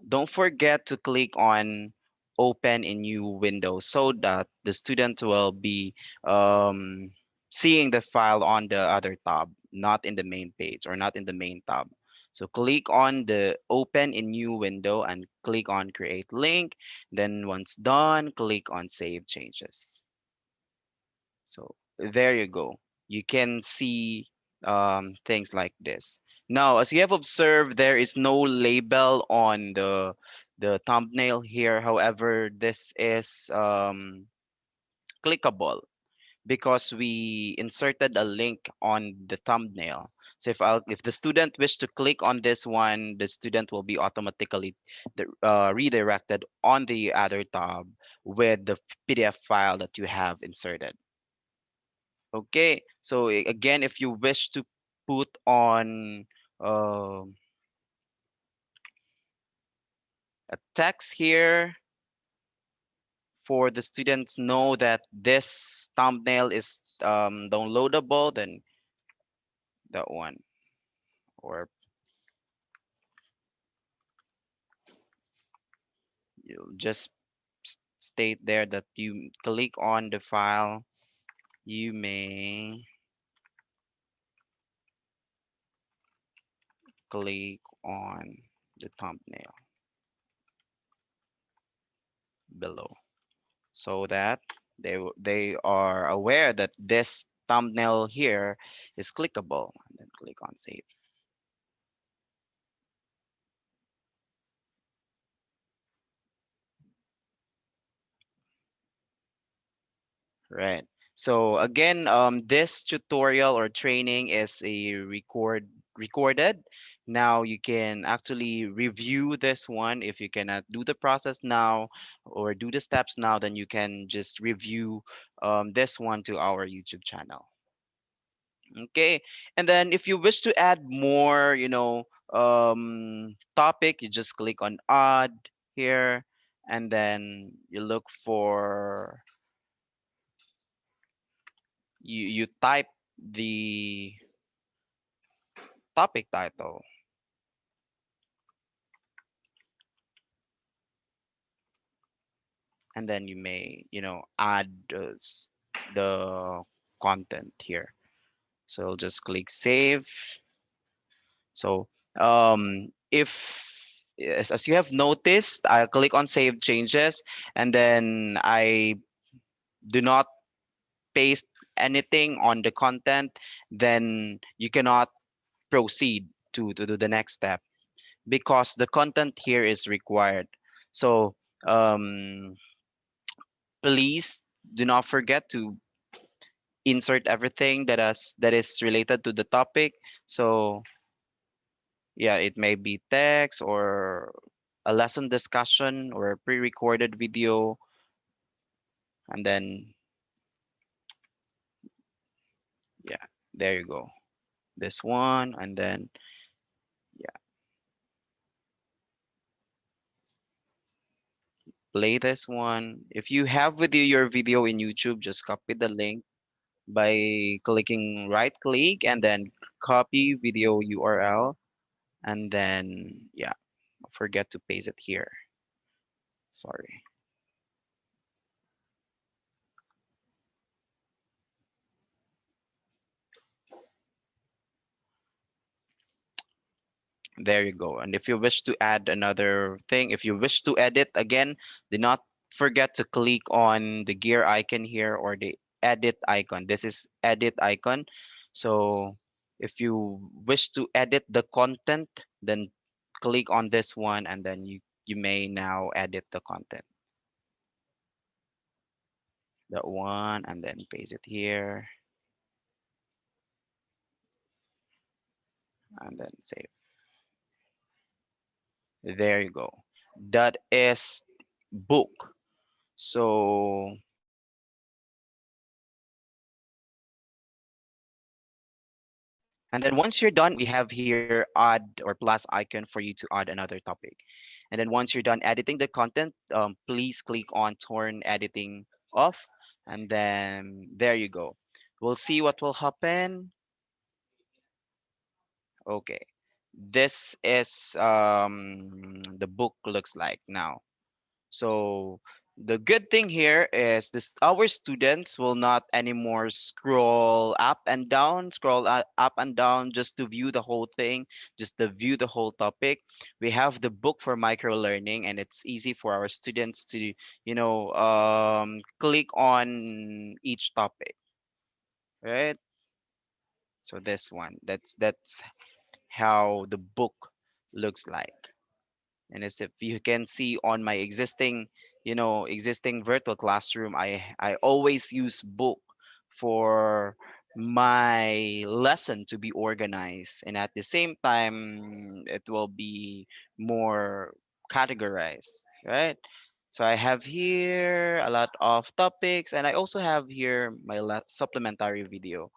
don't forget to click on open in new window so that the student will be um, seeing the file on the other tab, not in the main page or not in the main tab. So click on the open in new window and click on create link. Then once done, click on save changes. So there you go. You can see things like this. Now, as you have observed, there is no label on the thumbnail here. However, this is clickable because we inserted a link on the thumbnail. So if the student wish to click on this one, the student will be automatically redirected on the other tab with the PDF file that you have inserted. Okay, so again, if you wish to put on um a text here for the students know that this thumbnail is downloadable, then that one, or you just state there that you click on the file, you may click on the thumbnail below, so that they are aware that this thumbnail here is clickable, and then click on save. Right. So again, this tutorial or training is a recorded. Now you can actually review this one. If you cannot do the process now or do the steps now, then you can just review this one to our YouTube channel. Okay, and then if you wish to add more, topic, you just click on add here, and then you look for, you type the topic title, and then you may, add the content here. So just click save. So if as you have noticed, I click on save changes, and then I do not paste anything on the content, then you cannot proceed to do the next step because the content here is required. So um, please do not forget to insert everything that is related to the topic. So yeah, it may be text or a lesson discussion or a pre-recorded video, and then yeah, there you go. This one, and then yeah, play this one. If you have with you your video in YouTube, just copy the link by clicking right click and then copy video URL, and then yeah, don't forget to paste it here. Sorry. There you go. And if you wish to add another thing, if you wish to edit again, do not forget to click on the gear icon here or the edit icon. This is edit icon. So if you wish to edit the content, then click on this one and then you may now edit the content. That one and then paste it here and then save. There you go. That is book. So and then once you're done, we have here add or plus icon for you to add another topic. And then once you're done editing the content, please click on turn editing off. And then there you go. We'll see what will happen. Okay. This is the book looks like now. So the good thing here is this our students will not anymore scroll up and down, up and down just to view the whole thing, just to view the whole topic. We have the book for micro learning and it's easy for our students to, click on each topic, right? So this one, that's how the book looks like. And as if you can see on my existing virtual classroom, I always use book for my lesson to be organized, and at the same time it will be more categorized, right? So I have here a lot of topics and I also have here my supplementary video.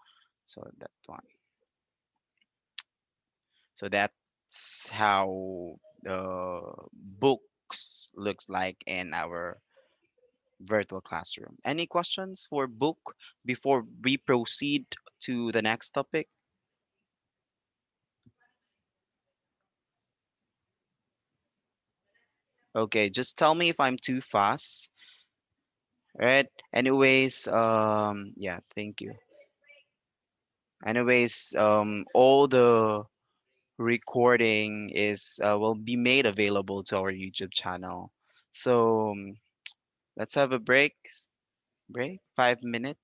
So that one. So that's how the books looks like in our virtual classroom. Any questions for book before we proceed to the next topic? Okay, just tell me if I'm too fast. Right? Anyways, yeah, thank you. Anyways, all the recording is will be made available to our YouTube channel. So let's have a break, 5 minutes.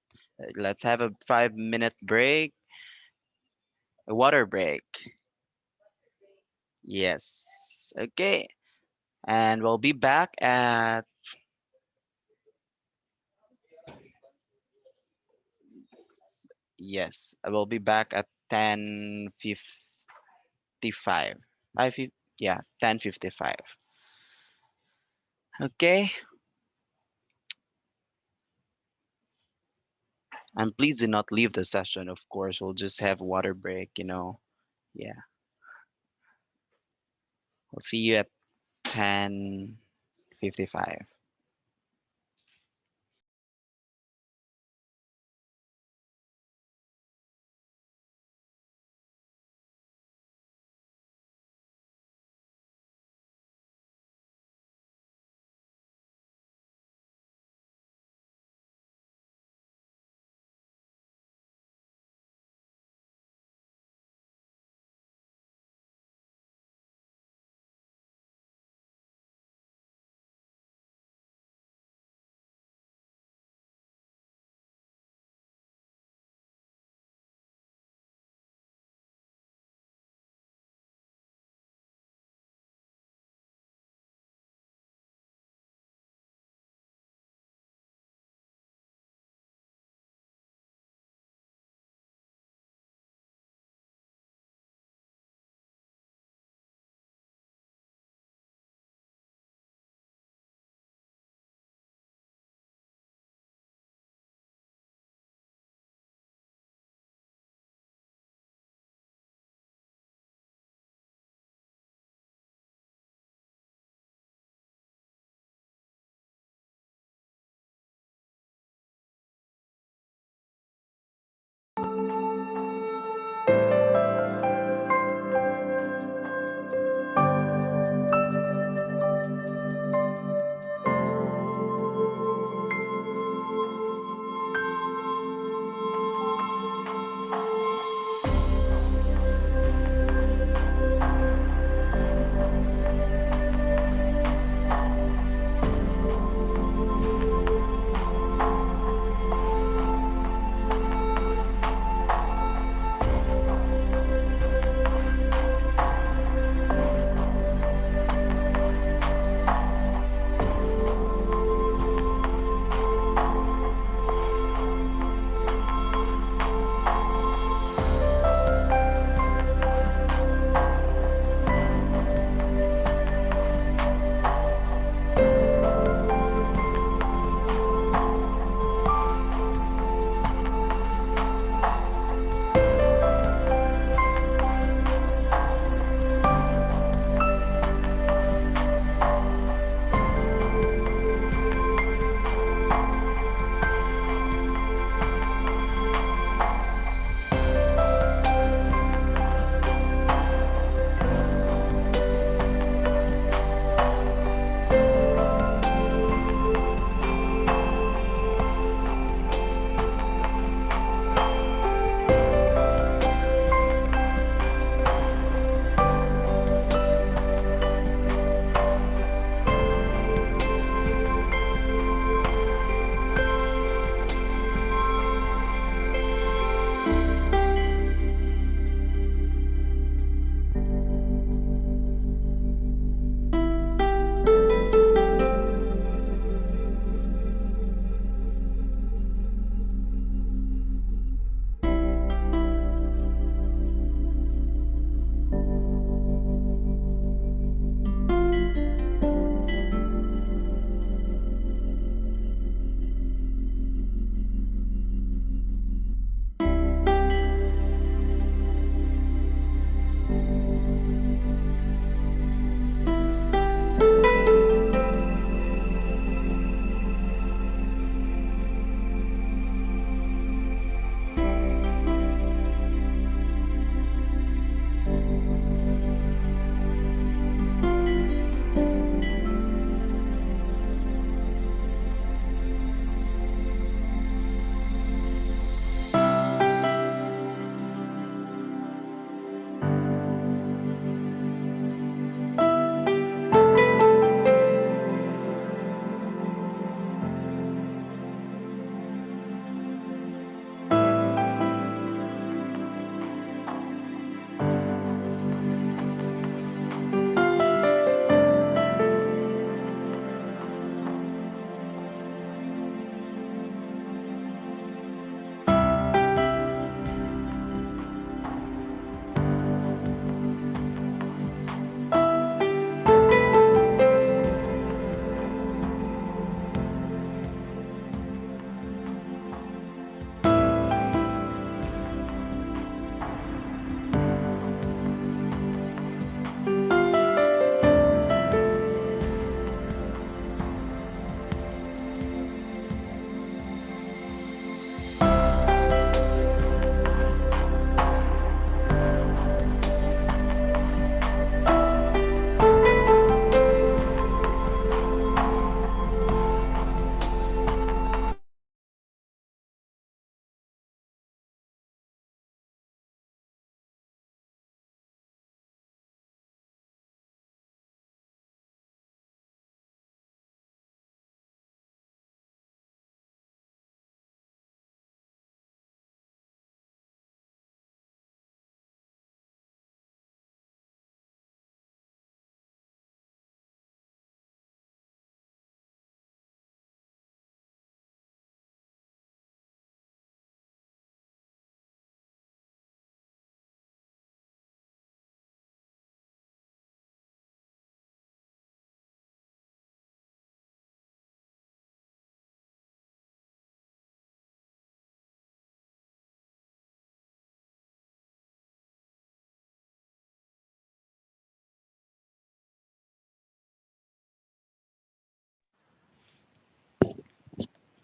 Let's have a 5 minute break, a water break. Yes. Okay. And we'll be back at, yes, I will be back at 10:55. Yeah, 10:55. Okay. And please do not leave the session, of course. We'll just have water break. Yeah. I'll see you at 10:55.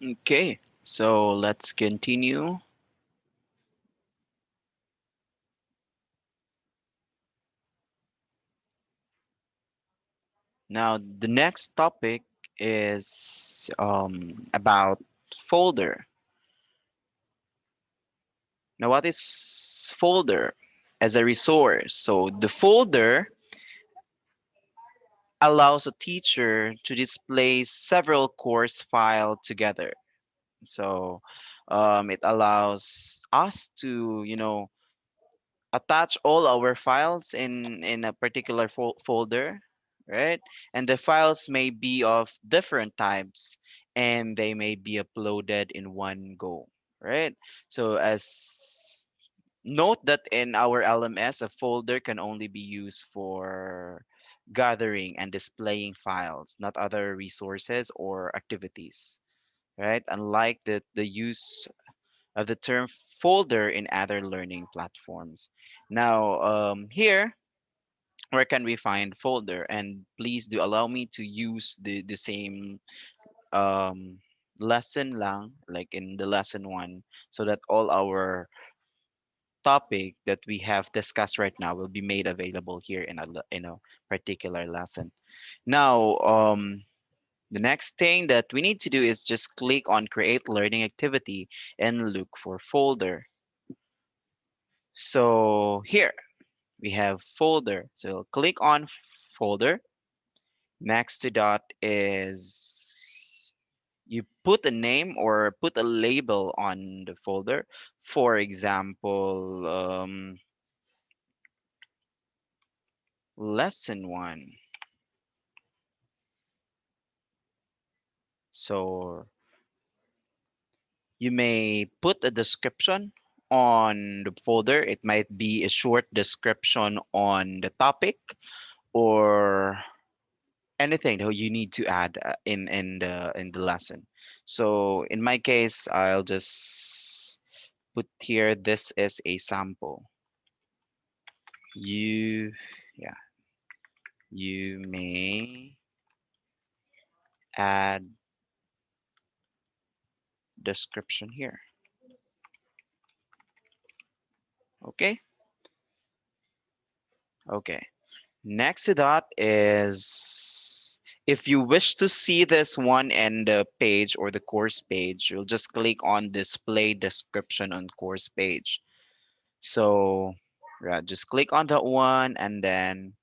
Okay, so let's continue. Now, the next topic is about folder. Now, what is folder as a resource? So the folder allows a teacher to display several course files together. So it allows us to, attach all our files in a particular folder, right? And the files may be of different types and they may be uploaded in one go, right? So as note that in our LMS, a folder can only be used for gathering and displaying files, not other resources or activities, right? Unlike the use of the term folder in other learning platforms. Now, here, where can we find folder? And please do allow me to use the same um, lesson lang, like in the lesson one, so that all our topic that we have discussed right now will be made available here in a particular lesson. Now, the next thing that we need to do is just click on create learning activity and look for folder. So here we have folder. So click on folder. Next to that is you put a name or put a label on the folder. For example, lesson one. So you may put a description on the folder. It might be a short description on the topic or anything that you need to add in the lesson. So in my case, I'll just put here this is a sample. You yeah, you may add description here. Okay? Okay. Next to that is if you wish to see this one in the page or the course page, you'll just click on display description on course page. So yeah, just click on that one and then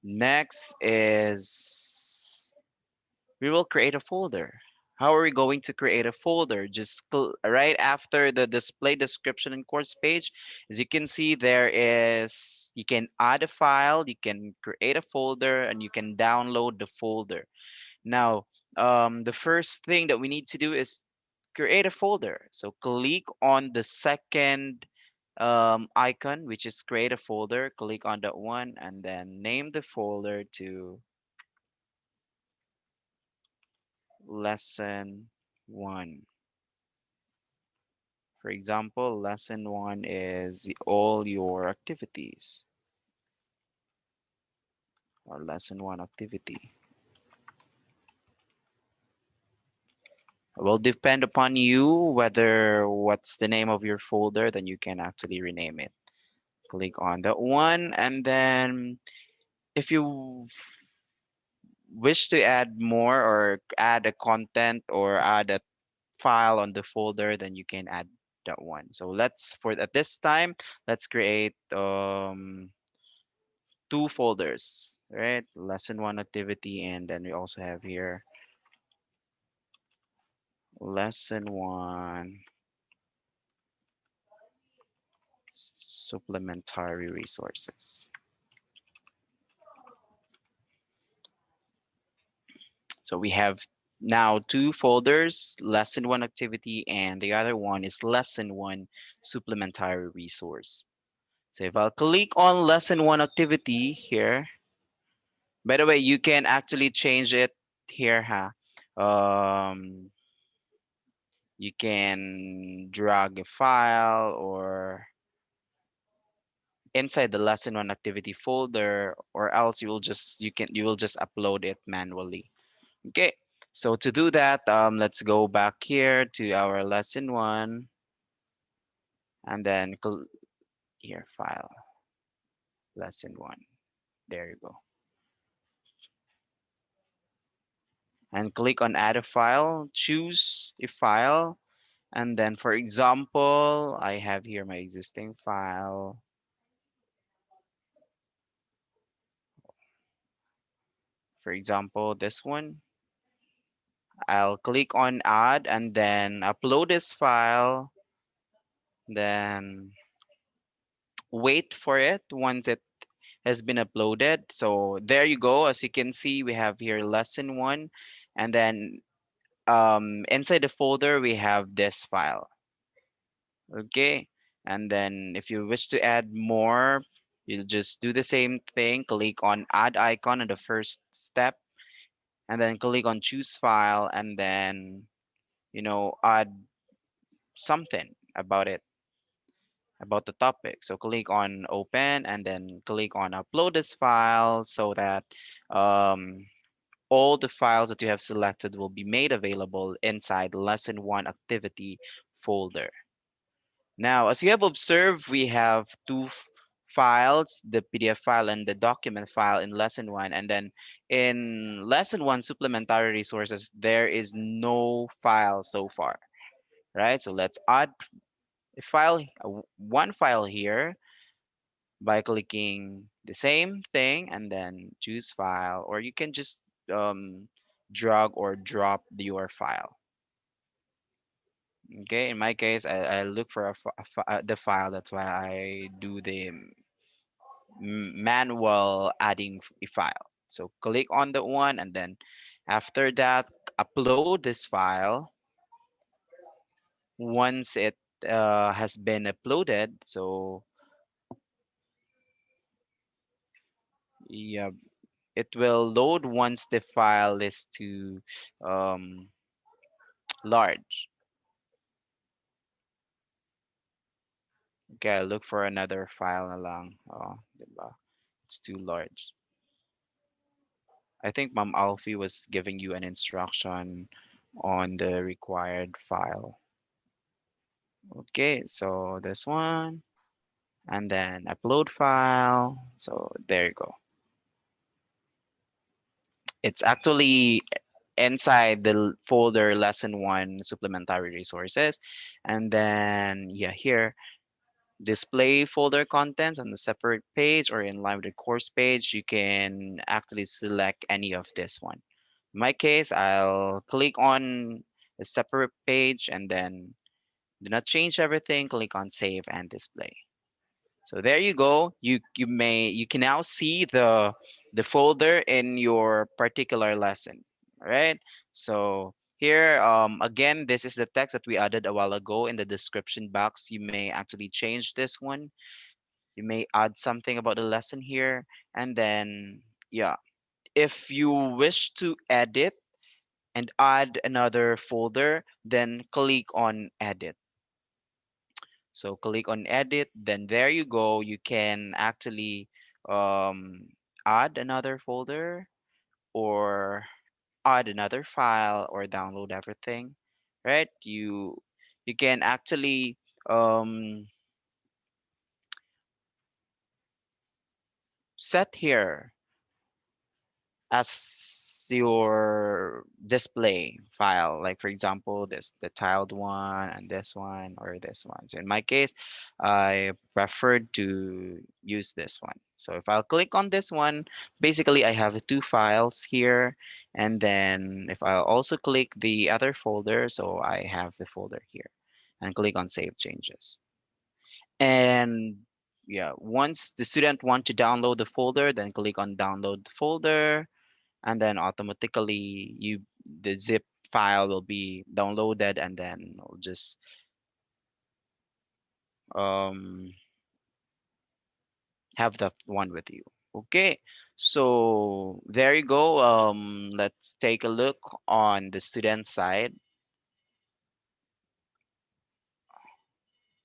next is we will create a folder. How are we going to create a folder? Just right after the display description and course page, as you can see, there is you can add a file, you can create a folder, and you can download the folder. Now, the first thing that we need to do is create a folder. So click on the second icon, which is create a folder. Click on that one and then name the folder to lesson one. For example, lesson one is all your activities or lesson one activity. It will depend upon you whether what's the name of your folder, then you can actually rename it. Click on that one and then if you wish to add more or add a content or add a file on the folder, then you can add that one. So let's for at this time, let's create two folders, right? Lesson one activity, and then we also have here lesson one supplementary resources. So we have now two folders, lesson one activity, and the other one is lesson one supplementary resource. So if I'll click on lesson one activity here, by the way, you can actually change it here, huh? You can drag a file or inside the lesson one activity folder, or else you will just upload it manually. Okay, So to do that, let's go back here to our lesson one, and then here, file, lesson one. There you go. And click on add a file, choose a file. And then for example, I have here my existing file. For example, this one. I'll click on add and then upload this file. Then wait for it once it has been uploaded. So there you go. As you can see, we have here lesson one. And then inside the folder, we have this file. Okay. And then if you wish to add more, you'll just do the same thing. Click on add icon on the first step, and then click on choose file, and then, add something about it, about the topic. So click on open and then click on upload this file so that um, all the files that you have selected will be made available inside lesson one activity folder. Now, as you have observed, we have two files, the PDF file and the document file in lesson one. And then in lesson one supplementary resources, there is no file so far, right? So let's add a file, one file here by clicking the same thing and then choose file, or you can just drag or drop your file. Okay, in my case, I look for the file. That's why I do the manual adding a file. So click on the one, and then after that, upload this file. Once it has been uploaded, so yeah, it will load once the file is too um, large. Okay, look for another file along. Oh, diba? It's too large. I think Ma'am Alfie was giving you an instruction on the required file. Okay, so this one, and then upload file. So there you go. It's actually inside the folder lesson one supplementary resources. And then yeah, here, display folder contents on the separate page or in line with the course page, you can actually select any of this one. In my case, I'll click on a separate page and then do not change everything, click on save and display. So there you go. You can now see the folder in your particular lesson. All right. So here again, this is the text that we added a while ago in the description box. You may actually change this one. You may add something about the lesson here, and then yeah, if you wish to edit and add another folder, then click on edit. So click on edit, then there you go. You can actually um, add another folder or add another file or download everything, right? You can actually um, set here as your display file, like for example this, the tiled one and this one or this one. So in my case, I preferred to use this one. So if I'll click on this one, basically I have two files here, and then if I'll also click the other folder, so I have the folder here, and click on save changes. And yeah, once the student want to download the folder, then click on download the folder, and then automatically the zip file will be downloaded, and then we'll just um, have that one with you. Okay, so there you go. Let's take a look on the student side.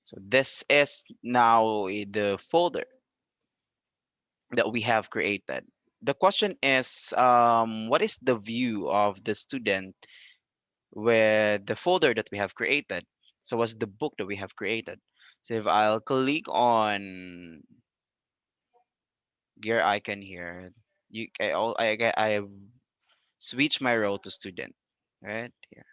So this is now the folder that we have created. the question is, what is the view of the student with the folder that we have created? So what's the book that we have created? So if I'll click on gear icon here, I switch my role to student, right here.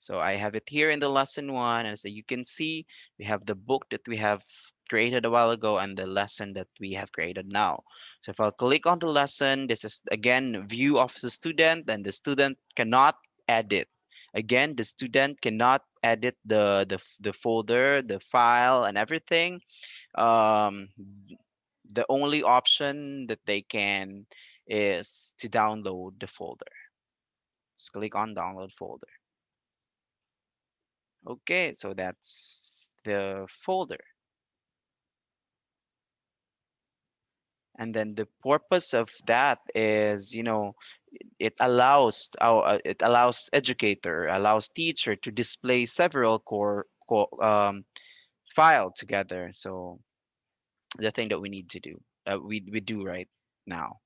So I have it here in the lesson one, and so you can see we have the book that we have created a while ago and the lesson that we have created now. So if I'll click on the lesson, this is again view of the student, and the student cannot edit. Again, the student cannot edit the folder, the file, and everything. Um, the only option that they can is to download the folder. Just click on download folder. Okay, so that's the folder. And then the purpose of that is, it allows educator, allows teacher to display several file together. So the thing that we need to do, we do right now.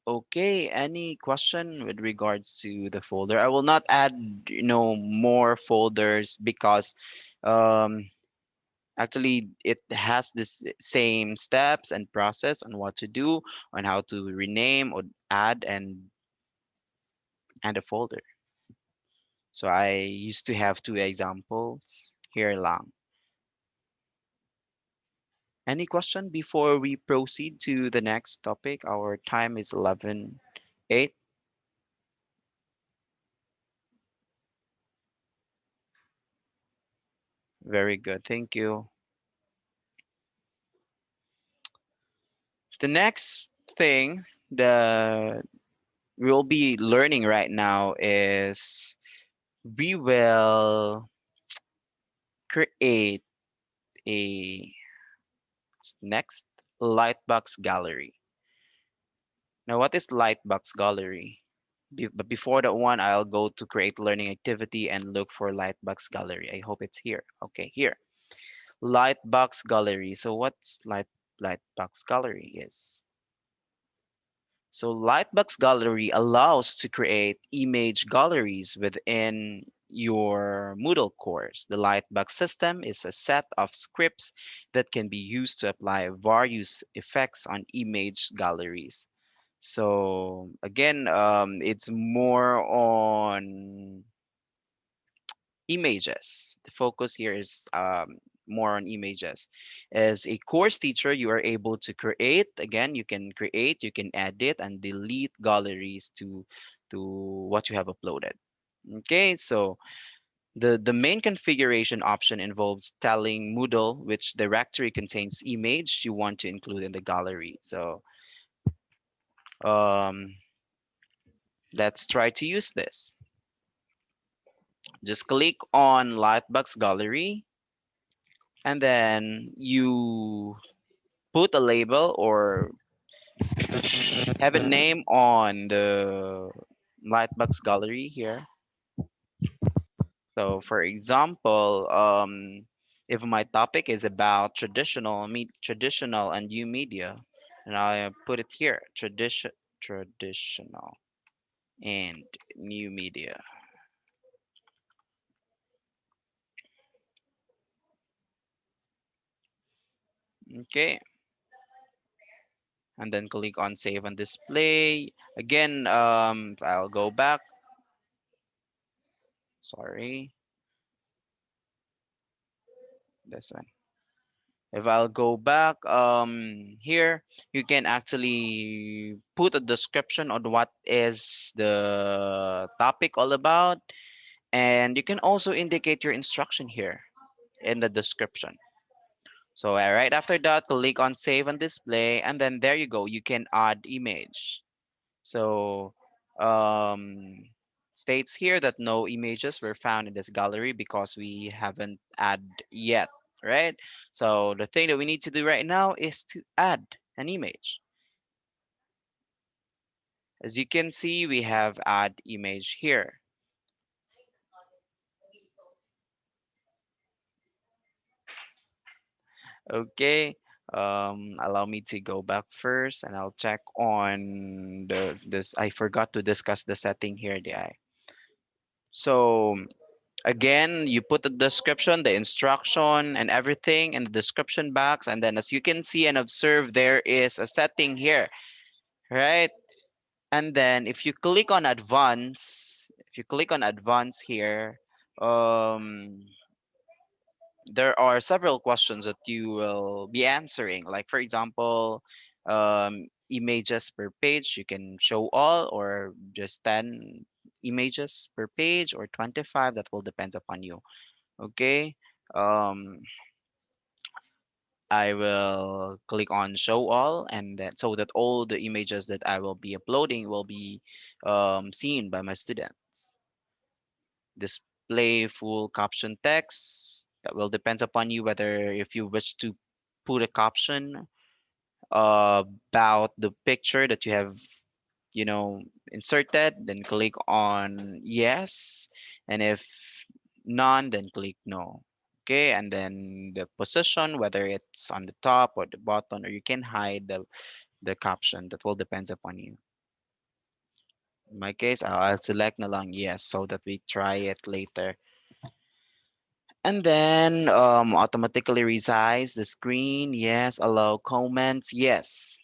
Okay, any question with regards to the folder? I will not add, more folders because um, actually it has this same steps and process on what to do, on how to rename or add and a folder. So I used to have two examples here lang. Any question before we proceed to the next topic? Our time is 11:08. Very good. Thank you. The next thing that we'll be learning right now is we will create a next Lightbox Gallery. Now, what is Lightbox Gallery? But before that one, I'll go to create learning activity and look for Lightbox Gallery. I hope it's here. Okay, here. Lightbox Gallery. So what's Lightbox Gallery is? So Lightbox Gallery allows to create image galleries within your Moodle course. The Lightbox system is a set of scripts that can be used to apply various effects on image galleries. So again, it's more on images. The focus here is more on images. As a course teacher, you are able to create. Again, you can create, you can edit, and delete galleries to what you have uploaded. Okay, so the main configuration option involves telling Moodle which directory contains image you want to include in the gallery. So um, let's try to use this. Just click on Lightbox Gallery, and then you put a label or have a name on the Lightbox Gallery here. So for example, if my topic is about traditional and new media, and I put it here, traditional and new media. Okay, and then click on save and display. Again, I'll go back. Sorry, this one. If I'll go back here, you can actually put a description on what is the topic all about, and you can also indicate your instruction here in the description. So right after that, click on save and display, and then there you go. You can add image. So um, states here that no images were found in this gallery because we haven't add yet, right? So the thing that we need to do right now is to add an image. As you can see, we have add image here. Okay, Allow me to go back first and I'll check on this. I forgot to discuss the setting here, DI. So again, you put the description, the instruction, and everything in the description box. And then as you can see and observe, there is a setting here, right? And then if you click on advance here, um, there are several questions that you will be answering. Like for example, images per page, you can show all or just 10 images per page or 25, that will depends upon you. Okay. Um, I will click on show all and then so that all the images that I will be uploading will be seen by my students. Display full caption text, that will depends upon you whether if you wish to put a caption about the picture that you have, inserted, then click on yes, and if none, then click no. Okay, and then the position, whether it's on the top or the bottom, or you can hide the caption, that will depends upon you. In my case, I'll select na lang yes so that we try it later. And then automatically resize the screen. Yes. Allow comments. Yes.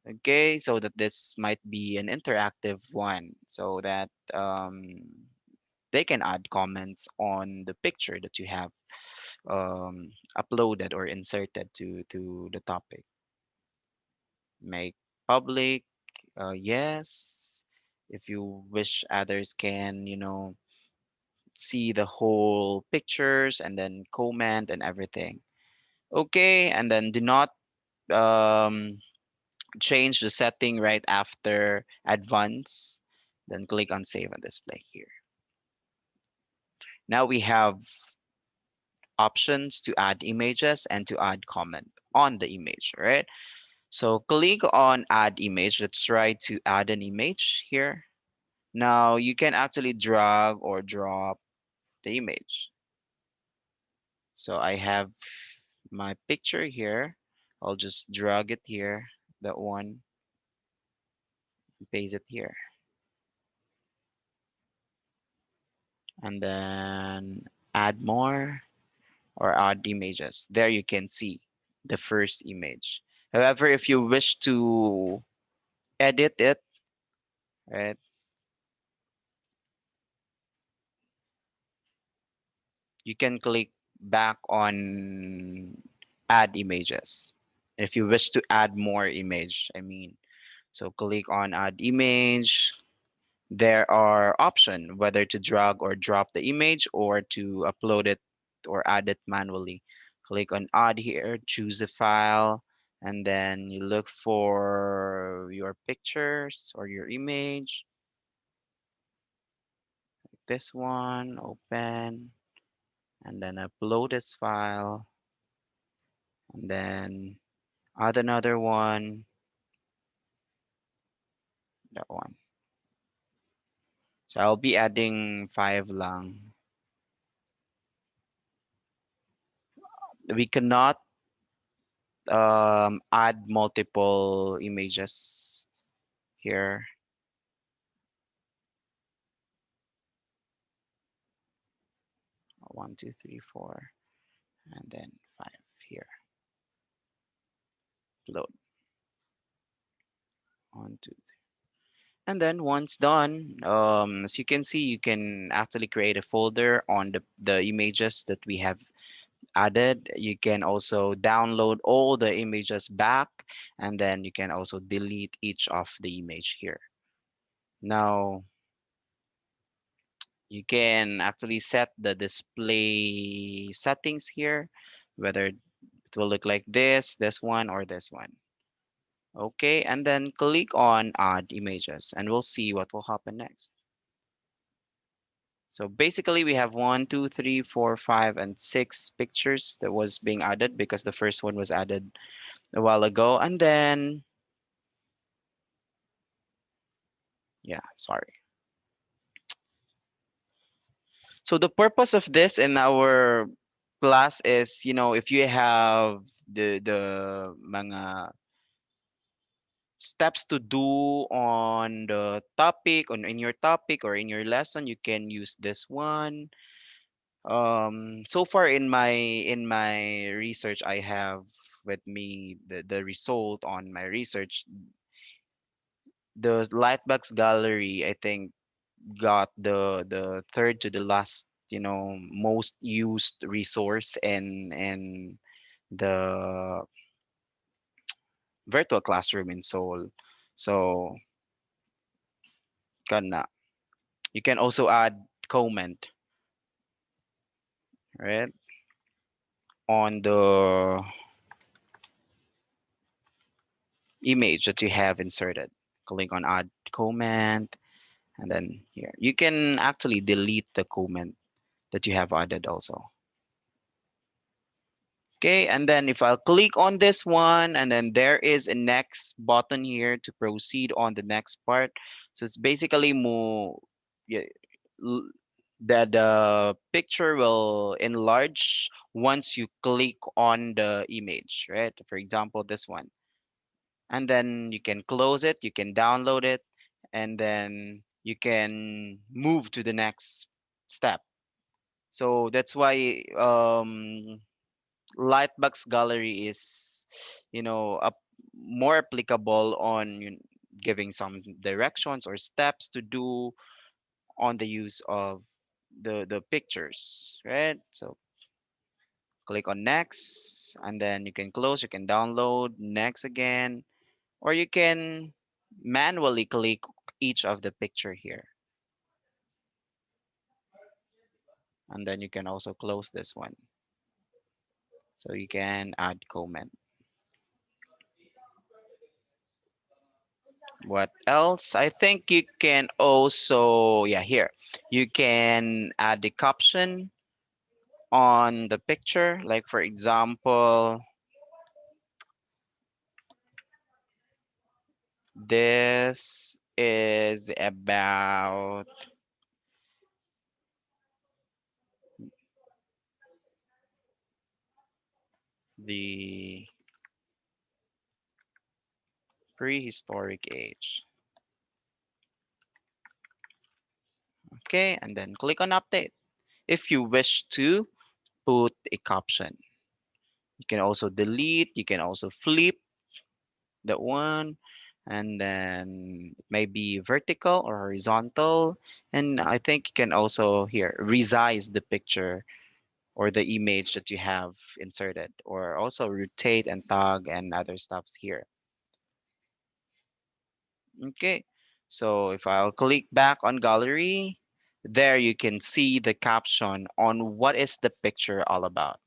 Okay. So that this might be an interactive one so that they can add comments on the picture that you have uploaded or inserted to the topic. Make public. Yes. If you wish others can, see the whole pictures and then comment and everything. Okay, and then do not um, change the setting right after advance. Then click on save and display here. Now we have options to add images and to add comment on the image, right? So click on add image. Let's try to add an image here. Now you can actually drag or drop the image. So I have my picture here. I'll just drag it here, that one, paste it here. And then add more or add images. There you can see the first image. However, if you wish to edit it, right, you can click back on add images. If you wish to add more image, I mean, so click on add image. There are options whether to drag or drop the image or to upload it or add it manually. Click on add here, choose the file, and then you look for your pictures or your image. This one, open, and then upload this file, and then add another one, that one. So I'll be adding 5 lang. We cannot add multiple images here. One, two, three, four, and then 5 here. Load. One, two, three. And then once done, as you can see, you can actually create a folder on the images that we have added. You can also download all the images back, and then you can also delete each of the image here. Now, you can actually set the display settings here, whether it will look like this one, or this one. Okay, and then click on add images and we'll see what will happen next. So basically we have 1, 2, 3, 4, 5, and 6 pictures that was being added because the first one was added a while ago. And then, yeah, sorry. So the purpose of this in our class is, you know, if you have the mga steps to do on the topic, on in your topic or in your lesson, you can use this one. So far in my research, I have with me the result on my research. The Lightbox Gallery, I think, got the third to the last, you know, most used resource in the virtual classroom in Seoul. So kana. You can also add comment, right, on the image that you have inserted. Click on add comment, and then here you can actually delete the comment that you have added also. Okay, and then if I'll click on this one, and then there is a next button here to proceed on the next part. So it's basically more, yeah, l- that the picture will enlarge once you click on the image, right? For example, this one. And then you can close it, you can download it, and then you can move to the next step. So that's why Lightbox Gallery is, you know, more applicable on giving some directions or steps to do on the use of the pictures, right? So click on next, and then you can close, you can download next again, or you can manually click each of the picture here, and then you can also close this one. So you can add comment. What else? I think you can also, yeah, here. You can add the caption on the picture. Like for example, this is about the prehistoric age. Okay, and then click on update. If you wish to put a caption, you can also delete, you can also flip that one, and then maybe vertical or horizontal. And I think you can also here resize the picture or the image that you have inserted, or also rotate and tag and other stuffs here. Okay, so if I'll click back on gallery, there you can see the caption on what is the picture all about.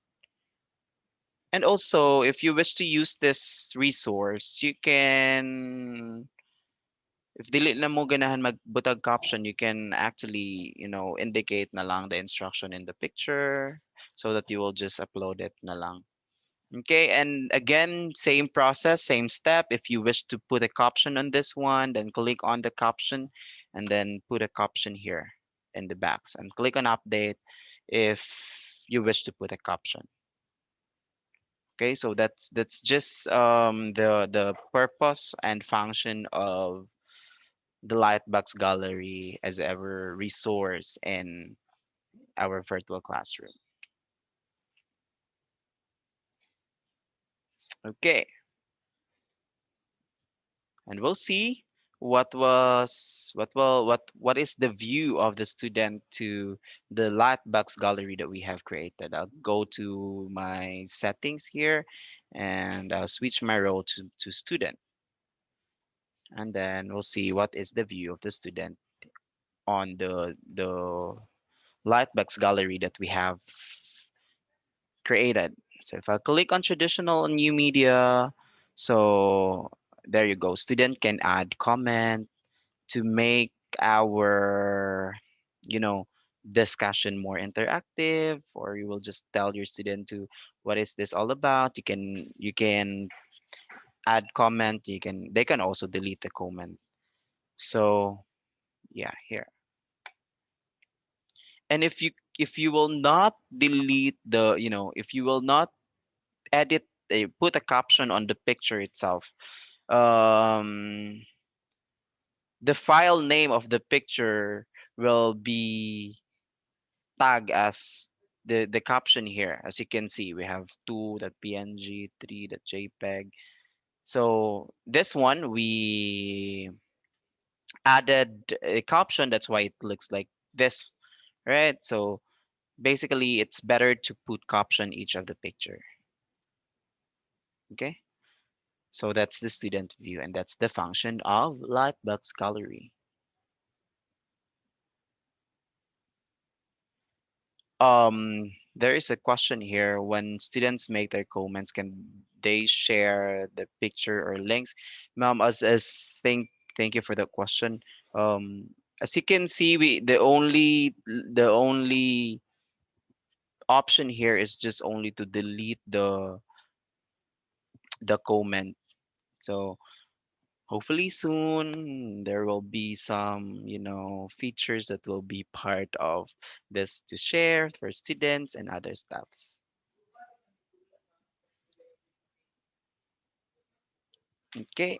And also, if you wish to use this resource, you can, if dili na mo ganahan magbutag caption, you can actually, you know, indicate na lang the instruction in the picture so that you will just upload it na lang. Okay, and again, same process, same step. If you wish to put a caption on this one, then click on the caption and then put a caption here in the box and click on update if you wish to put a caption. Okay, so that's just the purpose and function of the Lightbox Gallery as our resource in our virtual classroom. Okay, and we'll see what is the view of the student to the Lightbox Gallery that we have created. I'll go to my settings here, and I'll switch my role to student, and then we'll see what is the view of the student on the Lightbox Gallery that we have created. So if I click on traditional new media, so there you go. Student can add comment to make our, you know, discussion more interactive, or you will just tell your student to what is this all about. You can add comment. They can also delete the comment. So yeah, here. And if if you will not delete the, if you will not edit, put a caption on the picture itself, um, the file name of the picture will be tagged as the caption here. As you can see, we have 2.png, 3.jpg. So this one we added a caption. That's why it looks like this, right? So basically, it's better to put caption each of the picture. Okay. So that's the student view, and that's the function of Lightbox Gallery. There is a question here: when students make their comments, can they share the picture or links? Ma'am, as thank you for the question. As you can see, the only option here is just only to delete the comment. So hopefully soon there will be some, features that will be part of this to share for students and other stuffs. Okay.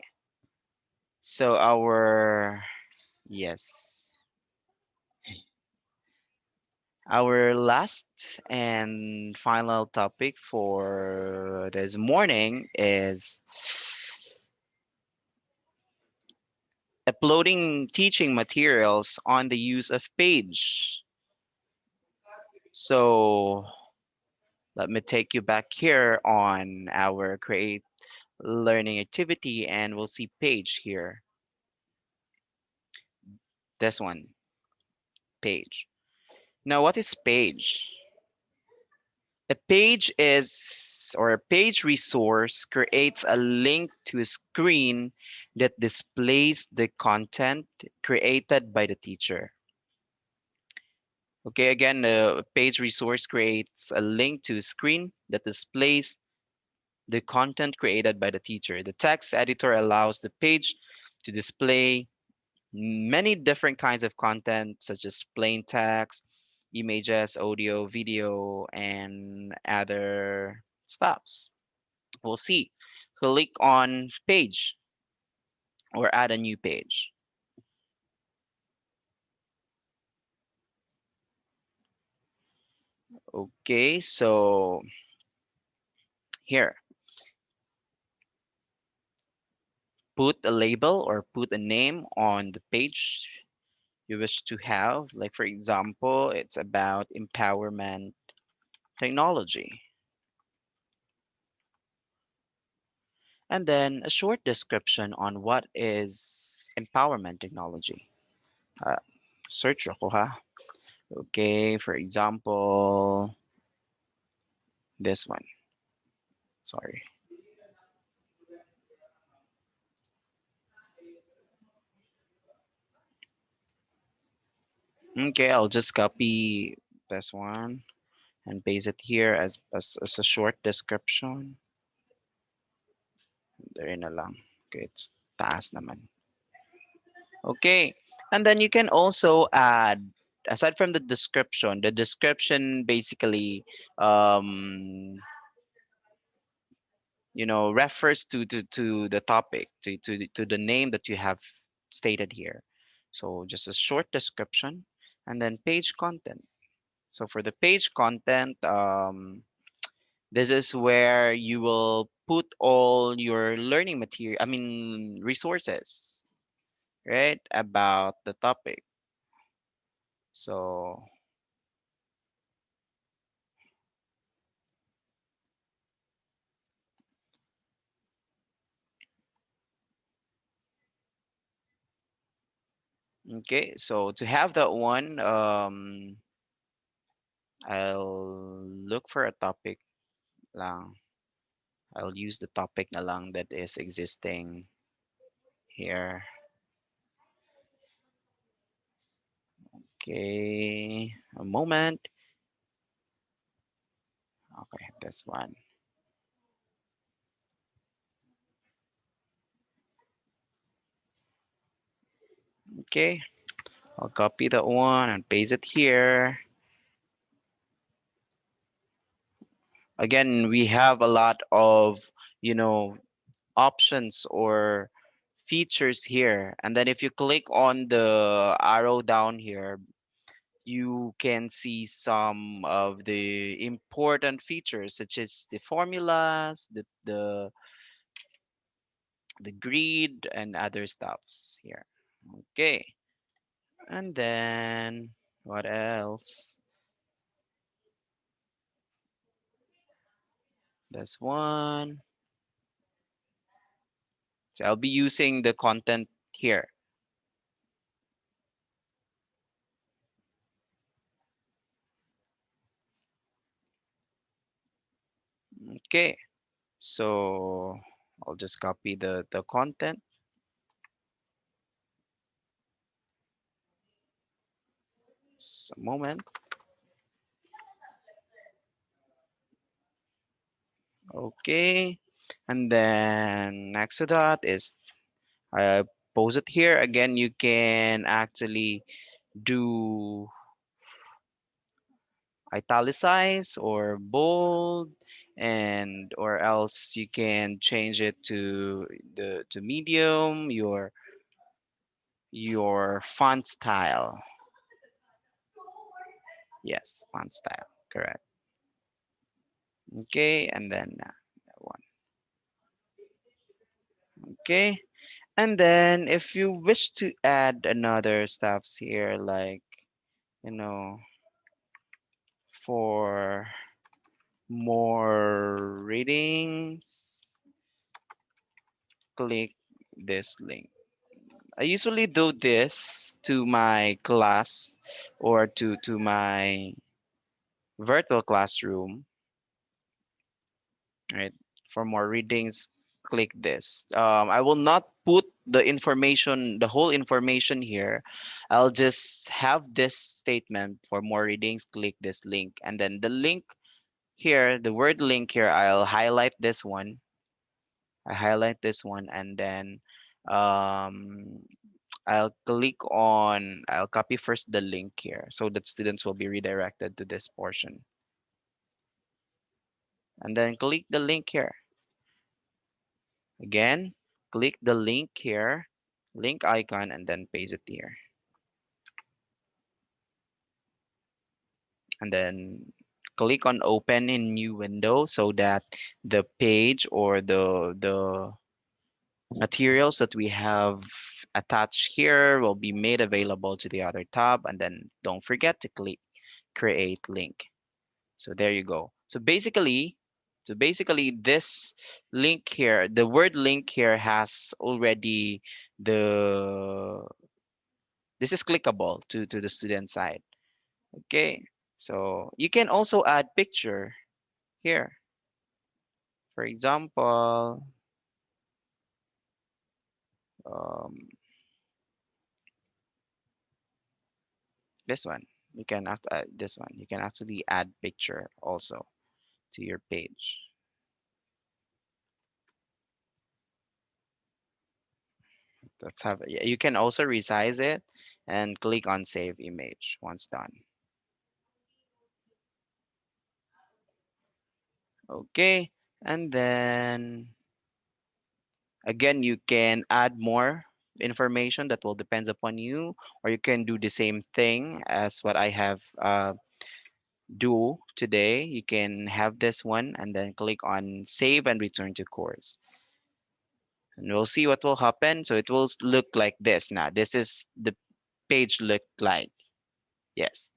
So yes, our last and final topic for this morning is uploading teaching materials on the use of Page. So let me take you back here on our create learning activity, and we'll see Page here. This one, Page. Now, what is Page? A page is, or a page resource creates a link to a screen that displays the content created by the teacher. Okay, again, a page resource creates a link to a screen that displays the content created by the teacher. The text editor allows the page to display many different kinds of content, such as plain text, images, audio, video, and other stuffs. We'll see. Click on page or add a new page. Okay, so here, put a label or put a name on the page you wish to have. Like, for example, it's about empowerment technology. And then a short description on what is empowerment technology. Uh, Search ako ha. Okay, for example, this one. Sorry. Okay, I'll just copy this one and paste it here as a short description. There na lang. Okay, it's taas naman. Okay, and then you can also add, aside from the description basically, refers to the topic, to the name that you have stated here. So just a short description, and then page content. So for the page content, this is where you will put all your learning material, I mean, resources, right, about the topic. So, okay, so to have that one, I'll look for a topic lang. I'll use the topic na lang that is existing here. Okay, a moment. Okay, this one. Okay, I'll copy that one and paste it here. Again, we have a lot of, you know, options or features here. And then if you click on the arrow down here, you can see some of the important features such as the formulas, the grid and other stuffs here. Okay. And then what else? This one. So I'll be using the content here. Okay. So I'll just copy the content. Just a moment. Okay. And then next to that is I post it here. Again, you can actually do italicize or bold, and or else you can change it to the to medium, your font style. Yes, font style, correct. Okay, and then that one. Okay, and then if you wish to add another stuffs here, like, you know, for more readings, click this link. I usually do this to my class or to my virtual classroom, right? For more readings, click this. I will not put the information, the whole information here. I'll just have this statement: for more readings, click this link. And then the link here, the word link here, I'll highlight this one. I highlight this one, and then um, I'll copy first the link here so that students will be redirected to this portion. And then click the link here. Again, click the link here, link icon, and then paste it here. And then click on open in new window so that the page or the materials that we have attached here will be made available to the other tab. And then don't forget to click create link. So there you go. So basically this link here, the word link here has already the this is clickable to the student side. Okay. So you can also add picture here. For example, um, this one. You can this one. You can actually add picture also to your page. Let's have it. Yeah, you can also resize it and click on save image once done. Okay, and then again, you can add more information that will depends upon you, or you can do the same thing as what I have do today. You can have this one and then click on save and return to course. And we'll see what will happen. So it will look like this now. This is the page look like. Yes.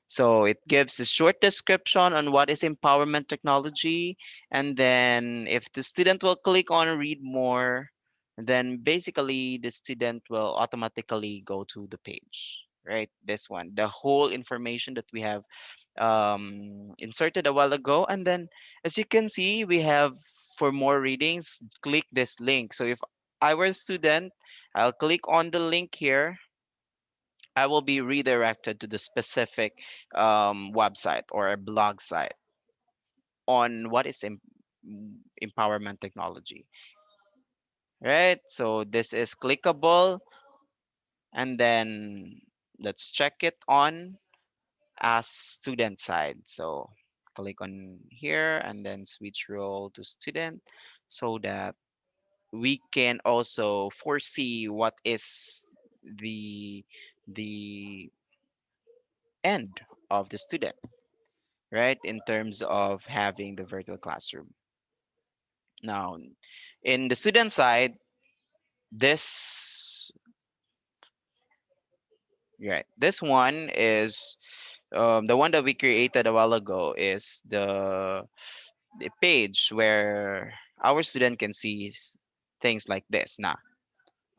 So it gives a short description on what is empowerment technology. And then if the student will click on read more, then basically the student will automatically go to the page, right? This one, the whole information that we have inserted a while ago. And then as you can see, we have for more readings, click this link. So if I were a student, I'll click on the link here. I will be redirected to the specific website or a blog site on what is empowerment technology, right? So this is clickable, and then let's check it on as student side. So click on here and then switch role to student so that we can also foresee what is the the end of the student, right? In terms of having the virtual classroom. Now, in the student side, this right, this one is the one that we created a while ago is the page where our student can see things like this. Now,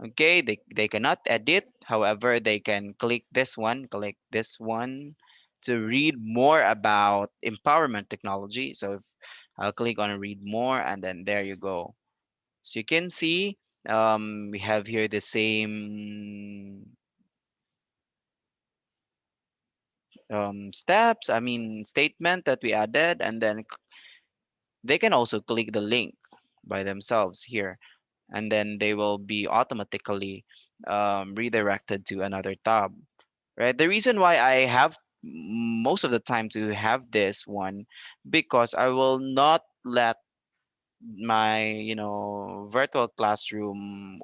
okay, they cannot edit. However, they can click this one to read more about empowerment technology. So I'll click on read more and then there you go. So you can see we have here the same steps, I mean statement that we added, and then they can also click the link by themselves here, and then they will be automatically redirected to another tab, right? The reason why I have most of the time to have this one because I will not let my virtual classroom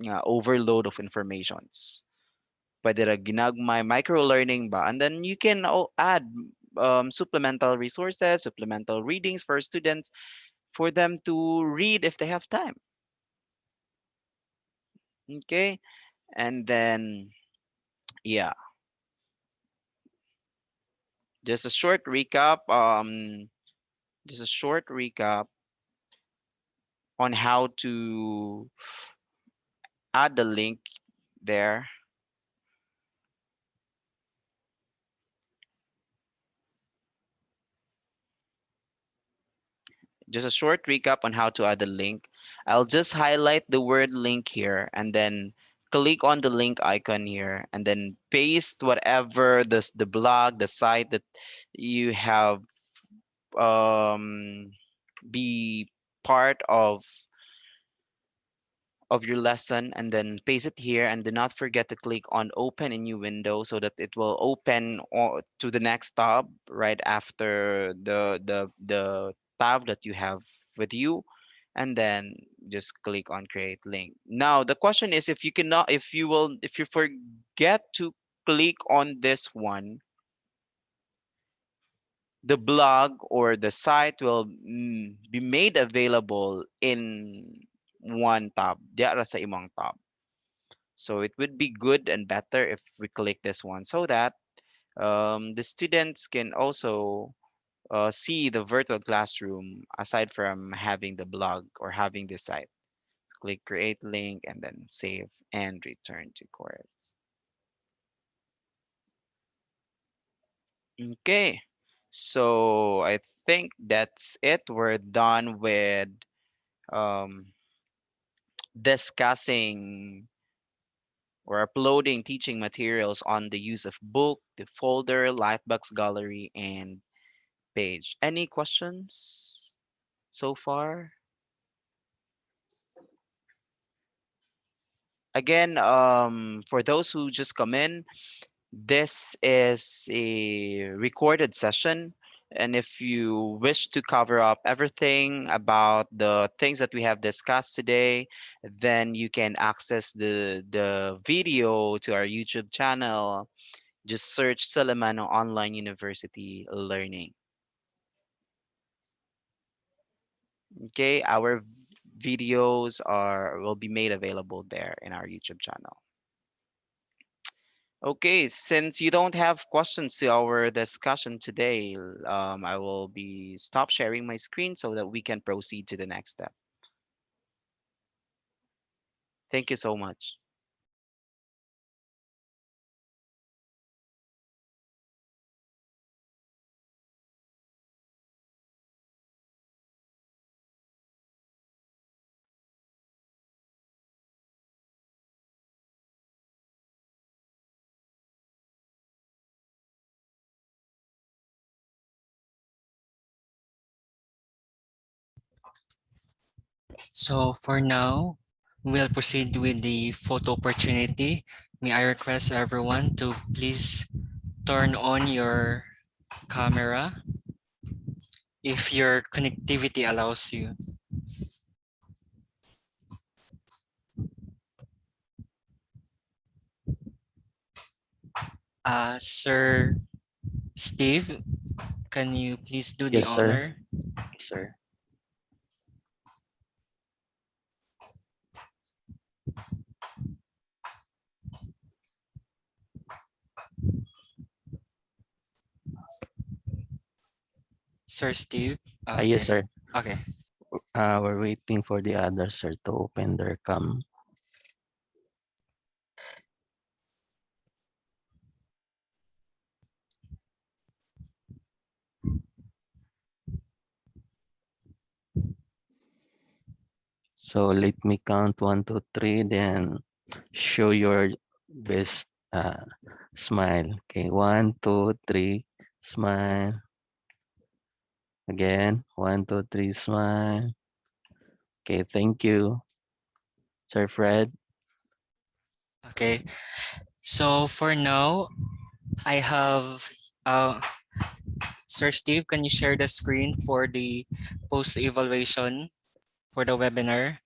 overload of informations. Pwede ra ginagmay micro learning ba, and then you can add supplemental resources, supplemental readings for students for them to read if they have time. Okay, and then yeah, just a short recap. Just a short recap on how to add the link there. Just a short recap on how to add the link. I'll just highlight the word link here and then click on the link icon here and then paste whatever the blog, the site that you have um, be part of your lesson, and then paste it here and do not forget to click on open a new window so that it will open to the next tab right after the tab that you have with you, and then just click on create link. Now the question is, if you cannot if you forget to click on this one, the blog or the site will be made available in one tab, diara sa imong tab. So it would be good and better if we click this one so that the students can also see the virtual classroom aside from having the blog or having the site. Click create link and then save and return to course. Okay, so I think that's it. We're done with um, discussing or uploading teaching materials on the use of book, the folder, Lightbox Gallery, and Page. Any questions so far? Again, for those who just come in, this is a recorded session. And if you wish to cover up everything about the things that we have discussed today, then you can access the video to our YouTube channel. Just search Salamano Online University Learning. Okay, our videos will be made available there in our YouTube channel. Okay, since you don't have questions to our discussion today, I will be stop sharing my screen so that we can proceed to the next step. Thank you so much. So for now, we'll proceed with the photo opportunity. May I request everyone to please turn on your camera. if your connectivity allows you. Sir Steve, can you please do the Yes, sir. honor? Yes, sir. Sir Steve? Yes, sir. Okay. We're waiting for the others, sir, to open their cam. So let me count 1, 2, 3, then show your best smile. Okay, 1, 2, 3, smile. Again, 1, 2, 3, smile. Okay, thank you, Sir Fred. Okay. So for now, I have Sir Steve, can you share the screen for the post evaluation for the webinar?